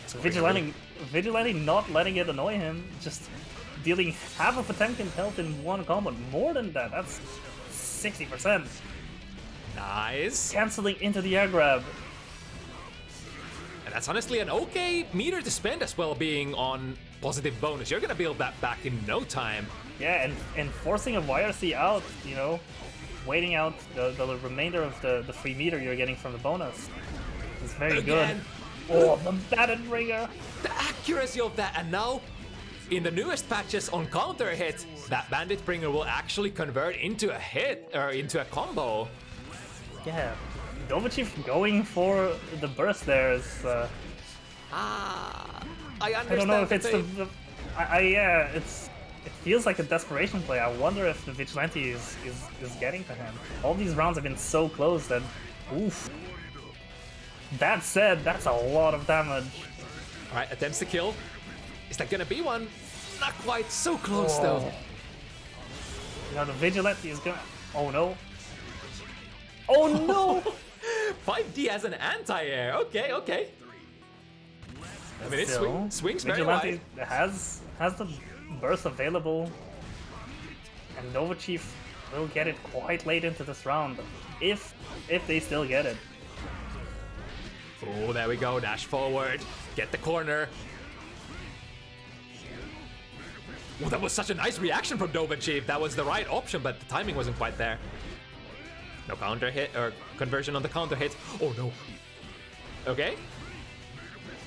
Vigilante not letting it annoy him, just dealing half of Potemkin's health in one combo. More than that, that's 60%. Nice. Canceling into the air grab. And that's honestly an okay meter to spend as well, being on positive bonus. You're gonna build that back in no time. Yeah, and forcing a YRC out, you know, waiting out the remainder of the free meter you're getting from the bonus. It's very Again. good. Oh, the batted ringer. The accuracy of that, and now in the newest patches on counter hit, that bandit bringer will actually convert into a hit or into a combo. Yeah, DovahChief going for the burst there is. I understand. I don't know if it's the it feels like a desperation play. I wonder if the Vigilante is getting to him. All these rounds have been so close that, oof. That said, that's a lot of damage. All right, attempts to kill. Is that gonna be one? Not quite. So close though. You know, the Vigilante is gonna. Oh no. Oh no! 5D as an anti-air. Okay, okay. I mean, it Still, swings very Vigilante wide. has the burst available, and DovahChief will get it quite late into this round, if they still get it. Oh, there we go. Dash forward. Get the corner. Oh, that was such a nice reaction from DovahChief. That was the right option, but the timing wasn't quite there. No counter hit or conversion on the counter hit. Oh no. Okay.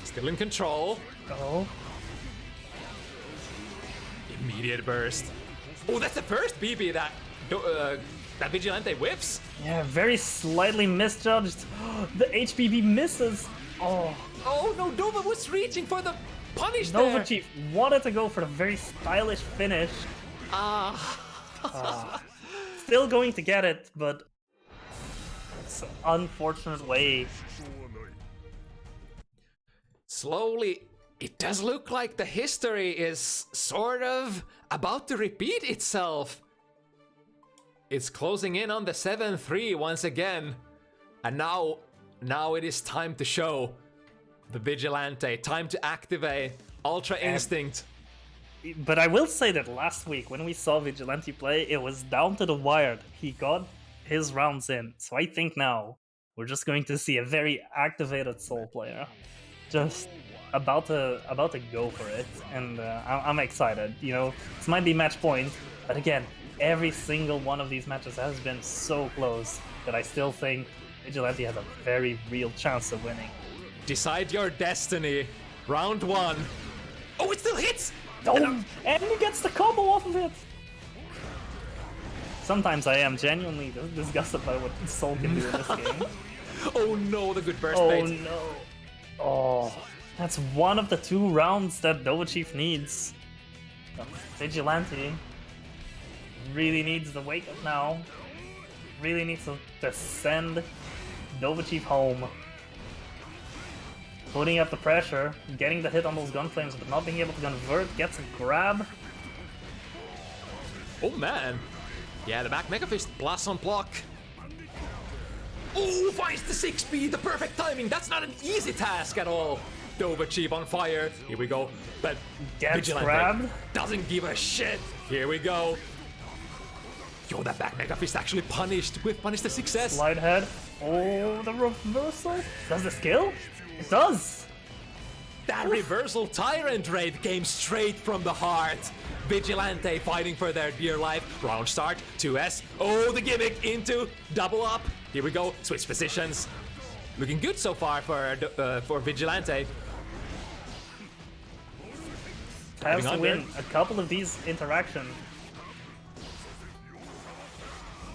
Still in control. Oh. Immediate burst. Oh, that's the first BB that Vigilante whiffs. Yeah, very slightly misjudged. The HBB misses. Oh. Oh no, Dova was reaching for the punish there. DovahChief wanted to go for the very stylish finish. Still going to get it, but it's an unfortunate way. Slowly, it does look like the history is sort of about to repeat itself. It's closing in on the 7-3 once again. And now it is time to show the Vigilante, time to activate Ultra Instinct. But I will say that last week, when we saw Vigilante play, it was down to the wire. He got his rounds in. So I think now we're just going to see a very activated Soul player. Just about to go for it. And I'm excited. You know, this might be match point. But again, every single one of these matches has been so close that I still think Vigilante has a very real chance of winning. Decide your destiny. Round 1. Oh, it still hits! Oh, and he gets the combo off of it! Sometimes I am genuinely disgusted by what Soul can do in this game. Oh no, the good burst Oh bait. no. Oh, that's one of the 2 rounds that DovahChief needs. Vigilante really needs to wake up now. Really needs to send DovahChief home. Putting up the pressure, getting the hit on those gun flames, but not being able to convert, gets a grab. Oh man. Yeah, the back Mega Fist plus on block. Oh, finds the 6B, the perfect timing. That's not an easy task at all. DovahChief on fire. Here we go. But Gets Vigilante grabbed. doesn't give a shit. Here we go. Yo, that back Mega Fist actually punished the success. Slide head. Oh, the reversal. Does this kill? It does! That reversal Tyrant Raid came straight from the heart. Vigilante fighting for their dear life. Round start, 2S. Oh, the gimmick into double up. Here we go, switch positions. Looking good so far for Vigilante. Has to under. win a couple of these interactions.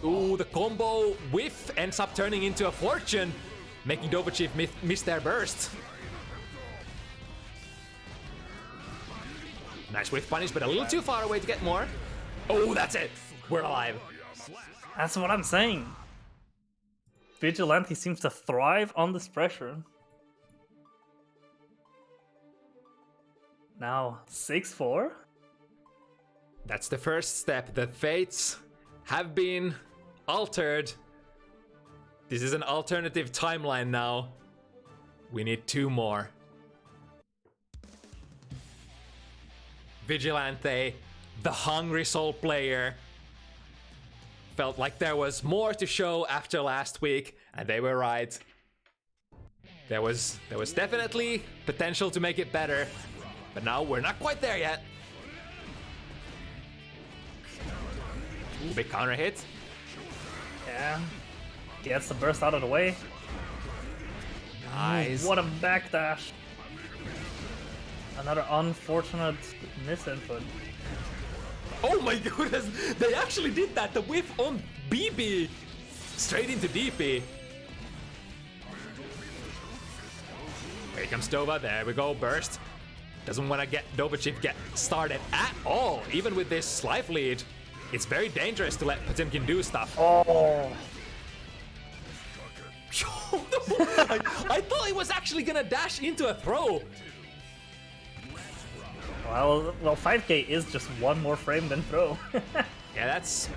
Ooh, the combo whiff ends up turning into a fortune, making DovahChief miss their burst. Nice whiff punish, but a little too far away to get more. Oh, that's it. We're alive. That's what I'm saying. Vigilante seems to thrive on this pressure. Now, 6-4. That's the first step. The fates have been altered. This is an alternative timeline now. We need 2 more. Vigilante, the hungry Soul player, felt like there was more to show after last week, and they were right. There was definitely potential to make it better, but now we're not quite there yet. Ooh, big counter hit. Yeah. Gets the burst out of the way. Nice. What a backdash. Another unfortunate misinput. Oh my goodness, they actually did that. The whiff on BB. Straight into DP. Here comes Dova. There we go. Burst. Doesn't want to get DovahChief get started at all. Even with this life lead, it's very dangerous to let Potemkin do stuff. Oh. I thought he was actually gonna dash into a throw. Well, 5k is just one more frame than throw. Yeah, that's...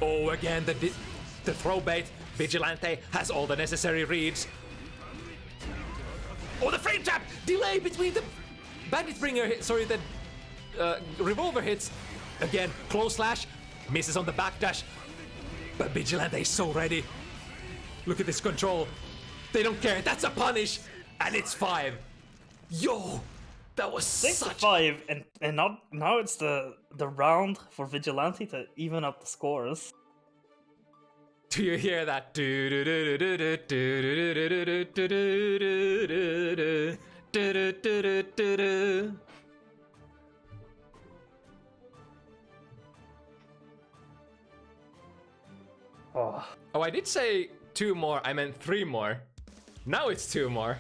Oh, again, the throw bait. Vigilante has all the necessary reads. Oh, the frame trap! Delay between the bandit bringer hit, sorry, the revolver hits. Again, close slash, misses on the backdash. But Vigilante is so ready. Look at this control. They don't care, that's a punish! And it's 5. Yo! That was 6-5, and now it's the round for Vigilante to even up the scores. Do you hear that? Oh. Oh, I did say 2 more. I meant 3 more. Now it's 2 more.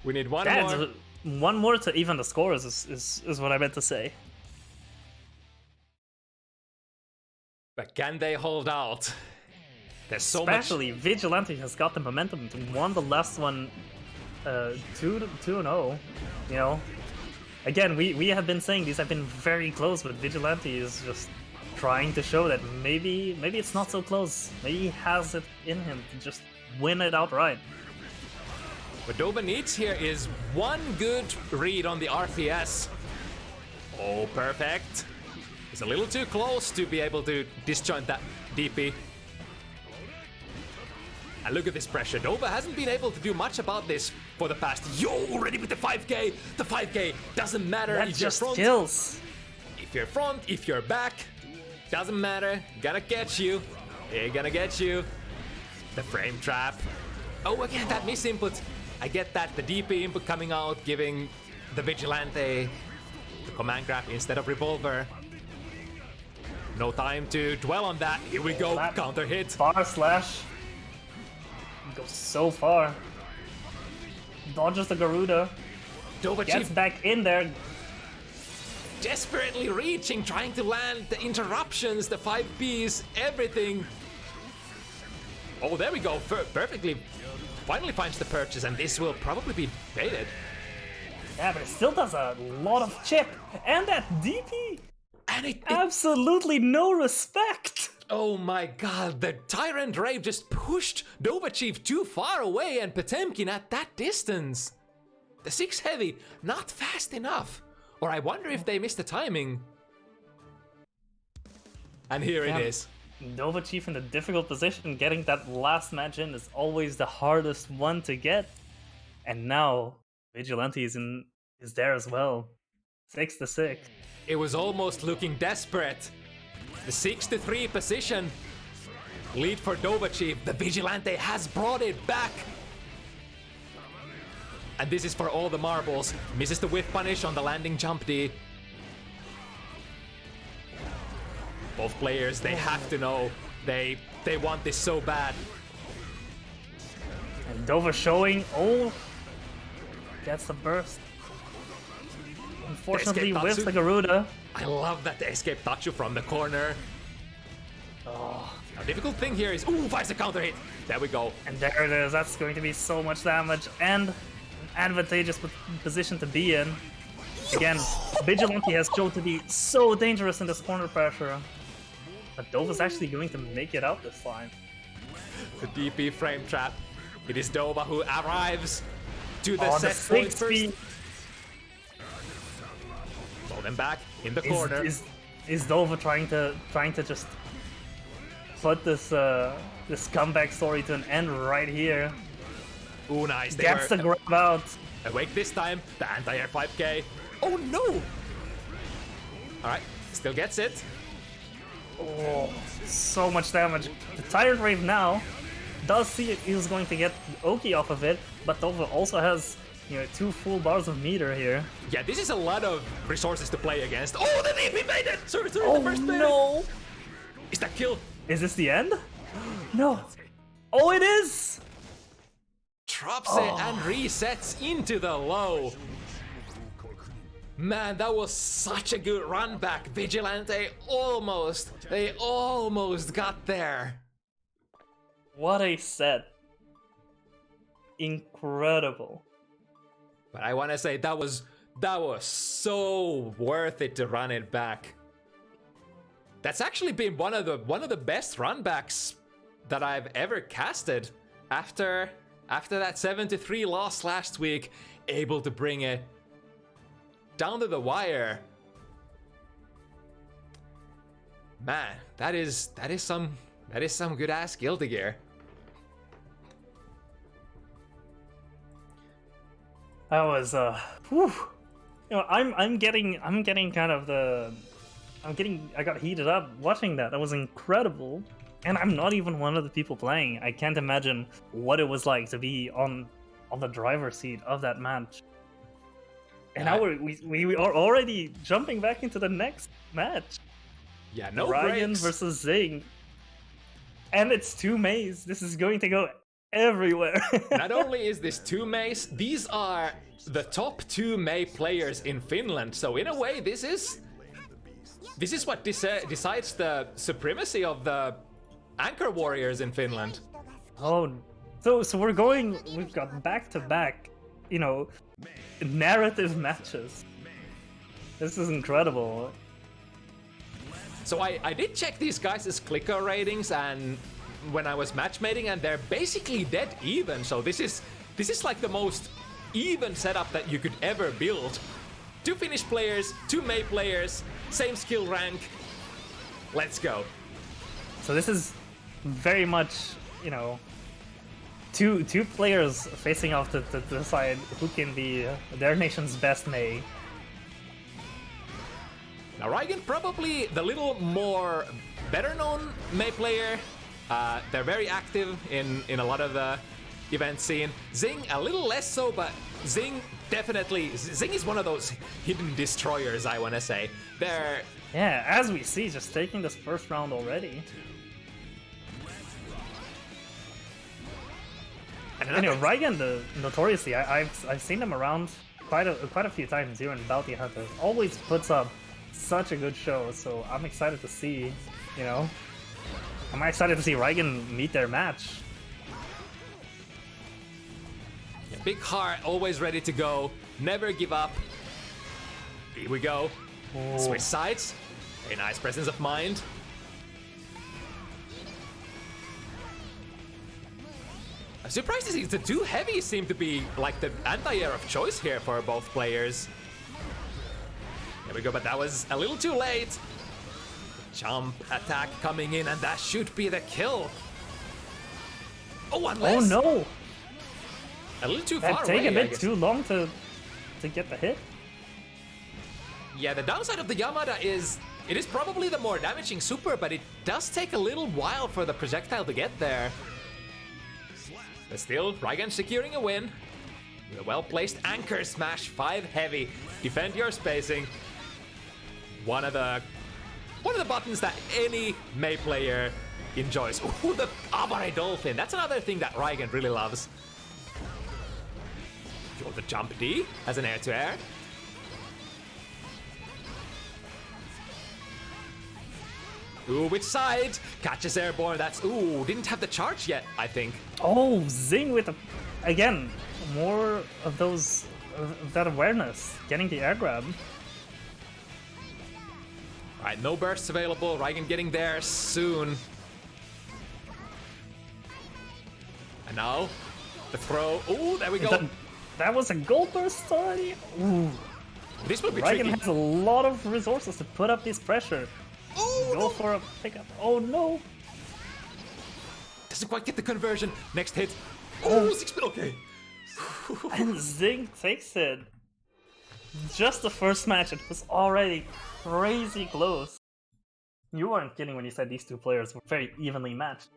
We need one more. One more to even the scores is what I meant to say. But can they hold out? There's so Especially Vigilante has got the momentum to won the last one 2-0. You know, again, we have been saying these have been very close, but Vigilante is just trying to show that maybe it's not so close. Maybe he has it in him to just win it outright. What Dova needs here is one good read on the RPS. Oh, perfect. It's a little too close to be able to disjoint that DP. And look at this pressure. Dova hasn't been able to do much about this for the past. Yo, already with the 5k. The 5k doesn't matter That if just you're front. kills. If you're front, if you're back, doesn't matter. Gonna get you. They're gonna get you. The frame trap. Oh, again, that miss input. I get that. The DP input coming out, giving the Vigilante the command grab instead of revolver. No time to dwell on that. Here we go. That Counter hit. Far slash. Goes so far. Dodges the Garuda. DovahChief Gets back in there. desperately reaching, trying to land the interruptions, the 5Bs, everything. Oh, there we go. Perfectly. Finally finds the purchase, and this will probably be baited. Yeah, but it still does a lot of chip. And that DP. And it Absolutely no respect. oh my god, the Tyrant Rave just pushed DovahChief too far away, and Potemkin at that distance. The 6 heavy, not fast enough. Or I wonder if they missed the timing. And here it is. DovahChief in a difficult position. Getting that last match in is always the hardest one to get. And now Vigilante is there as well. 6-6. It was almost looking desperate. The 6-3 position. Lead for DovahChief. The Vigilante has brought it back. And this is for all the marbles. Misses the whiff punish on the landing jump D. Both players, they have to know. They want this so bad. And Dova showing. Oh. Gets the burst. Unfortunately, Escape with Tatsu. the Garuda. I love that they escape Tatsu from the corner. Oh. A difficult thing here is, ooh, finds a counter hit. There we go. And there it is. That's going to be so much damage. And an advantageous position to be in. Again, Vigilante has shown to be so dangerous in this corner pressure. But Dova's actually going to make it out this time. The DP frame trap. It is Dova who arrives to the Oh, set the point 6 first. speed. Throw them back in the corner. Is Dova trying to just put this this comeback story to an end right here? Ooh, nice. They Gets were the grab out. awake this time. The anti-air 5k. Oh no! Alright, still gets it. Oh, so much damage. The Tyrant Rave now does see he's going to get Oki off of it, but Dova also has, 2 full bars of meter here. Yeah, this is a lot of resources to play against. Oh, the DP made it! Sorry, the Oh first no! Is that kill? Is this the end? No. Oh, it is! Drops it and resets into the low. Man, that was such a good run back. Vigilante they almost got there. What a set. Incredible. But I want to say that was so worth it to run it back. That's actually been one of the best run backs that I've ever casted after that 7-3 loss last week, able to bring it down to the wire. Man, that is some good ass Guilty Gear. That was whew. I'm getting kind of I got heated up watching that. That was incredible. And I'm not even one of the people playing. I can't imagine what it was like to be on the driver's seat of that match. And now we are already jumping back into the next match. Yeah, no Rygand breaks. versus Zing. And it's 2 Mays. This is going to go everywhere. Not only is this 2 Mays, these are the top 2 May players in Finland. So in a way, this is what decides the supremacy of the Anchor Warriors in Finland. Oh, so we've got back-to-back, narrative matches. This is incredible. So I did check these guys' clicker ratings and when I was matchmaking, and they're basically dead even. So this is This is like the most even setup that you could ever build. 2 Finnish players, 2 May players, same skill rank. Let's go. So this is very much, you know, two players facing off to decide who can be their nation's best May. Now Rygand probably the little more better known May player. They're very active in a lot of the event scene. Zing a little less so, but Zing definitely. Zing is one of those hidden destroyers, I want to say. They're Yeah, as we see, just taking this first round already. And you know, Rygand, notoriously, I've seen him around quite a few times here in Bounty Hunters. Always puts up such a good show, so I'm excited to see, you know, I'm excited to see Rygand meet their match. yeah, big heart, always ready to go, never give up. Here we go. Oh. Switch sides. A nice presence of mind. I'm surprised to see the 2 heavies seem to be like the anti-air of choice here for both players. There we go, but that was a little too late. Jump attack coming in, and that should be the kill. Oh, unless... Oh no! A little too That far take away, a I bit guess. too long to get the hit. Yeah, the downside of the Yamada is it is probably the more damaging super, but it does take a little while for the projectile to get there. But still, Rygand securing a win. With a well-placed anchor smash, 5 heavy. Defend your spacing. One of the buttons that any May player enjoys. Ooh, the Abare Dolphin. That's another thing that Rygand really loves. Go the jump D as an air-to-air. Ooh, which side? Catches airborne. That's ooh, didn't have the charge yet, I think. Oh, Zing with again, more of those of that awareness, getting the air grab. Alright, no bursts available. Rygand getting there soon. And now, the throw. Ooh, there we go. That was a gold burst already. Ooh, This will be Rygand tricky. has a lot of resources to put up this pressure. Ooh, Go no. for a pickup. Oh no! Doesn't quite get the conversion. Next hit. Oh, 6 okay. And Zing takes it. Just the first match, it was already crazy close. You weren't kidding when you said these 2 players were very evenly matched.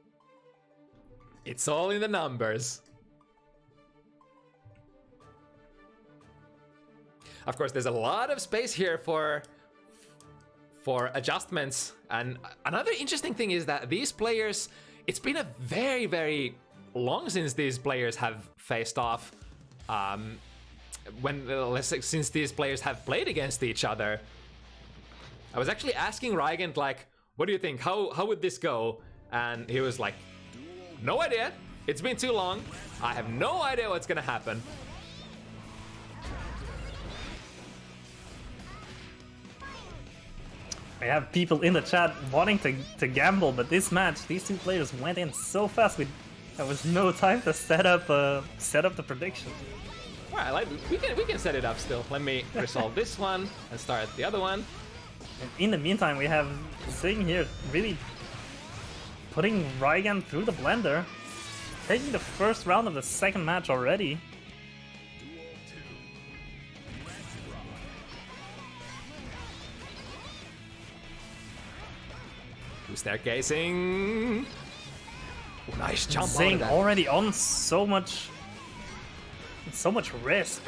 It's all in the numbers. Of course, there's a lot of space here for adjustments. And another interesting thing is that these players, it's been a very, very long since these players have faced off. Since these players have played against each other. I was actually asking Rygand, like, what do you think? How would this go? And he was like, no idea. It's been too long. I have no idea what's gonna happen. I have people in the chat wanting to gamble, but this match, these 2 players went in so fast. There was no time to set up the prediction. Well, we can set it up still. Let me resolve this one and start the other one. And in the meantime, we have Zing here really putting Rygand through the blender, taking the first round of the second match already. Staircasing. Oh, nice jump. Zing out of that. already on so much risk.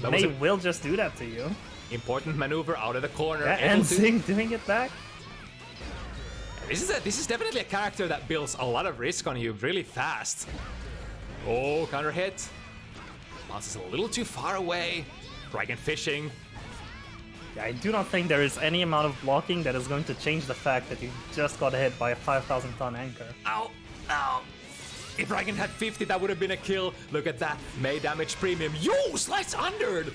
That was May a- will just do that to you. Important maneuver out of the corner. Yeah, able and to- Zing doing it back. This is definitely a character that builds a lot of risk on you really fast. Oh, counter hit. Bounces a little too far away. Rygand fishing. Yeah, I do not think there is any amount of blocking that is going to change the fact that you just got hit by a 5,000-ton anchor. Ow! Ow! If Rygand had 50, that would have been a kill. Look at that. May damage premium. Yo! Slice undered!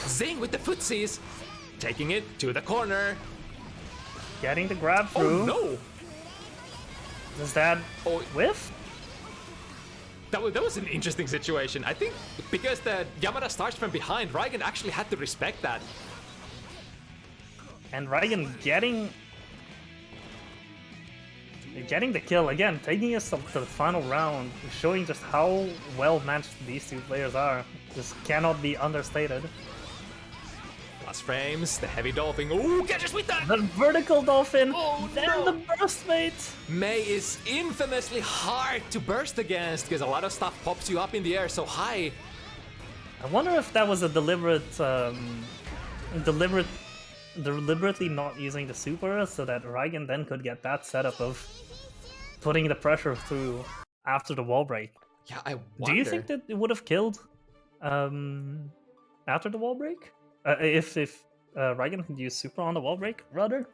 Zing with the footsies. Taking it to the corner. Getting the grab through. Oh no! Does that Oh. whiff? That was an interesting situation. I think because the Yamada starts from behind, Rygand actually had to respect that. And Rygand getting the kill again, taking us up to the final round, showing just how well matched these two players are. This cannot be understated. Last frames, the heavy dolphin. Ooh, catches with that! The vertical dolphin, Oh, then no. the burst mate. May is infamously hard to burst against because a lot of stuff pops you up in the air so high. I wonder if that was a deliberately not using the super so that Rygand then could get that setup of putting the pressure through after the wall break. Yeah, I wonder. Do you think that it would have killed after the wall break? If Rygand had used super on the wall break, rather?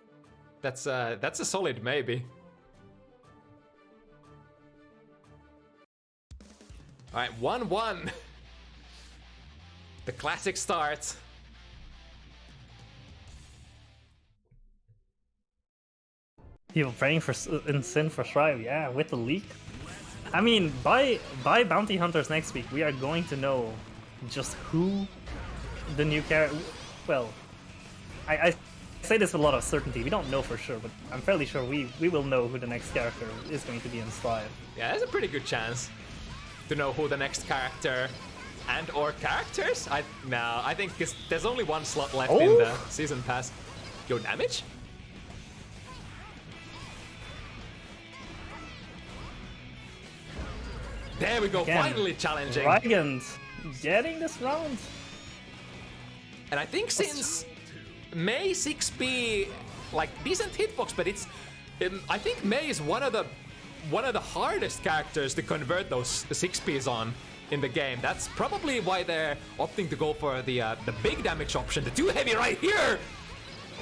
That's a solid maybe. All right, 1-1. The classic start. People praying for in sin for Shrive, yeah, with the leak. I mean, by Bounty Hunters next week, we are going to know just who the new character. Well, I say this with a lot of certainty. We don't know for sure, but I'm fairly sure we will know who the next character is going to be in Shrive. Yeah, there's a pretty good chance to know who the next character and or characters. I think there's only one slot left in the season pass. Yo, damage? There we go, Again, finally challenging. Rygand getting this round. And I think since May 6P, like decent hitbox, but it's I think May is one of the hardest characters to convert those 6Ps on in the game. That's probably why they're opting to go for the big damage option, the 2 heavy right here.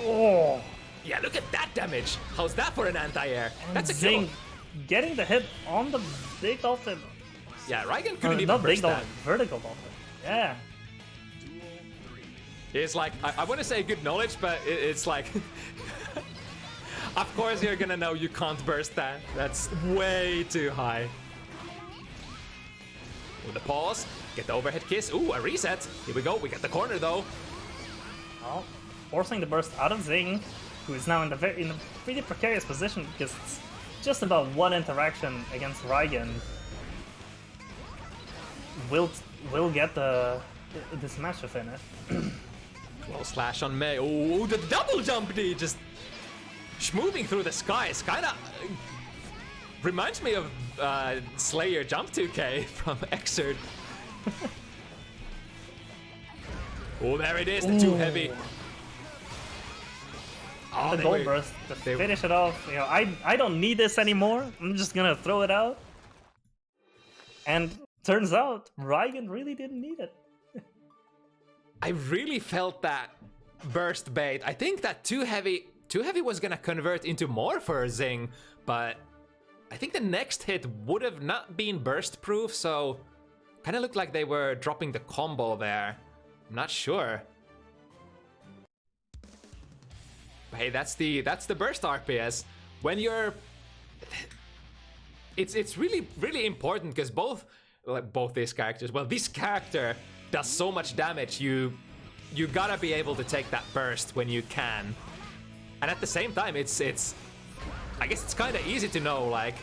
Oh, Yeah, look at that damage. How's that for an anti-air? That's a Zing kill. getting the hit on the big dolphin. Yeah, Rygand couldn't even Not big burst that. dolphin, vertical dolphin. Yeah. It's like, I want to say good knowledge, but it's like... Of course you're gonna know you can't burst that. That's way too high. With the pause, get the overhead kiss. Ooh, a reset. Here we go, we got the corner though. Well, forcing the burst out of Zing, who is now in a pretty precarious position because it's just about one interaction against Rygand. Will get this match of in it. Well, slash on May. Ooh, the double jump D just schmoving through the skies. Kinda reminds me of Slayer Jump 2K from Xrd. Oh, there it is, the 2 heavy. Oh, The gold burst to finish it off. You know, I don't need this anymore. I'm just gonna throw it out. And turns out Rygand really didn't need it. I really felt that burst bait. I think that 2 heavy was gonna convert into more for Zing, but I think the next hit would have not been burst proof, so kind of looked like they were dropping the combo there. I'm not sure. But hey, that's the burst RPS. When you're, it's really important because both these characters. Well, this character does so much damage. You gotta be able to take that burst when you can. And at the same time, it's I guess it's kind of easy to know, like,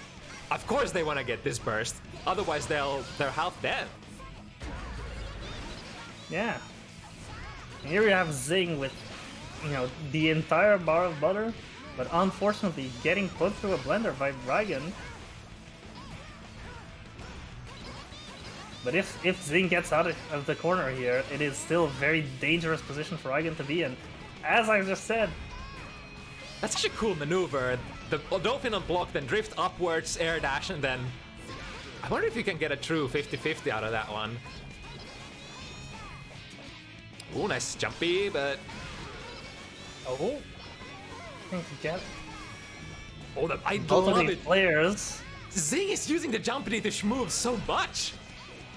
of course they want to get this burst, otherwise they're half dead. Yeah. Here we have Zing with, you know, the entire bar of butter, but unfortunately getting put through a blender by Rygand. But if Zing gets out of the corner here, it is still a very dangerous position for Rygand to be in. As I just said, That's such a cool maneuver. The dolphin unblocked, then drift upwards, air dash, and then... I wonder if you can get a true 50-50 out of that one. Ooh, nice jumpy, but... oh, I think to get Oh, I both of love these it. players. Zing is using the jumpy to schmove so much.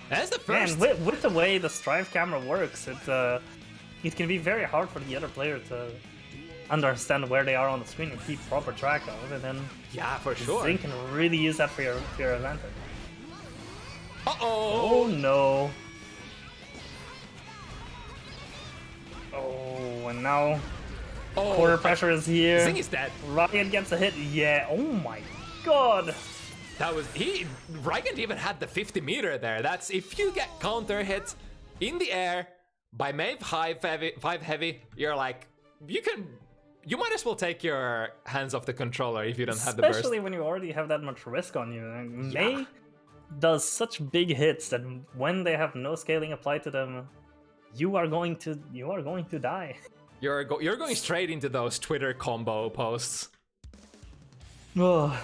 That's the first. And with the way the Strive camera works, it can be very hard for the other player to understand where they are on the screen and keep proper track of, and then Yeah, for sure. Zing can really use that for your advantage. Oh no. Oh, and now quarter pressure is here. Zing is dead. Rygand gets a hit. Yeah. Oh my god. That was Rygand even had the 50 meter there. That's if you get counter hit in the air by Maeve 5 heavy, you're like you might as well take your hands off the controller if you don't have the burst. Especially when you already have that much risk on you. May does such big hits that when they have no scaling applied to them, you are going to die. You're going straight into those Twitter combo posts. Oh.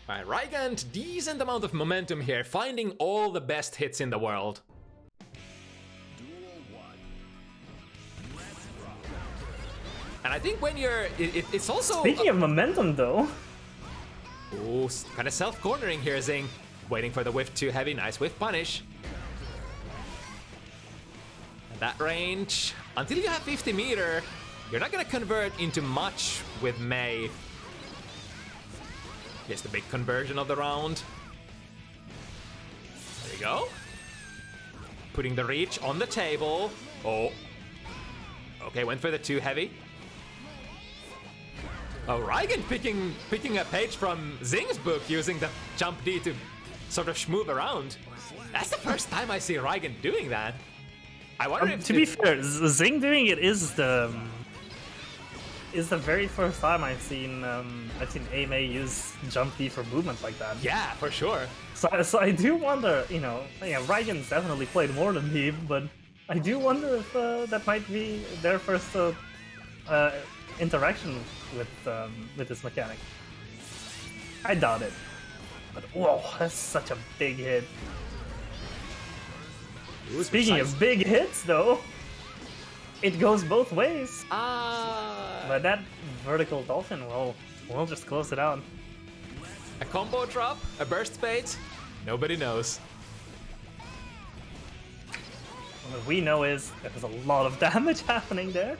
Alright, Rygand, decent amount of momentum here, finding all the best hits in the world. And I think when you're... it's also... Speaking of momentum, though... Ooh, kind of self-cornering here, Zing. Waiting for the whiff too heavy. Nice whiff punish. And that range... Until you have 50 meter, you're not going to convert into much with May. Here's the big conversion of the round. There we go. Putting the reach on the table. Oh. Okay, went for the too heavy. Oh, Rygand picking a page from Zing's book, using the jump D to sort of schmoove around. That's the first time I see Rygand doing that. I wonder if... To be fair, Zing doing it is the very first time I've seen AMA use jump D for movement like that. Yeah, for sure. So I do wonder, you know, yeah, Rygand's definitely played more than me, but I do wonder if that might be their first interaction with this mechanic. I doubt it. But whoa, that's such a big hit. Ooh, Speaking of big hits, though, it goes both ways. But that vertical dolphin, well, we'll just close it out. A combo drop, a burst bait, nobody knows. What we know is there's a lot of damage happening there.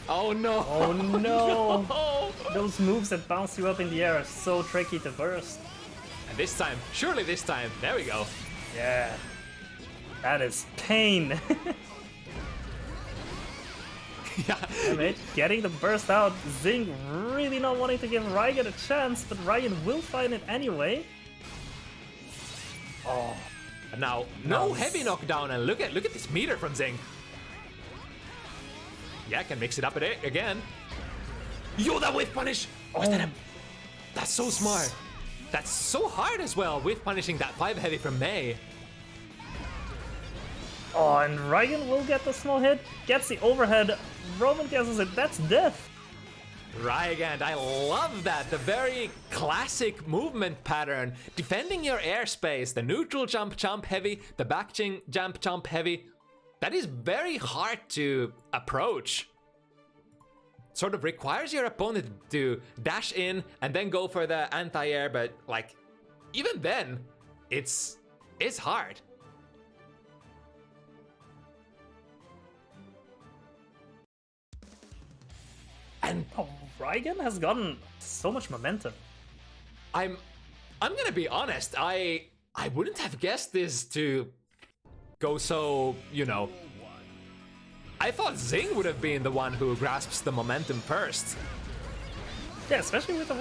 Oh no! Oh no! No! Those moves that bounce you up in the air are so tricky to burst. And this time, surely this time, there we go. Yeah. That is pain. Yeah. Damn it. Getting the burst out. Zing really not wanting to give Rygand a chance, but Rygand will find it anyway. Oh. And now, no heavy knockdown, and look at this meter from Zing. Yeah, can mix it up again. Yo, that whiff punish! Was that that's so smart. That's so hard as well, whiff punishing that 5 heavy from May. Oh, and Rygand will get the small hit, gets the overhead, Roman cancels it, that's death! Rygand, I love that, the very classic movement pattern. Defending your airspace, the neutral jump heavy, the back jump heavy. That is very hard to approach. Sort of requires your opponent to dash in and then go for the anti-air, but like, even then, it's hard. And Rygand has gotten so much momentum. I'm gonna be honest, I wouldn't have guessed this to go so, you know. I thought Zing would have been the one who grasps the momentum first. Yeah, especially with the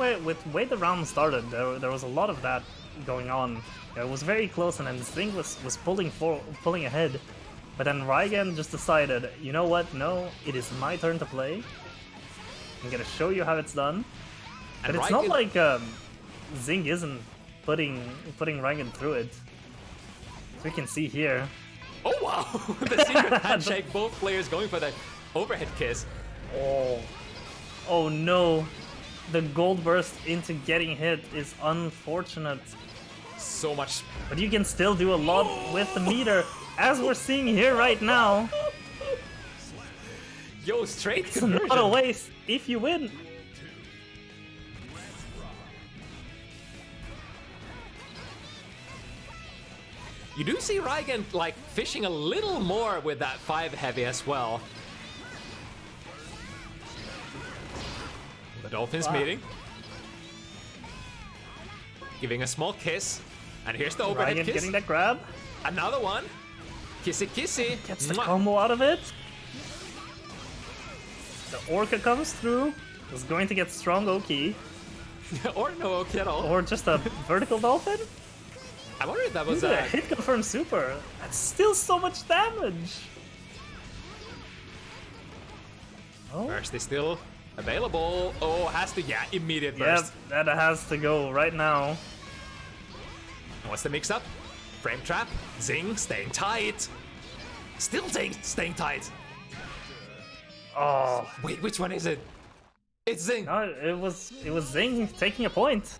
way the round started, there was a lot of that going on. It was very close, and then Zing was pulling ahead, but then Rygand just decided, you know what? No, it is my turn to play. I'm gonna show you how it's done. But it's not like Zing isn't putting Rygand through it. As we can see here. Oh wow! The secret handshake, both players going for the overhead kiss. Oh no. The gold burst into getting hit is unfortunate. So much. But you can still do a lot with the meter, as we're seeing here right now. Yo, straight It's conversion. not a waste if you win. You do see Rygand like fishing a little more with that 5 heavy as well. The Dolphins meeting. giving a small kiss. And here's the overhead Rygand kiss. getting that grab. Another one. Kissy kissy. Gets the Mwah. combo out of it. The Orca comes through. Is going to get strong Oki. Or no okay at all. Or just a vertical dolphin. I wonder if that was A hit confirm super. That's still so much damage. Oh, Burst is still available. Oh, has to, yeah, immediate yeah, burst. that has to go right now. What's the mix-up? Frame trap. Zing staying tight. Still staying tight. Oh, Wait, which one is it? It's Zing. no, it was Zing taking a point.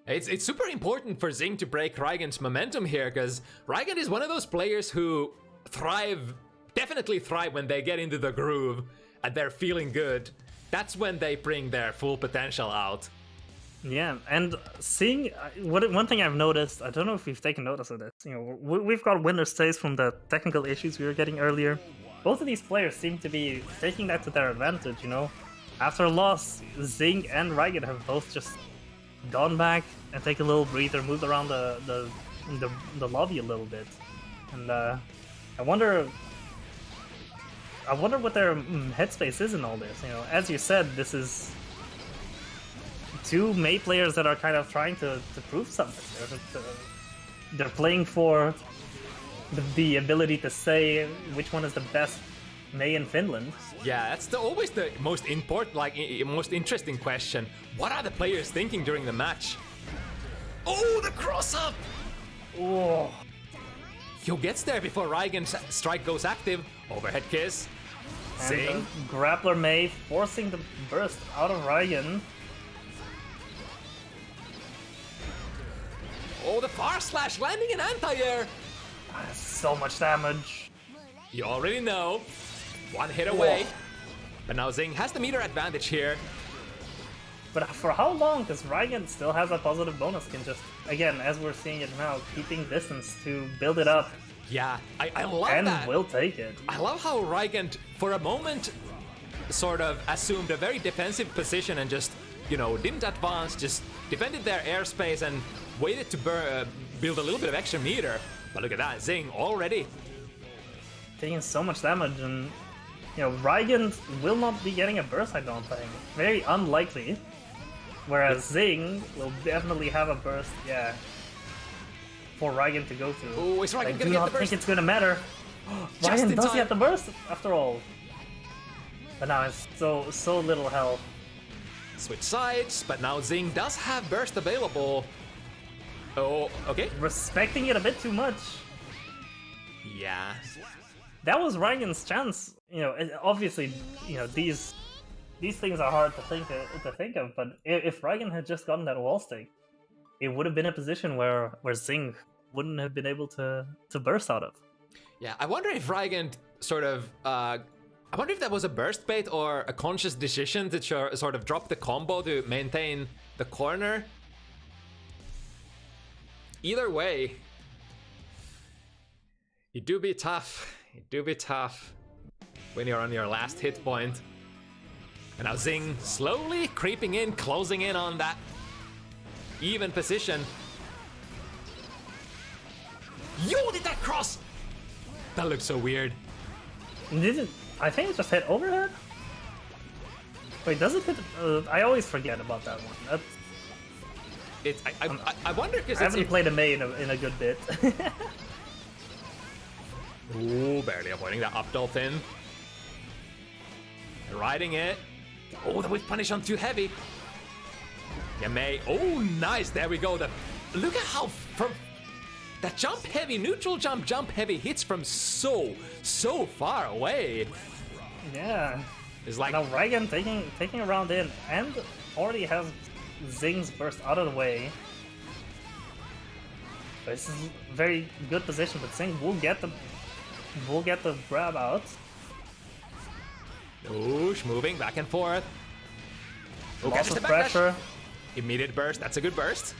It's super important for Zing to break Rygand's momentum here, because Rygand is one of those players who definitely thrive when they get into the groove and they're feeling good. That's when they bring their full potential out. Yeah, and seeing one thing I've noticed, I don't know if you've taken notice of this. You know, we've got winner stays from the technical issues we were getting earlier. Both of these players seem to be taking that to their advantage. You know, after a loss, Zing and Rygand have both just gone back and take a little breather, moved around the lobby a little bit, and I wonder what their headspace is in all this. You know, as you said, this is two Mei players that are kind of trying to prove something. They're playing for the ability to say which one is the best Mei in Finland. Yeah, that's always the most important, most interesting question. What are the players thinking during the match? Oh, the cross-up! Oh, Yo gets there before Rygand's strike goes active. Overhead kiss. and Zing. Grappler Mei forcing the burst out of Rygand. Oh, the far slash landing in anti-air. So much damage. You already know. One hit away. But now Zing has the meter advantage here. But for how long? Because Rygand still has a positive bonus, can just, again, as we're seeing it now, keeping distance to build it up, Yeah, I love and that. will take it. I love how Rygand, for a moment, sort of assumed a very defensive position and just, didn't advance, just defended their airspace and waited to build a little bit of extra meter. But look at that, Zing already. Taking so much damage, and, Rygand will not be getting a burst, I don't think. Very unlikely. Whereas Zing will definitely have a burst, yeah, for Rygand to go through. Oh, is Rygand I gonna do get not the burst? think it's gonna matter. Just Rygand in does time. get the burst, after all. But now it's so little health. Switch sides, but now Zing does have burst available. Oh, okay. Respecting it a bit too much. Yeah. That was Rygand's chance. Obviously, these things are hard to think of. But if Rygand had just gotten that wall stake, it would have been a position where Zing wouldn't have been able to burst out of. Yeah, I wonder if Rygand sort of... I wonder if that was a burst bait or a conscious decision to sort of drop the combo to maintain the corner. Either way, you do be tough. You do be tough when you're on your last hit point. And now Zing slowly creeping in, closing in on that even position. Yo, did that cross? That looks so weird. I think it just hit overhead. Wait, does it hit? I always forget about that one. I wonder because I haven't played a Mei in a good bit. Ooh, barely avoiding that up dolphin. Riding it. Oh, the whip punish on too heavy. Yeah, Mei. Oh, nice. There we go. Look at how from that jump heavy, neutral jump heavy hits from so far away. Yeah. It's like Now Rygand taking a round in and already has Zing's burst out of the way. This is a very good position, but Zing will get the grab out. Oosh, moving back and forth. Oh, Lots catches of the backlash. pressure. Immediate burst. That's a good burst.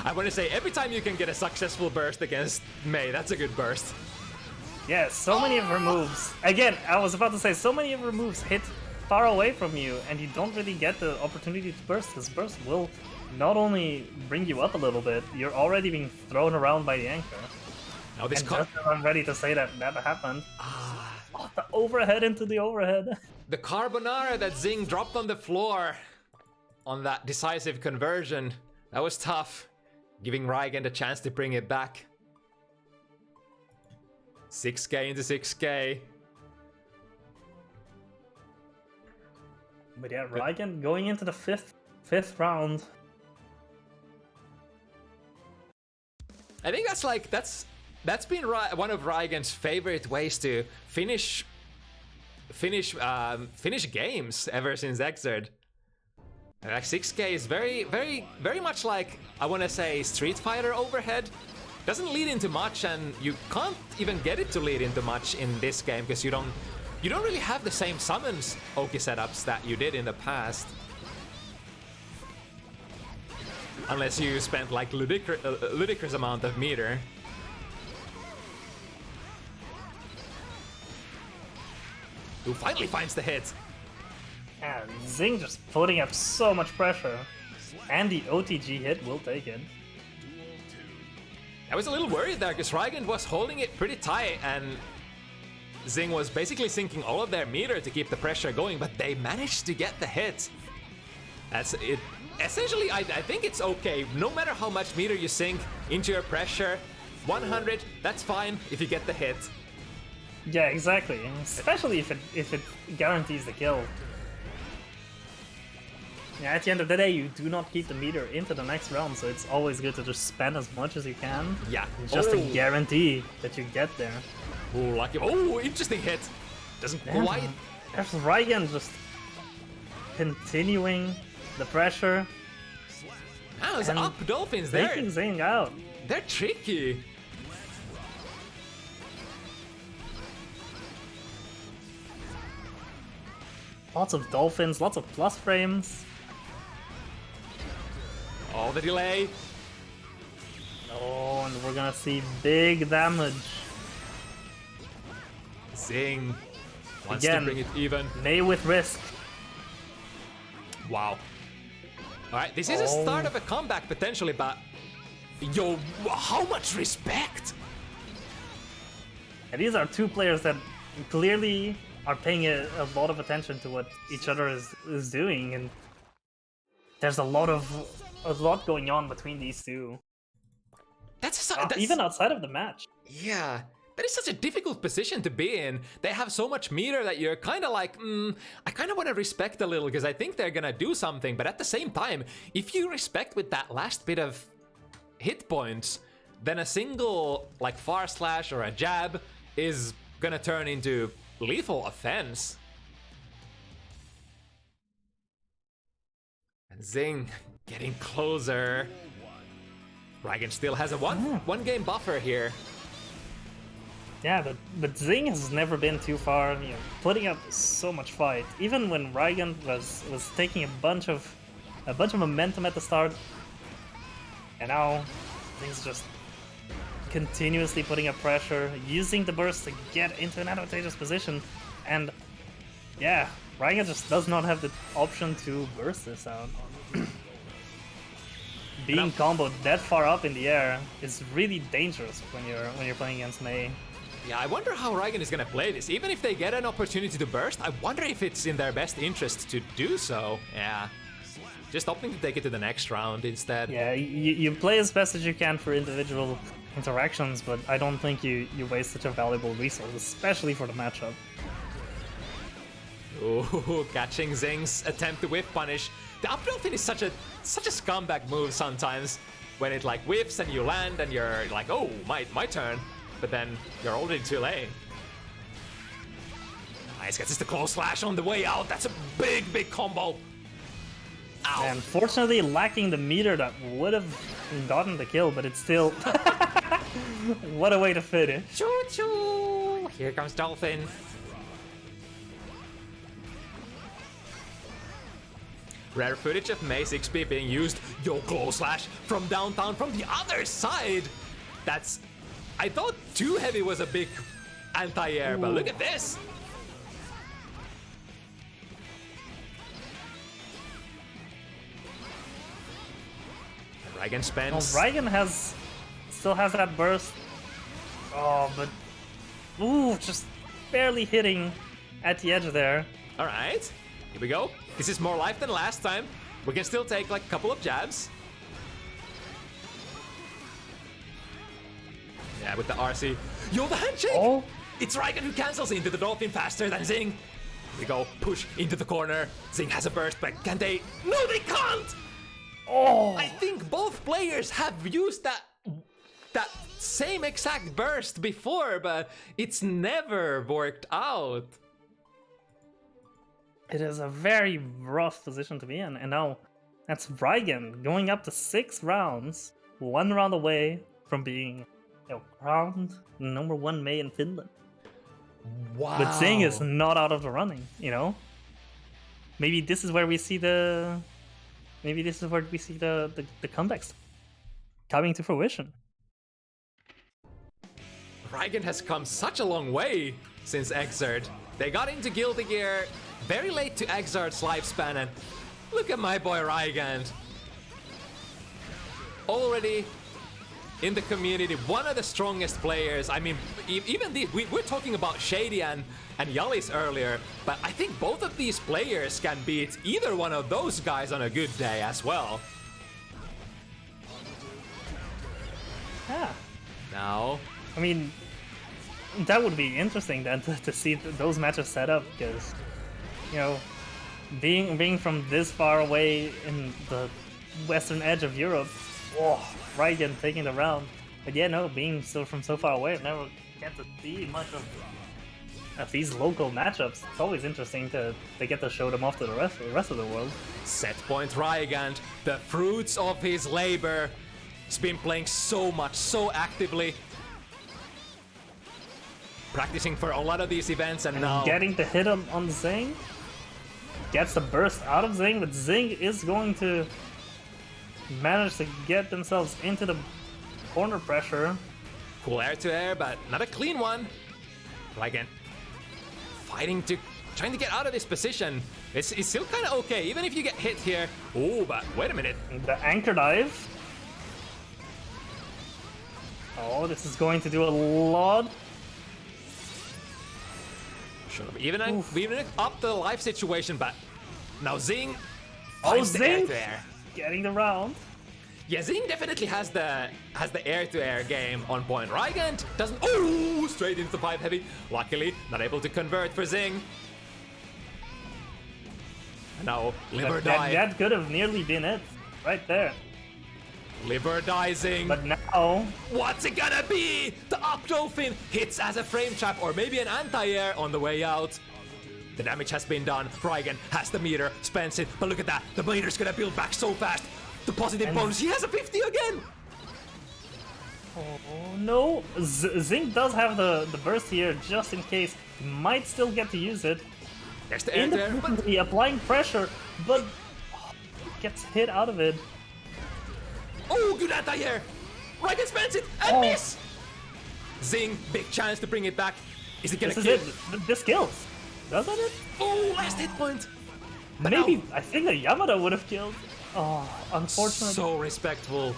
I want to say every time you can get a successful burst against Mei, that's a good burst. Yeah, so many of her moves. Again, I was about to say, so many of her moves hit far away from you, and you don't really get the opportunity to burst. This burst will not only bring you up a little bit, you're already being thrown around by the anchor. Now this And just as I'm ready to say that that happened. Oh, the overhead into the overhead. the carbonara that Zing dropped on the floor on that decisive conversion, that was tough. Giving Rygand a chance to bring it back. 6k into 6k. But yeah, Rygand going into the fifth round. I think that's been one of Rygand's favorite ways to finish games ever since Xrd. Like 6k is very much like, I want to say, Street Fighter overhead. Doesn't lead into much, and you can't even get it to lead into much in this game because you don't really have the same summons Oki setups that you did in the past. Unless you spent like ludicrous amount of meter. Who finally finds the hit. And Zing just putting up so much pressure. And the OTG hit will take it. I was a little worried there because Rygand was holding it pretty tight and Zing was basically sinking all of their meter to keep the pressure going, but they managed to get the hit. That's it. Essentially, I think it's okay. No matter how much meter you sink into your pressure, 100, that's fine if you get the hit. Yeah, exactly. Especially if it guarantees the kill. Yeah, at the end of the day, you do not keep the meter into the next round, so it's always good to just spend as much as you can. Yeah. Just to guarantee that you get there. Oh, lucky. Oh, interesting hit. Doesn't quite. There's Rygand just continuing the pressure. Ah, there's up dolphins there. Taking Zing out. They're tricky. Lots of dolphins, lots of plus frames. Oh, the delay. Oh, and we're gonna see big damage. Zing wants Again, to bring it even. May with risk. Wow. Alright, this is a start of a comeback potentially, but yo, how much respect! And these are two players that clearly are paying a lot of attention to what each other is doing, and there's a lot going on between these two. That's even outside of the match. Yeah, that is such a difficult position to be in. They have so much meter that you're kind of like, I kind of want to respect a little because I think they're gonna do something, but at the same time, if you respect with that last bit of hit points, then a single like far slash or a jab is gonna turn into lethal offense. And Zing getting closer. Rygand still has a one game buffer here. Yeah, but Zing has never been too far, you know, putting up so much fight. Even when Rygand was taking a bunch of momentum at the start, and now Zing's just continuously putting up pressure, using the burst to get into an advantageous position, and yeah, Rygand just does not have the option to burst this out. Being comboed that far up in the air is really dangerous when you're playing against Mei. Yeah, I wonder how Rygand is gonna play this. Even if they get an opportunity to burst, I wonder if it's in their best interest to do so. Yeah. Just opting to take it to the next round instead. Yeah, you play as best as you can for individual interactions, but I don't think you waste such a valuable resource, especially for the matchup. Ooh, catching Zing's attempt to whiff punish. The up dolphin is such a scumbag move sometimes, when it like whiffs and you land and you're like, oh, my turn, but then you're already too late. Nice, gets the close slash on the way out. That's a big combo. Ow. And fortunately, lacking the meter that would have gotten the kill, but it's still what a way to finish. Choo choo! Here comes Dolphin. Rare footage of Mei 6P being used. Yo, close slash from downtown from the other side. I thought too heavy was a big anti-air, but look at this. Rygand spends. Oh, Rygand still has that burst. Oh, but ooh, just barely hitting at the edge there. All right, here we go. This is more life than last time. We can still take like a couple of jabs. Yeah, with the RC. Yo, the handshake! Oh. It's Rygand who cancels into the dolphin faster than Zing. Here we go, push into the corner. Zing has a burst, but can they? No, they can't! Oh! I think both players have used that same exact burst before, but it's never worked out. It is a very rough position to be in, and now that's Rygand going up to 6 rounds, 1 round away from being crowned #1 May in Finland. Wow. But Zing is not out of the running, you know? Maybe this is where we see the comebacks coming to fruition. Rygand has come such a long way since Exert. They got into Guilty Gear very late to Exart's lifespan, and look at my boy Rygand. Already in the community, one of the strongest players. I mean, even we're talking about Shady and Jalis earlier, but I think both of these players can beat either one of those guys on a good day as well. Yeah. Now, I mean, that would be interesting then to see those matches set up, because, you know, being from this far away in the western edge of Europe, Rygand taking the round. But yeah, no, being still from so far away, I never get to see much of these local matchups. It's always interesting to get to show them off to the rest of the world. set point Rygand, the fruits of his labor. He's been playing so much, so actively. Practicing for a lot of these events, and now getting the hit on Zing. Gets the burst out of Zing, but Zing is going to manage to get themselves into the corner pressure. cool air to air, but not a clean one. Rygand trying to get out of this position. It's still kind of okay, even if you get hit here. Oh, but wait a minute. The anchor dive. Oh, this is going to do a lot. Should have even up the life situation, but now Zing. Oh, finds the air Zing to air. getting the round. Yeah, Zing definitely has the air-to-air game on point. Rygand doesn't. Oh, straight into the 5 heavy. Luckily, not able to convert for Zing. And now, live or die. That could have nearly been it, right there. Live or die, Zing. But now, What's it gonna be? The up dolphin hits as a frame trap, or maybe an anti-air on the way out. The damage has been done. Rygand has the meter, spends it, but look at that. The meter's gonna build back so fast. The positive bonus. He has a 50 again. oh no, Zing does have the burst here just in case. He might still get to use it. There's the air there, but Independently applying pressure, but gets hit out of it. oh, good anti-air. Rygand spends it and miss. Zing, big chance to bring it back. Is it gonna This kill? is it. This kills. Doesn't it? Oh, last hit point. But Maybe, now- I think the Yamada would have killed. Oh, unfortunately. So respectful.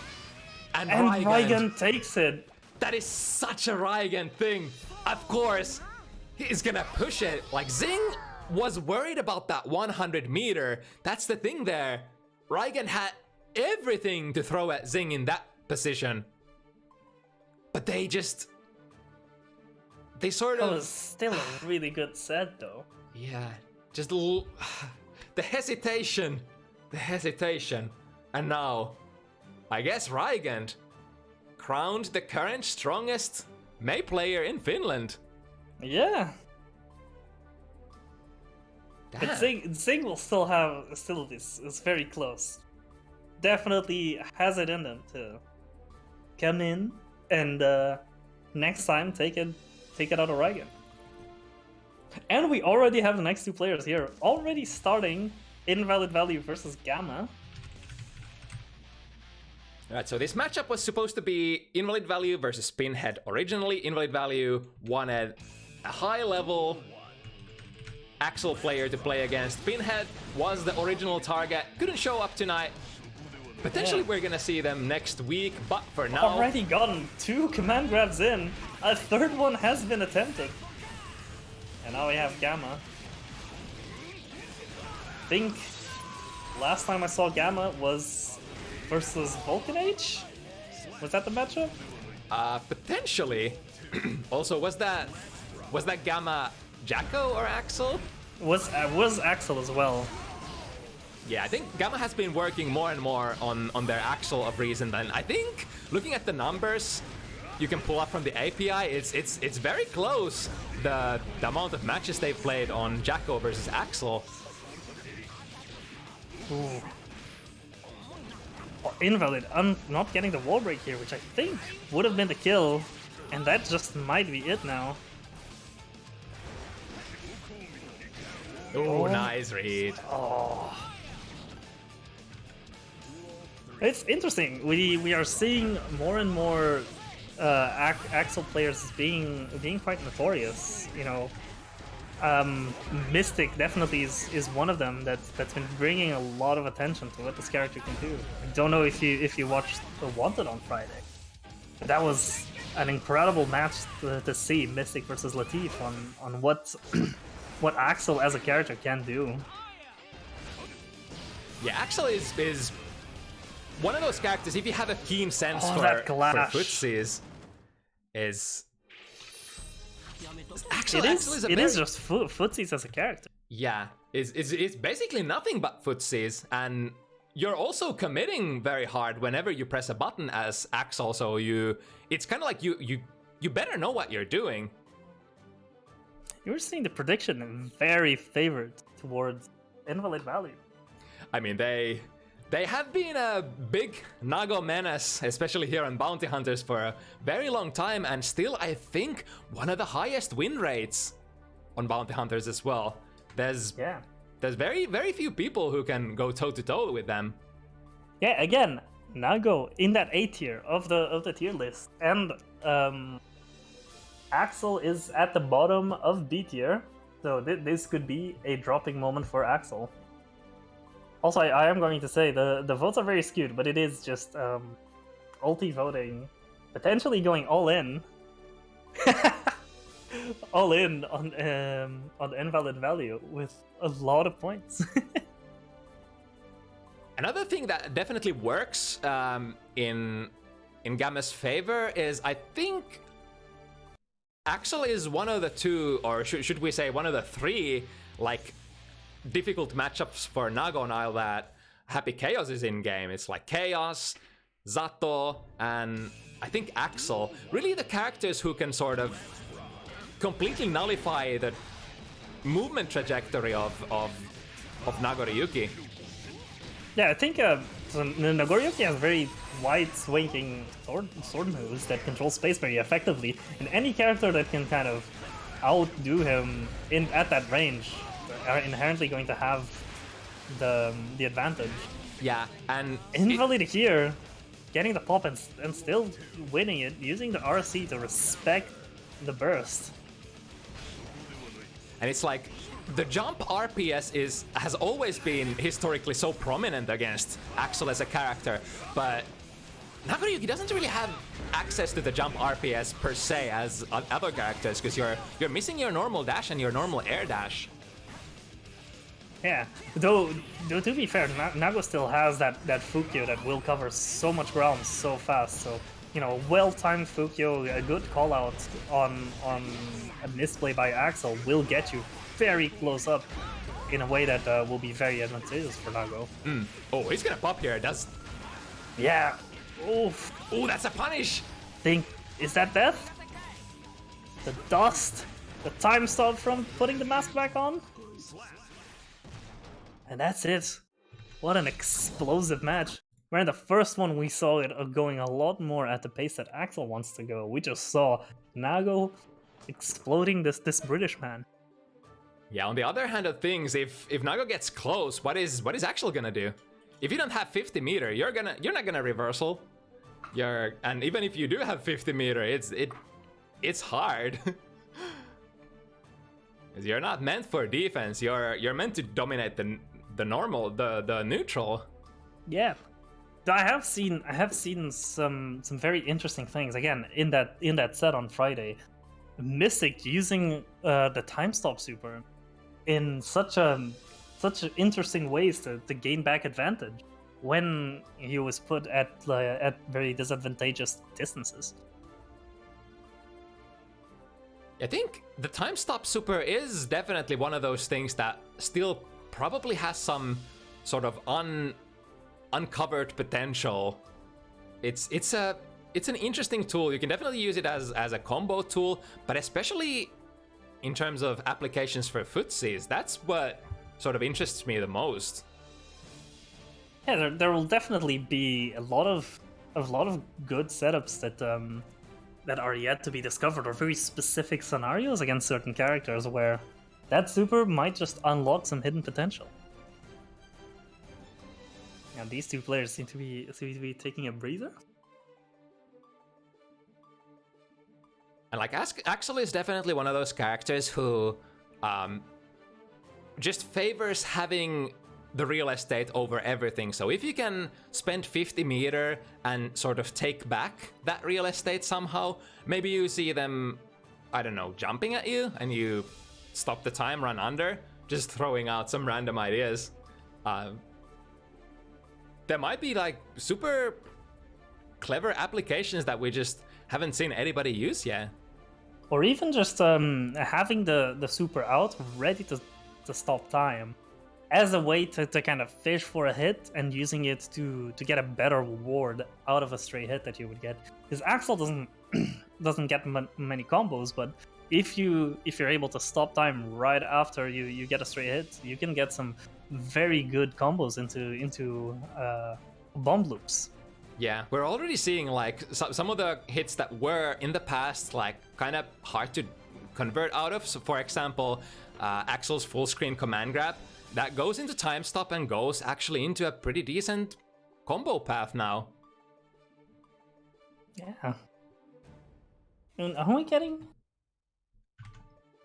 And and Rygand. Rygand takes it. That is such a Rygand thing. Of course, he's gonna push it. Like, Zing was worried about that 100 meter. That's the thing there. Rygand had everything to throw at Zing in that position. But they sort That of... was still a really good set, though. Yeah, just the hesitation. The hesitation. And now, I guess Rygand crowned the current strongest May player in Finland. Yeah. Damn. But Zing will still is very close. Definitely has it in them to come in and next time take it out of Rygand. And we already have the next 2 players here, already starting Invalid Value versus Gamma. Alright, so this matchup was supposed to be Invalid Value versus Pinhead. Originally, Invalid Value wanted a high-level Axel player to play against. Pinhead was the original target, couldn't show up tonight. Potentially we're gonna see them next week, but for now... Already gotten 2 command grabs in. A third one has been attempted. And now we have Gamma. I think last time I saw Gamma was versus Vulcan Age? Was that the matchup? Potentially. Also, was that Gamma Jacko or Axel? Was Axel as well. Yeah, I think Gamma has been working more and more on their Axel of recent, and I think looking at the numbers you can pull up from the API, it's very close, the amount of matches they've played on Jacko versus Axel. Ooh. Oh, Invalid, not getting the wall break here, which I think would have been the kill, and that just might be it now. Oh, nice read. Oh. It's interesting. We are seeing more and more Axel players being quite notorious. You know, Mystic definitely is one of them that's been bringing a lot of attention to what this character can do. I don't know if you watched the Wanted on Friday, but that was an incredible match to see Mystic versus Latif on what what Axel as a character can do. Yeah, Axel is one of those characters, if you have a keen sense for footsies, is... Axel is just footsies as a character. Yeah, it's basically nothing but footsies, and you're also committing very hard whenever you press a button as Axel, so it's kind of like you better know what you're doing. You're seeing the prediction very favored towards Invalid Value. I mean, they have been a big Nago menace, especially here on Bounty Hunters, for a very long time, and still, I think, one of the highest win rates on Bounty Hunters as well. There's very, very few people who can go toe-to-toe with them. Yeah, again, Nago in that A tier of the tier list, and Axel is at the bottom of B tier, so this could be a dropping moment for Axel. Also, I am going to say the votes are very skewed, but it is just ulti voting, potentially going all in, all in on Invalid Value with a lot of points. Another thing that definitely works in Gamma's favor is, I think, Axel is one of the two, or should we say one of the three, like, difficult matchups for Nago now that Happy Chaos is in game. It's like Chaos, Zato, and I think Axel. Really the characters who can sort of completely nullify the movement trajectory of Nagoriyuki. Yeah, I think so Nagoriyuki has very wide swinging sword moves that control space very effectively, and any character that can kind of outdo him at that range are inherently going to have the advantage. Yeah, and Invalid here, getting the pop and still winning it, using the RC to respect the burst. And it's like, the jump RPS has always been historically so prominent against Axel as a character, but Nagoriyuki doesn't really have access to the jump RPS per se as other characters, because you're missing your normal dash and your normal air dash. Yeah, though to be fair, Nago still has that Fukyo that will cover so much ground so fast. So, you know, well-timed Fukyo, a good call-out on a misplay by Axel will get you very close up in a way that will be very advantageous for Nago. Oh, he's gonna pop here. Yeah. Oof. Oh, that's a punish. Is that death? The dust, the time stop from putting the mask back on. And that's it. What an explosive match. Where in the first one we saw it going a lot more at the pace that Axel wants to go. We just saw Nago exploding this British man. Yeah, on the other hand of things, if Nago gets close, what is Axel gonna do? If you don't have 50 meter, you're not gonna reversal. And even if you do have 50 meter, it's hard. You're not meant for defense. You're meant to dominate the neutral. Yeah, I have seen some very interesting things again in that set on Friday. Mystic using the time stop super in such interesting ways to gain back advantage when he was put at very disadvantageous distances. I think the time stop super is definitely one of those things that still probably has some sort of uncovered potential. It's an interesting tool. You can definitely use it as a combo tool, but especially in terms of applications for footsies, that's what sort of interests me the most. Yeah, there will definitely be a lot of good setups that are yet to be discovered, or very specific scenarios against certain characters where that super might just unlock some hidden potential. And these two players seem to be taking a breather. And like Axel is definitely one of those characters who just favors having the real estate over everything. So if you can spend 50 meter and sort of take back that real estate somehow, maybe you see them, I don't know, jumping at you and you stop the time, run under, just throwing out some random ideas. There might be like super clever applications that we just haven't seen anybody use yet. Or even just having the super out ready to stop time as a way to kind of fish for a hit and using it to get a better reward out of a stray hit that you would get. Because Axel doesn't get many combos, but if you're able to stop time right after you get a stray hit, you can get some very good combos into bomb loops. Yeah, we're already seeing like some of the hits that were in the past like kind of hard to convert out of. So for example, Axel's full screen command grab, that goes into time stop and goes actually into a pretty decent combo path now. Yeah. And are we getting...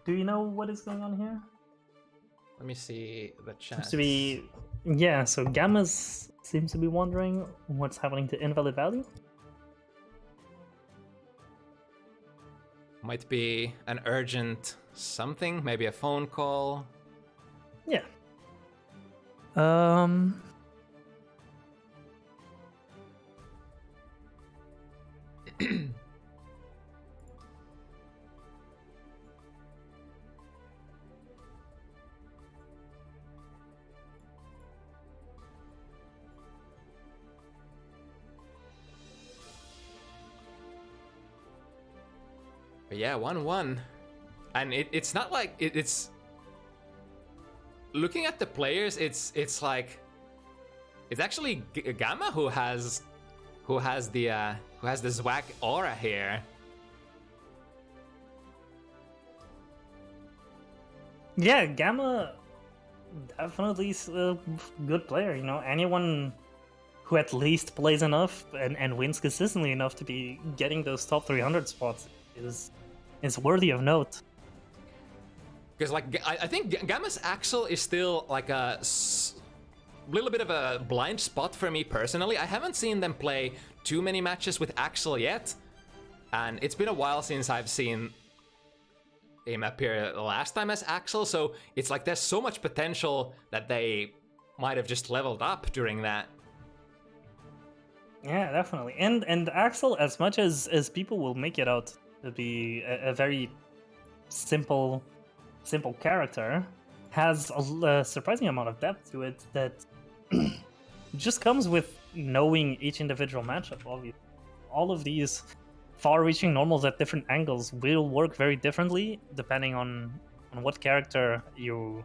Do you know what is going on here? Let me see the chat. Seems to be... Yeah, so Gammas seems to be wondering what's happening to invalid value. Might be an urgent something, maybe a phone call. Yeah. But yeah, 1-1. And it's not like it's looking at the players, it's like it's actually Gamma who has the Zwag aura here. Yeah, Gamma definitely is a good player. You know, anyone who at least plays enough and wins consistently enough to be getting those top 300 spots is worthy of note. Because like I think Gamma's Axel is still like a little bit of a blind spot for me personally. I haven't seen them play too many matches with Axel yet, and it's been a while since I've seen him appear last time as Axel, so it's like there's so much potential that they might have just leveled up during that. Yeah, definitely. And Axel, as much as people will make it out to be a very simple character, has a surprising amount of depth to it that just comes with knowing each individual matchup. Obviously, all of these far-reaching normals at different angles will work very differently depending on what character you're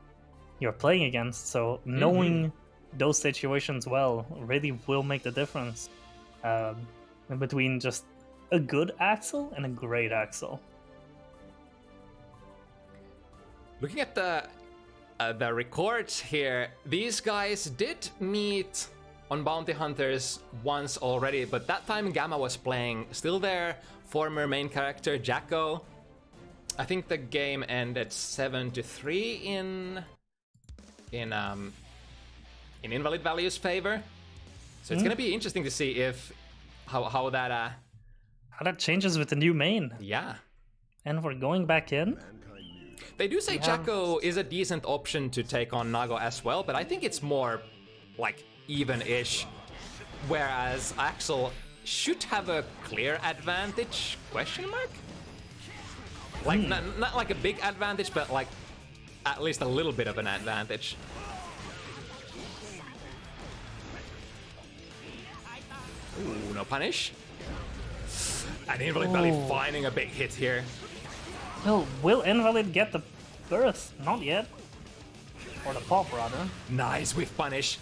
playing against. So knowing those situations well really will make the difference between just a good Axel and a great Axel. Looking at the records here, these guys did meet on Bounty Hunters once already, but that time Gamma was playing still their former main character, Jacko. I think the game ended 7-3 in Invalid Value's favor. So it's gonna be interesting to see if how that How that changes with the new main. yeah. And we're going back in. They do say Jacko is a decent option to take on Nago as well, but I think it's more like even-ish. Whereas Axel should have a clear advantage, question mark? Like, not like a big advantage, but like at least a little bit of an advantage. Ooh, no punish. And Invalid Value finding a big hit here. Well, will Invalid get the burst? Not yet. Or the pop, rather. Nice whiff punish.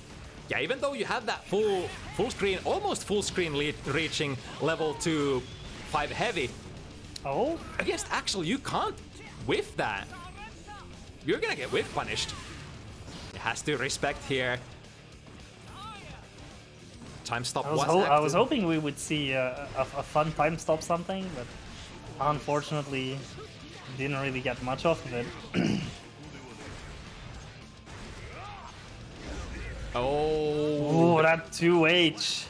Yeah, even though you have that full screen, almost full screen reaching level 2 5 heavy, Oh? against Axel you can't whiff that. You're gonna get whiff punished. It has to respect here. Time stop was I was active. hoping we would see a fun time stop something, but unfortunately didn't really get much off of it. Oh, Ooh, that 2H.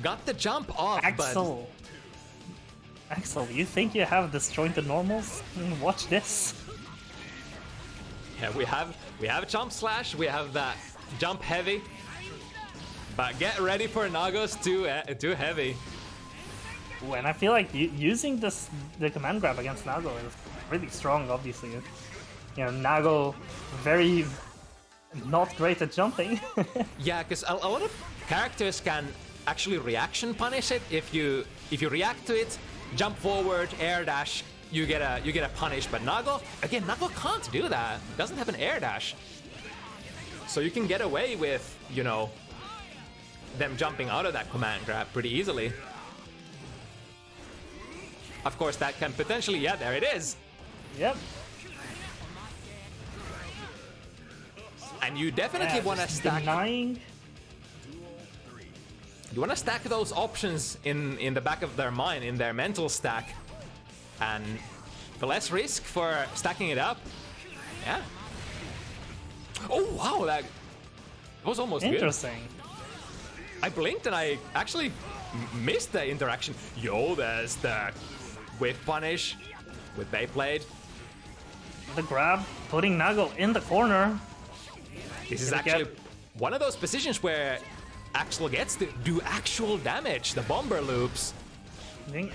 got the jump off, Axel. Axel, you think you have disjointed normals? Watch this. but yeah, we have jump slash, we have that jump heavy, but get ready for Nago's too heavy. Ooh, and I feel like using the command grab against Nago is really strong, obviously. You know, Nago, very not great at jumping. Yeah, because a lot of characters can actually reaction punish it. If you react to it, jump forward, air dash, you get a punish. But Nago can't do that. Doesn't have an air dash, so you can get away with, you know, them jumping out of that command grab pretty easily. Of course, that can potentially, yeah, there it is. Yep. And you definitely want to just stack. denying. You want to stack those options in the back of their mind, in their mental stack, and the less risk for stacking it up. Yeah. Oh wow, that was almost Interesting. good. I blinked and I actually missed the interaction. Yo, there's the whiff punish with Beyblade. The grab, putting Nago in the corner. This is Gonna actually get- one of those positions where Axel gets to do actual damage. The bomber loops. Doing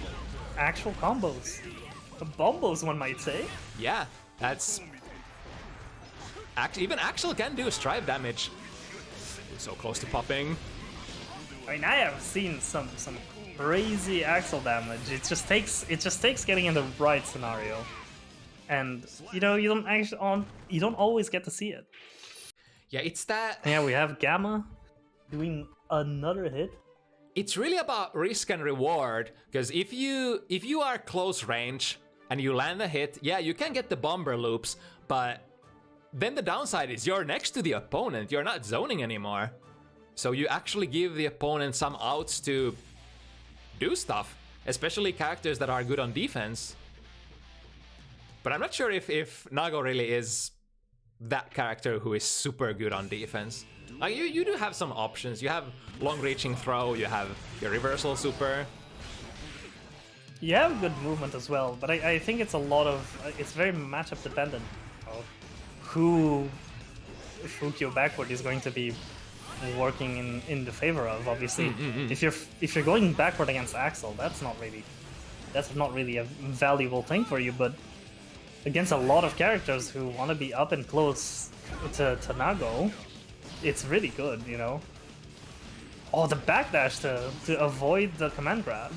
actual combos. The bombos, one might say. Yeah, that's... Even Axel can do strive damage. So close to popping. I mean, I have seen some crazy Axel damage. It just takes getting in the right scenario, and you know you don't always get to see it. Yeah, it's that... Yeah, we have Gamma doing another hit. It's really about risk and reward, because if you are close range and you land a hit, yeah, you can get the bomber loops, but then the downside is you're next to the opponent, you're not zoning anymore. So you actually give the opponent some outs to do stuff, especially characters that are good on defense. But I'm not sure if Nago really is that character who is super good on defense. Like you do have some options. You have long-reaching throw, you have your reversal super. You have good movement as well, but I think it's a lot of it's very matchup dependent. Who Fukio backward is going to be working in the favor of, obviously. If you're going backward against Axel, that's not really a valuable thing for you, but against a lot of characters who want to be up and close to Nago, it's really good, you know. Oh, the backdash to avoid the command grab.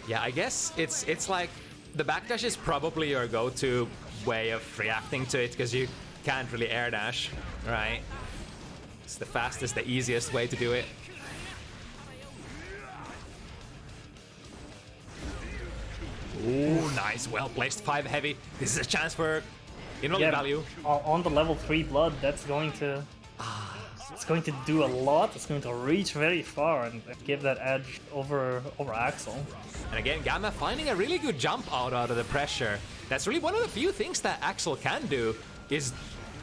Yeah, I guess it's like the backdash is probably your go-to way of reacting to it, because you can't really air dash, right? It's the fastest, the easiest way to do it. Ooh, nice, well-placed 5 heavy. This is a chance for invalid value. On the level 3 blood, that's going to going to do a lot. It's going to reach very far and give that edge over Axel. And again, Gamma finding a really good jump out of the pressure. That's really one of the few things that Axel can do, is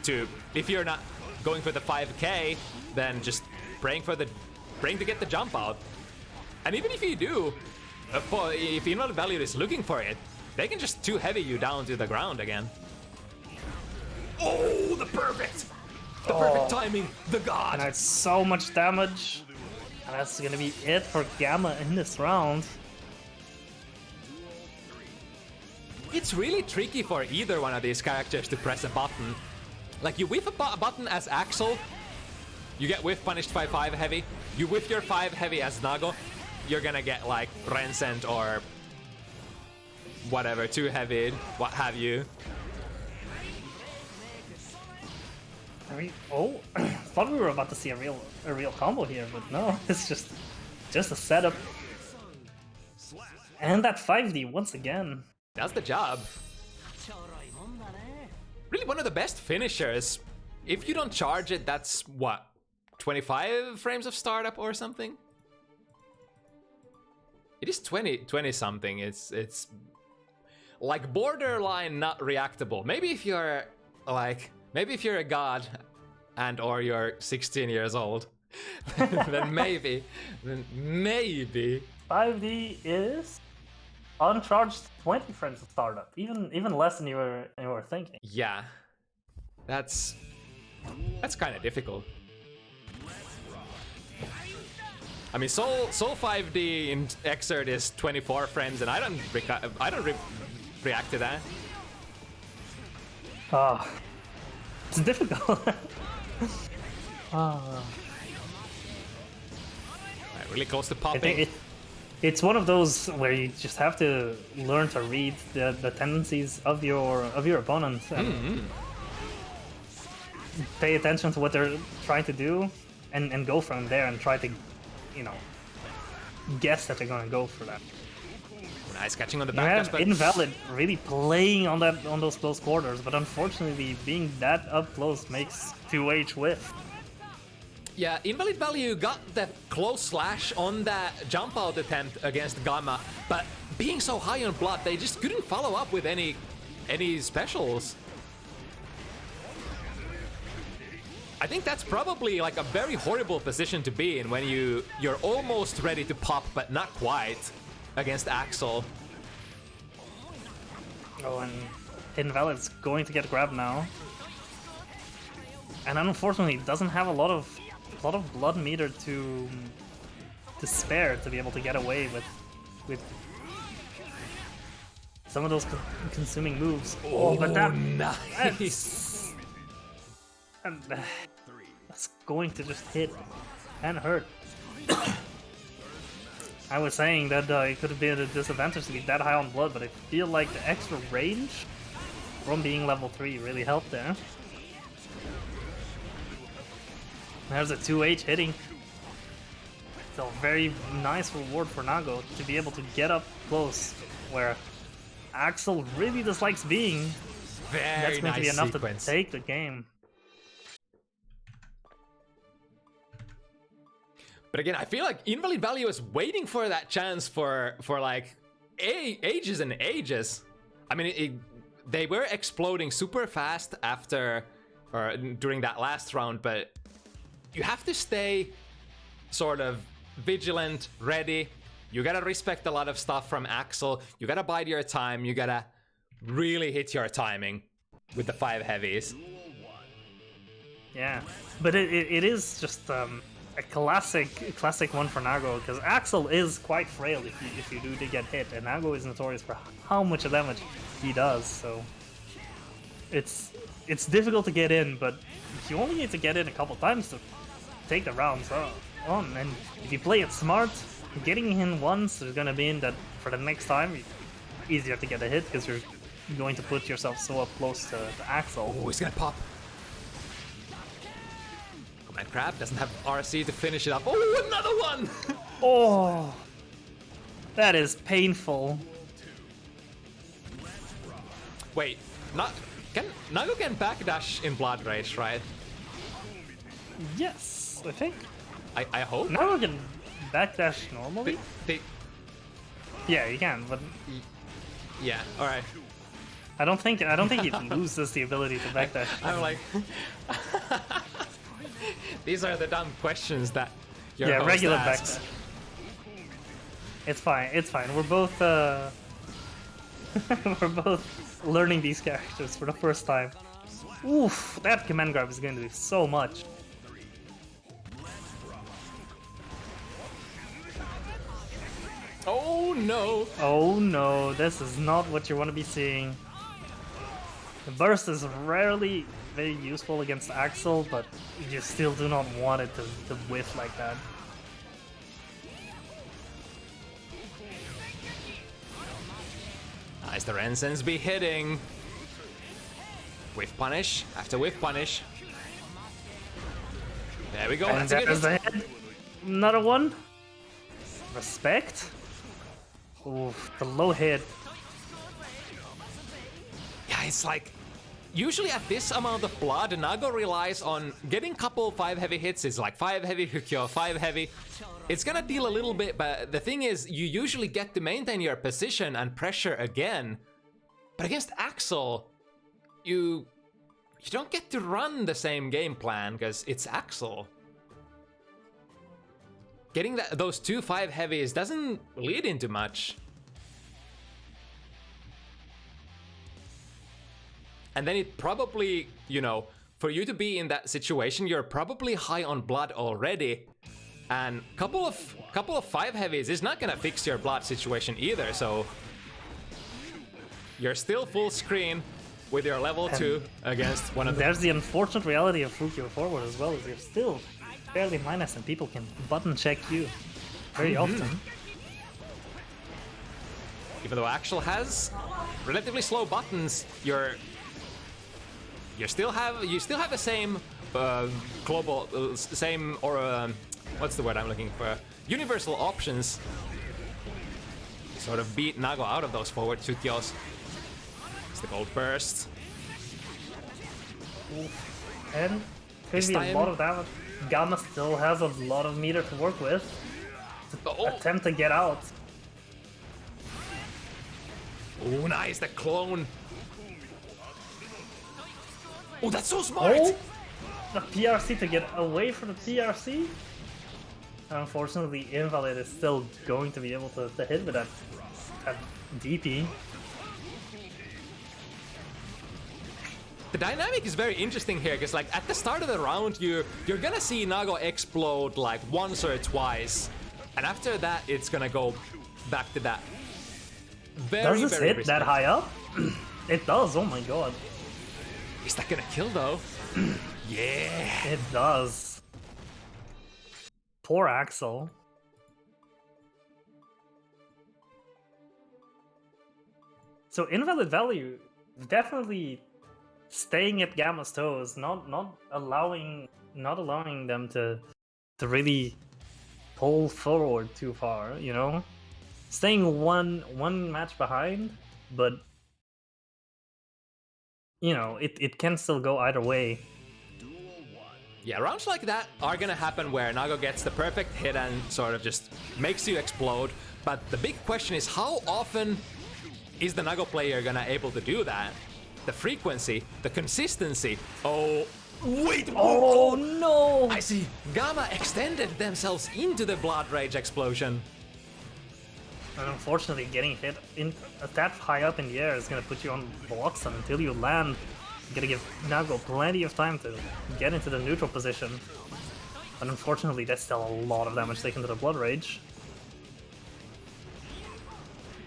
to, if you're not going for the 5k, then just praying to get the jump out. And even if you do, if INVALIDVALUE is looking for it, they can just 2-heavy you down to the ground again. Oh, the perfect timing, the god. And that's so much damage. And that's gonna be it for Gamma in this round. It's really tricky for either one of these characters to press a button. Like, you whiff a button as Axel, you get whiff punished by 5-heavy. You whiff your 5-heavy as Nago, you're gonna get like Rencent or whatever, 2-heavy, what have you. I mean, thought we were about to see a real combo here, but no, it's just a setup. And that 5D once again. That's the job. Really one of the best finishers. If you don't charge it, that's what, 25 frames of startup or something? It is 20 something. It's like borderline not reactable. Maybe if you're a god and or you're 16 years old, then maybe. 5D is uncharged 20 frames of startup, even less than you were thinking. Yeah, that's kind of difficult. I mean, Soul 5D in Exert is 24 frames, and I don't react to that. It's difficult. Really close to popping. It's one of those where you just have to learn to read the tendencies of your opponent and pay attention to what they're trying to do, and go from there and try to, guess that they're gonna go for that. Nice catching on the You back. have Invalid really playing on those close quarters, but unfortunately being that up close makes 2H whiff. Yeah, INVALIDVALUE got the close slash on that jump out attempt against Gamma, but being so high on blood, they just couldn't follow up with any specials. I think that's probably like a very horrible position to be in when you're almost ready to pop, but not quite, against Axel. Oh, and Invalid's going to get grabbed now. And unfortunately doesn't have a lot of blood meter to spare to be able to get away with some of those consuming moves. Oh, but that nice. That's going to just hit and hurt. I was saying that it could have been a disadvantage to be that high on blood, but I feel like the extra range from being level 3 really helped there. There's a 2H hitting. It's a very nice reward for Nago to be able to get up close where Axel really dislikes being. That's going to be enough to take the game. But again, I feel like INVALIDVALUE is waiting for that chance for like ages and ages. I mean, they were exploding super fast after or during that last round, but you have to stay sort of vigilant, ready. You gotta respect a lot of stuff from Axel. You gotta bide your time. You gotta really hit your timing with the 5 heavies. Yeah, but it is just a classic one for Nago, because Axel is quite frail if you do get hit, and Nago is notorious for how much damage he does. So it's difficult to get in, but you only need to get in a couple times to take the rounds on. And if you play it smart, getting in once is gonna mean that for the next time it's easier to get a hit because you're going to put yourself so up close to Axel. Oh, he's gonna pop. Command Crab doesn't have RC to finish it up. Oh, another one! Oh, that is painful. Wait, Nago can backdash in Blood Rage, right? Yes. this, I think. I hope. Now we can backdash normally? Yeah, you can, but Yeah, alright. I don't think he loses the ability to backdash. I'm like... These are the dumb questions that your host regular asks. backdash. It's fine, it's fine. We're both we're both learning these characters for the first time. Oof, that command grab is going to do so much. Oh no! Oh no, this is not what you want to be seeing. The burst is rarely very useful against Axel, but you still do not want it to whiff like that. Nice, the Rensens be hitting. Whiff punish after whiff punish. There we go. And That's a good there's hit. the hit. Another one. Respect. Oof, the low hit. Yeah, it's like usually at this amount of blood, Nago relies on getting couple 5 heavy hits. It's like 5 heavy, Hukyo, 5 heavy. It's gonna deal a little bit, but the thing is, you usually get to maintain your position and pressure again. But against Axel, you don't get to run the same game plan because it's Axel. Getting those 2 5 heavies doesn't lead into much. And then it probably, you know, for you to be in that situation, you're probably high on blood already. And couple of 5 heavies is not gonna fix your blood situation either, so you're still full screen with your level 2 against one of the... There's the unfortunate reality of Fukyo forward as well, is you're still fairly minus and people can button check you very often. Even though Axel has relatively slow buttons, you still have the same global same or what's the word I'm looking for? Universal options. Sort of beat Nago out of those forward Tsukyos. It's the gold burst. And could be a lot of damage. Gamma still has a lot of meter to work with. To attempt to get out. Oh, nice, the clone. Oh, that's so smart! Oh, the PRC to get away from the PRC? Unfortunately, Invalid is still going to be able to hit with that DP. The dynamic is very interesting here, because like at the start of the round, you're gonna see Nago explode like once or twice, and after that, it's gonna go back to that. Does this hit that high up? It does. Oh my god. Is that gonna kill though? Yeah. It does. Poor Axel. So Invalid Value definitely staying at Gamma's toes, not allowing them to really pull forward too far, you know? Staying one match behind, but you know, it can still go either way. Yeah, rounds like that are gonna happen where Nago gets the perfect hit and sort of just makes you explode. But the big question is, how often is the Nago player gonna able to do that? The frequency, the consistency. Oh, wait! Oh no! I see. Gamma extended themselves into the Blood Rage explosion. And unfortunately, getting hit that high up in the air is gonna put you on blocks, and until you land, you gotta give Nago plenty of time to get into the neutral position. But unfortunately, that's still a lot of damage taken to the Blood Rage.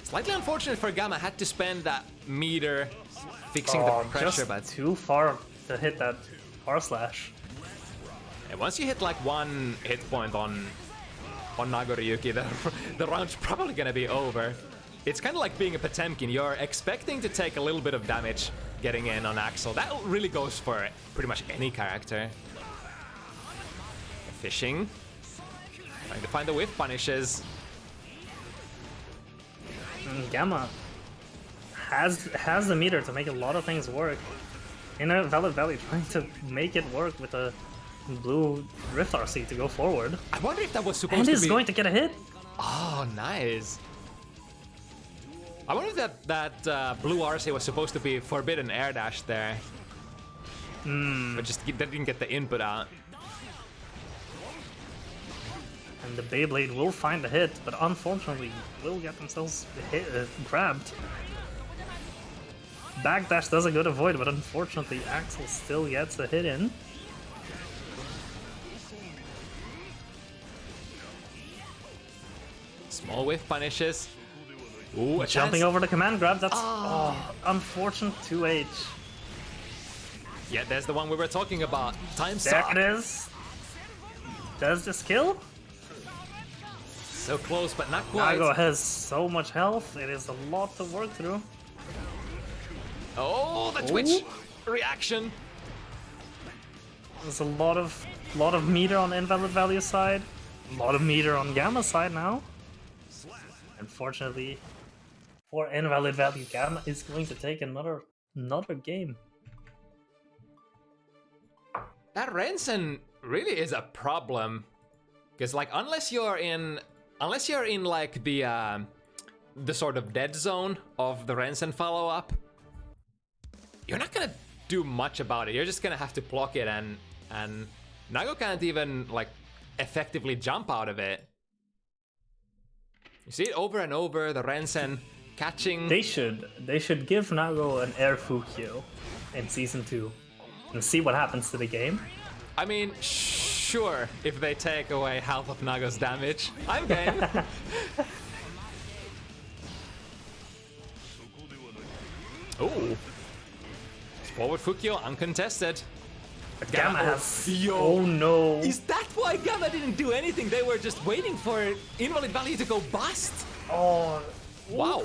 Slightly unfortunate for Gamma, had to spend that meter fixing the pressure, just but too far to hit that R slash. and once you hit like one hit point on Nagoriyuki, the round's probably gonna be over. It's kind of like being a Potemkin. You're expecting to take a little bit of damage getting in on Axel. That really goes for pretty much any character. Fishing. Trying to find the whiff punishes. Gamma has the meter to make a lot of things work. In a Valid Valley, trying to make it work with a blue Rift RC to go forward. I wonder if that was supposed And to is be... going to get a hit. Oh, nice. I wonder if that blue RC was supposed to be forbidden air dash there. But just they didn't get the input out. And the Beyblade will find the hit, but unfortunately will get themselves grabbed. Backdash does a good avoid, but unfortunately Axel still gets a hit in. Small whiff punishes. Ooh, a Jumping chance. over the command grab, that's unfortunate 2H. Yeah, there's the one we were talking about. Time There suck. it is. Does this kill? So close, but not quite. Nago has so much health, it is a lot to work through. Oh, the Twitch reaction. There's a lot of meter on Invalid Value side, a lot of meter on Gamma side now. Unfortunately, for Invalid Value, Gamma is going to take another game. That Rensen really is a problem. Because like unless you're in like the sort of dead zone of the Rensen follow-up, you're not gonna do much about it. You're just gonna have to block it, and Nago can't even like effectively jump out of it. You see it over and over, the Rensen catching. They should give Nago an air Fukyo in season 2 and see what happens to the game. I mean, sure, if they take away half of Nago's damage, I'm game. Oh. Forward Fukyo, uncontested. Gamma has... Yo. Oh no. Is that why Gamma didn't do anything? They were just waiting for Invalid Value to go bust? Oh. Wow.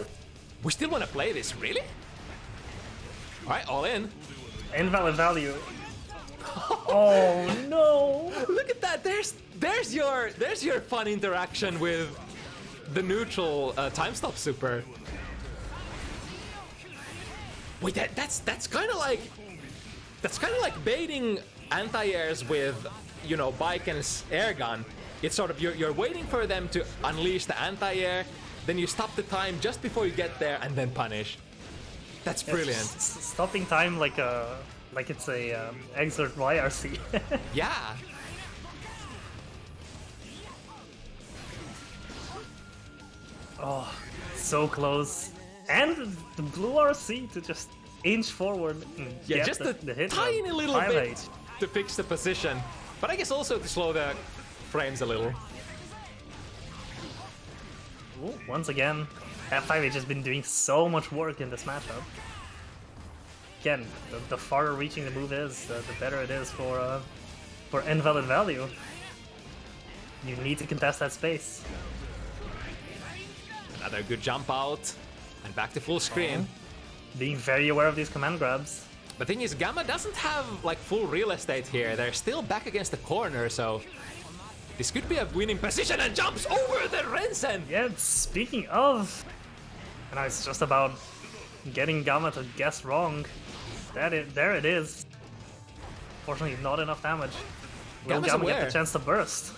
We still want to play this, really? Alright, all in. Invalid Value. Oh no. Look at that. There's your fun interaction with the neutral time stop super. Wait, that's kind of like baiting anti-airs with, you know, Baiken's air gun. It's sort of you're waiting for them to unleash the anti-air, then you stop the time just before you get there and then punish. That's brilliant. Stopping time like it's a Exert YRC. Yeah. Oh, so close. And the blue RC to just inch forward and Yeah, get just the hit. tiny little Time bit rate. to fix the position. But I guess also to slow the frames a little. Ooh, once again, F5H has been doing so much work in this matchup. Again, the farther reaching the move is, the better it is for Invalid Value. You need to contest that space. Another good jump out. And back to full screen. Being very aware of these command grabs. The thing is, Gamma doesn't have like full real estate here. They're still back against the corner, so this could be a winning position, and jumps over the Rensen. Yeah, speaking of, and I was just about getting Gamma to guess wrong. There it is. Fortunately, not enough damage. Will Gamma's Gamma aware. get the chance to burst?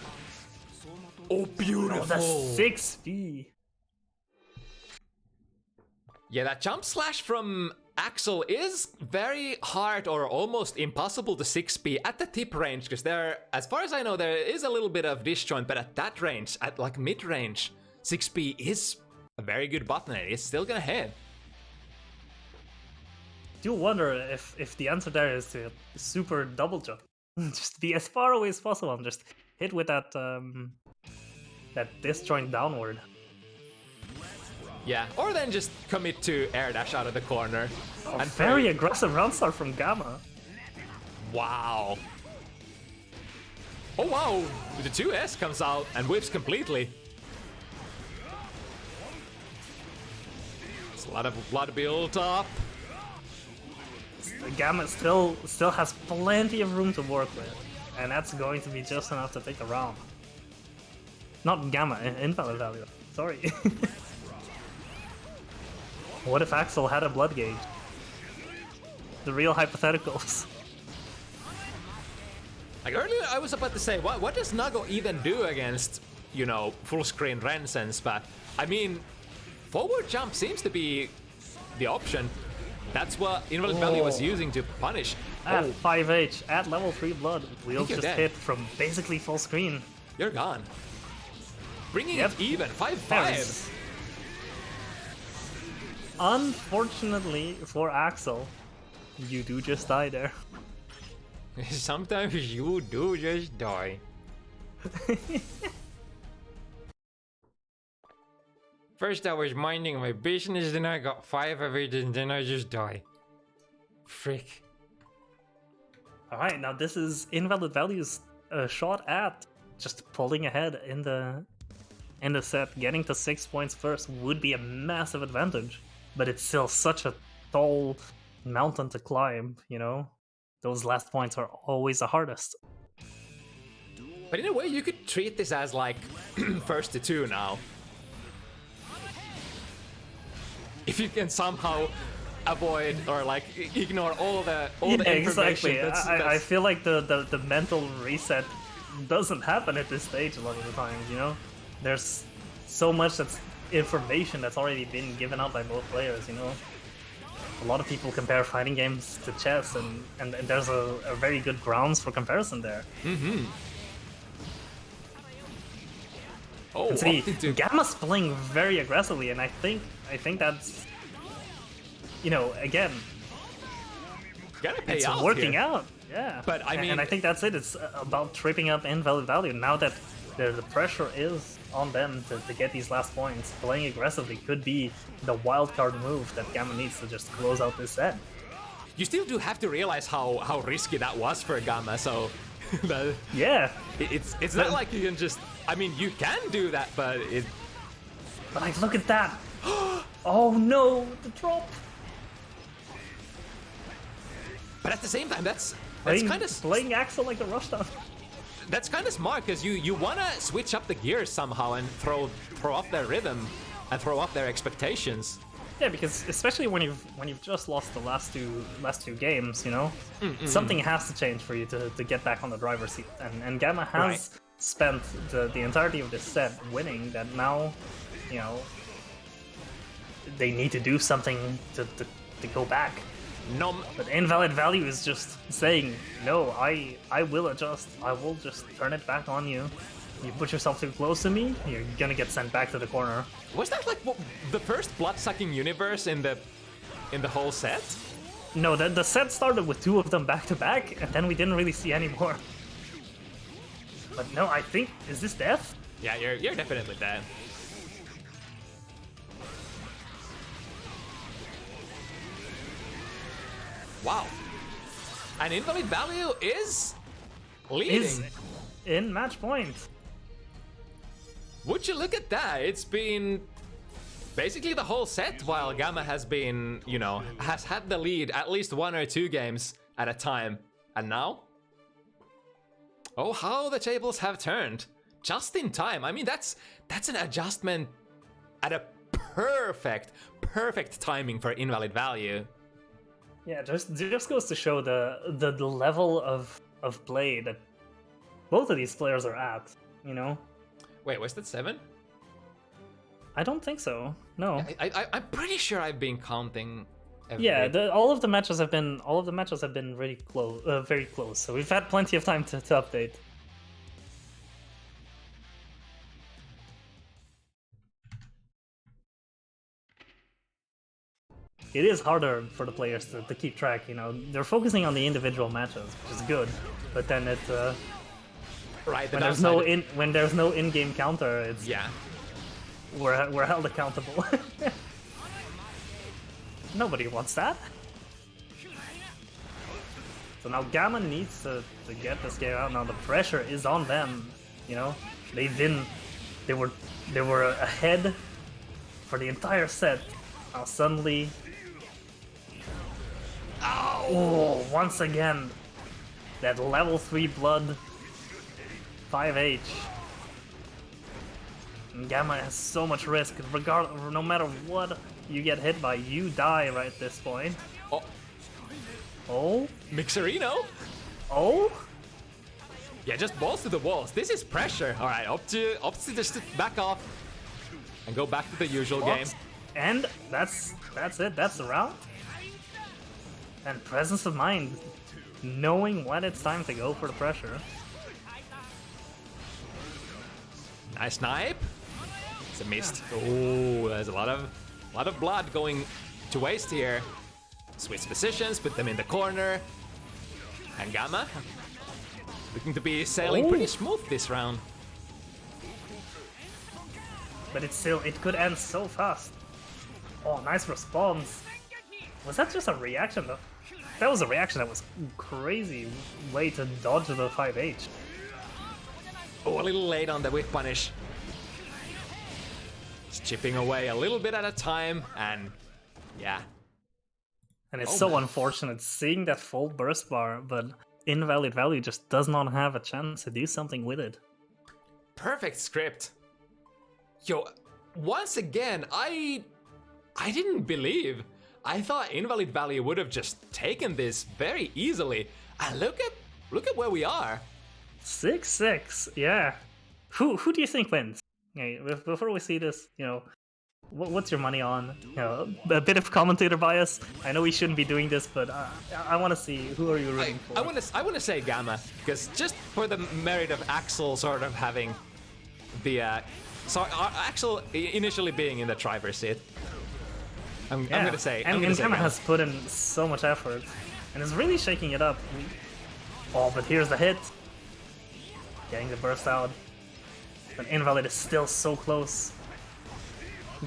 Oh, beautiful. Oh, the 6B. Yeah, that jump slash from Axel is very hard or almost impossible to 6P at the tip range, because there, as far as I know, there is a little bit of disjoint, but at that range, at like mid-range, 6P is a very good button, and it's still gonna hit. Do wonder if the answer there is to super double jump. Just be as far away as possible and just hit with that disjoint downward. Yeah, or then just commit to air dash out of the corner. Oh, and very aggressive round start from Gamma. Wow. Oh wow, the 2S comes out and whips completely. It's a lot of build up. Gamma still has plenty of room to work with, and that's going to be just enough to take the round. Not Gamma, Invalid Value. Sorry. What if Axel had a blood gauge? The real hypotheticals. Like earlier, I was about to say, what does Nago even do against, you know, full screen Renaissance? But I mean, forward jump seems to be the option. That's what Invalid Value was using to punish. At 5H, at level 3 blood, we'll just dead. hit from basically full screen. You're gone. Bringing Yep. it even, 5-5. There is- Unfortunately for Axel, you do just die there. Sometimes you do just die. First I was minding my business, then I got 5 of it, and then I just die. Frick. Alright, now this is Invalid Value's shot at just pulling ahead in the set. Getting to 6 points first would be a massive advantage, but it's still such a tall mountain to climb, you know? Those last points are always the hardest. But in a way, you could treat this as like first to 2 now. If you can somehow avoid or like ignore all the information. Exactly. I feel like the mental reset doesn't happen at this stage a lot of the times, you know? There's so much that's information that's already been given out by both players, you know? A lot of people compare fighting games to chess, and there's a very good grounds for comparison there. Mm-hmm. Oh, And see, Gamma's playing very aggressively, and I think that's, you know, again, gotta pay it's out working here. out. Yeah. But I mean, and I think that's it. It's about tripping up Invalid Value. Now that the pressure is on them to get these last points, playing aggressively could be the wildcard move that Gamma needs to just close out this set. you still do have to realize how risky that was for Gamma. So, but Yeah. it's not like you can just. I mean, you can do that, but it. But like, look at that. Oh no, the drop. But at the same time, that's Playing, kind of playing Axel like a rushdown. that's kind of smart because you wanna switch up the gears somehow and throw off their rhythm and throw off their expectations. Yeah, because especially when you've just lost the last two games, you know, something has to change for you to get back on the driver's seat. And Gamma has spent the entirety of this set winning. That now, you know, they need to do something to go back. No, But Invalid Value is just saying, no, I will adjust. I will just turn it back on you. You put yourself too close to me, you're gonna get sent back to the corner. was that like the first blood-sucking universe in the whole set? No, the set started with 2 of them back to back, and then we didn't really see any more. But no, I think, is this death? Yeah, you're definitely dead. Wow. And Invalid Value is leading. Is in match point. Would you look at that? It's been basically the whole set while Gamma has been, you know, has had the lead at least 1 or 2 games at a time. And now? Oh, how the tables have turned. Just in time. I mean, that's an adjustment at a perfect timing for Invalid Value. Yeah, just goes to show the level of play that both of these players are at, you know? Wait, was that 7? I don't think so. No. I'm pretty sure I've been counting. Yeah, all of the matches have been really close, very close. So we've had plenty of time to update. It is harder for the players to keep track. You know, they're focusing on the individual matches, which is good. But then it right when there's no in-game counter, it's yeah. we're held accountable. Nobody wants that. So now Gamma needs to get this game out. Now the pressure is on them. You know, they were ahead for the entire set. Now suddenly, oh, once again, that level 3 blood 5H. And Gamma has so much risk. No matter what you get hit by, you die right at this point. Oh, Oh? Mixerino? Oh? Yeah, just balls to the walls. This is pressure. All right, up to just back off and go back to the usual game. And that's it. That's the round. And presence of mind, knowing when it's time to go for the pressure. Nice snipe. It's a missed. Oh, there's a lot of blood going to waste here. Switch positions, put them in the corner. And Gamma looking to be sailing pretty smooth this round. But it could end so fast. Oh, nice response. Was that just a reaction though? That was a reaction that was crazy way to dodge the 5H. Oh, a little late on the whip punish. Just chipping away a little bit at a time, and yeah. And it's so unfortunate seeing that full burst bar, but Invalid Value just does not have a chance to do something with it. Perfect script. Yo, once again, I didn't believe. I thought Invalid Value would have just taken this very easily. And look at where we are. 6-6, yeah. Who do you think wins? Okay, before we see this, you know, what's your money on? You know, a bit of commentator bias. I know we shouldn't be doing this, but I want to see who are you rooting for. I want to say Gamma, because just for the merit of Axel sort of having the Axel initially being in the driver's seat. I'm gonna say. And Gamma has put in so much effort, and is really shaking it up. Oh, but here's the hit. Getting the burst out. But Invalid is still so close.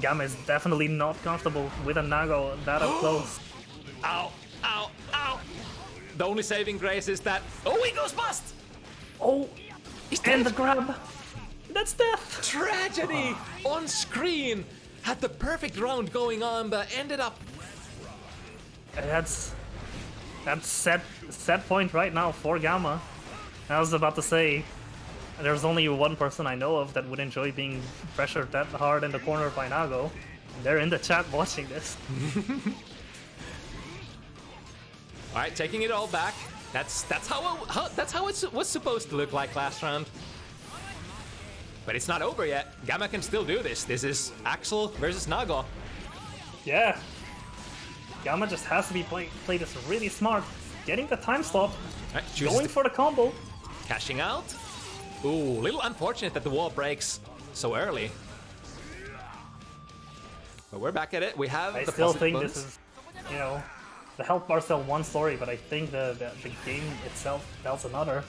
Gamma is definitely not comfortable with a Nago that up close. Ow, ow, ow! The only saving grace is that... Oh, he goes bust! Oh, and the grab. That's death! Tragedy! On screen! Had the perfect round going on, but ended up... That's set point right now for Gamma. I was about to say, there's only one person I know of that would enjoy being pressured that hard in the corner by Nago. They're in the chat watching this. All right, taking it all back. That's how it was supposed to look like last round. But it's not over yet. Gamma can still do this. This is Axel versus Nago. Yeah. Gamma just has to be play this really smart. Getting the time stop. Right, Going for the combo. Cashing out. Ooh, little unfortunate that the wall breaks so early. But we're back at it. We have I the still think bonus. this is, you know, the health bar still one story, but I think the game itself tells another.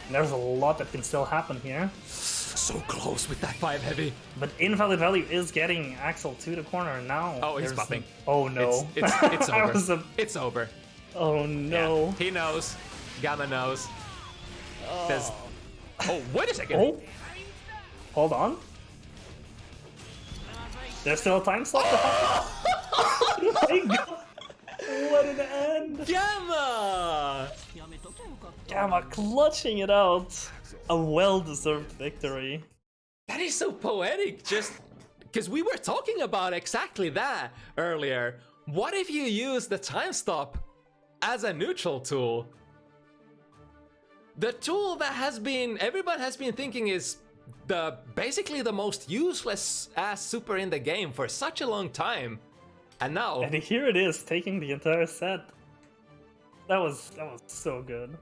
And there's a lot that can still happen here. So close with that 5 heavy. But Invalid Value is getting Axel to the corner now. Oh, he's popping. Oh no. It's over. It's over. Oh no. Yeah, he knows. Gamma knows. Oh, wait a second. Oh. Hold on. There's still a time slot. Oh my god. What an end. Gamma! Gamma clutching it out. A well-deserved victory. That is so poetic, just because we were talking about exactly that earlier. What if you use the time stop as a neutral tool? The tool that everyone has been thinking is basically the most useless ass super in the game for such a long time. And now... And here it is, taking the entire set. That was so good.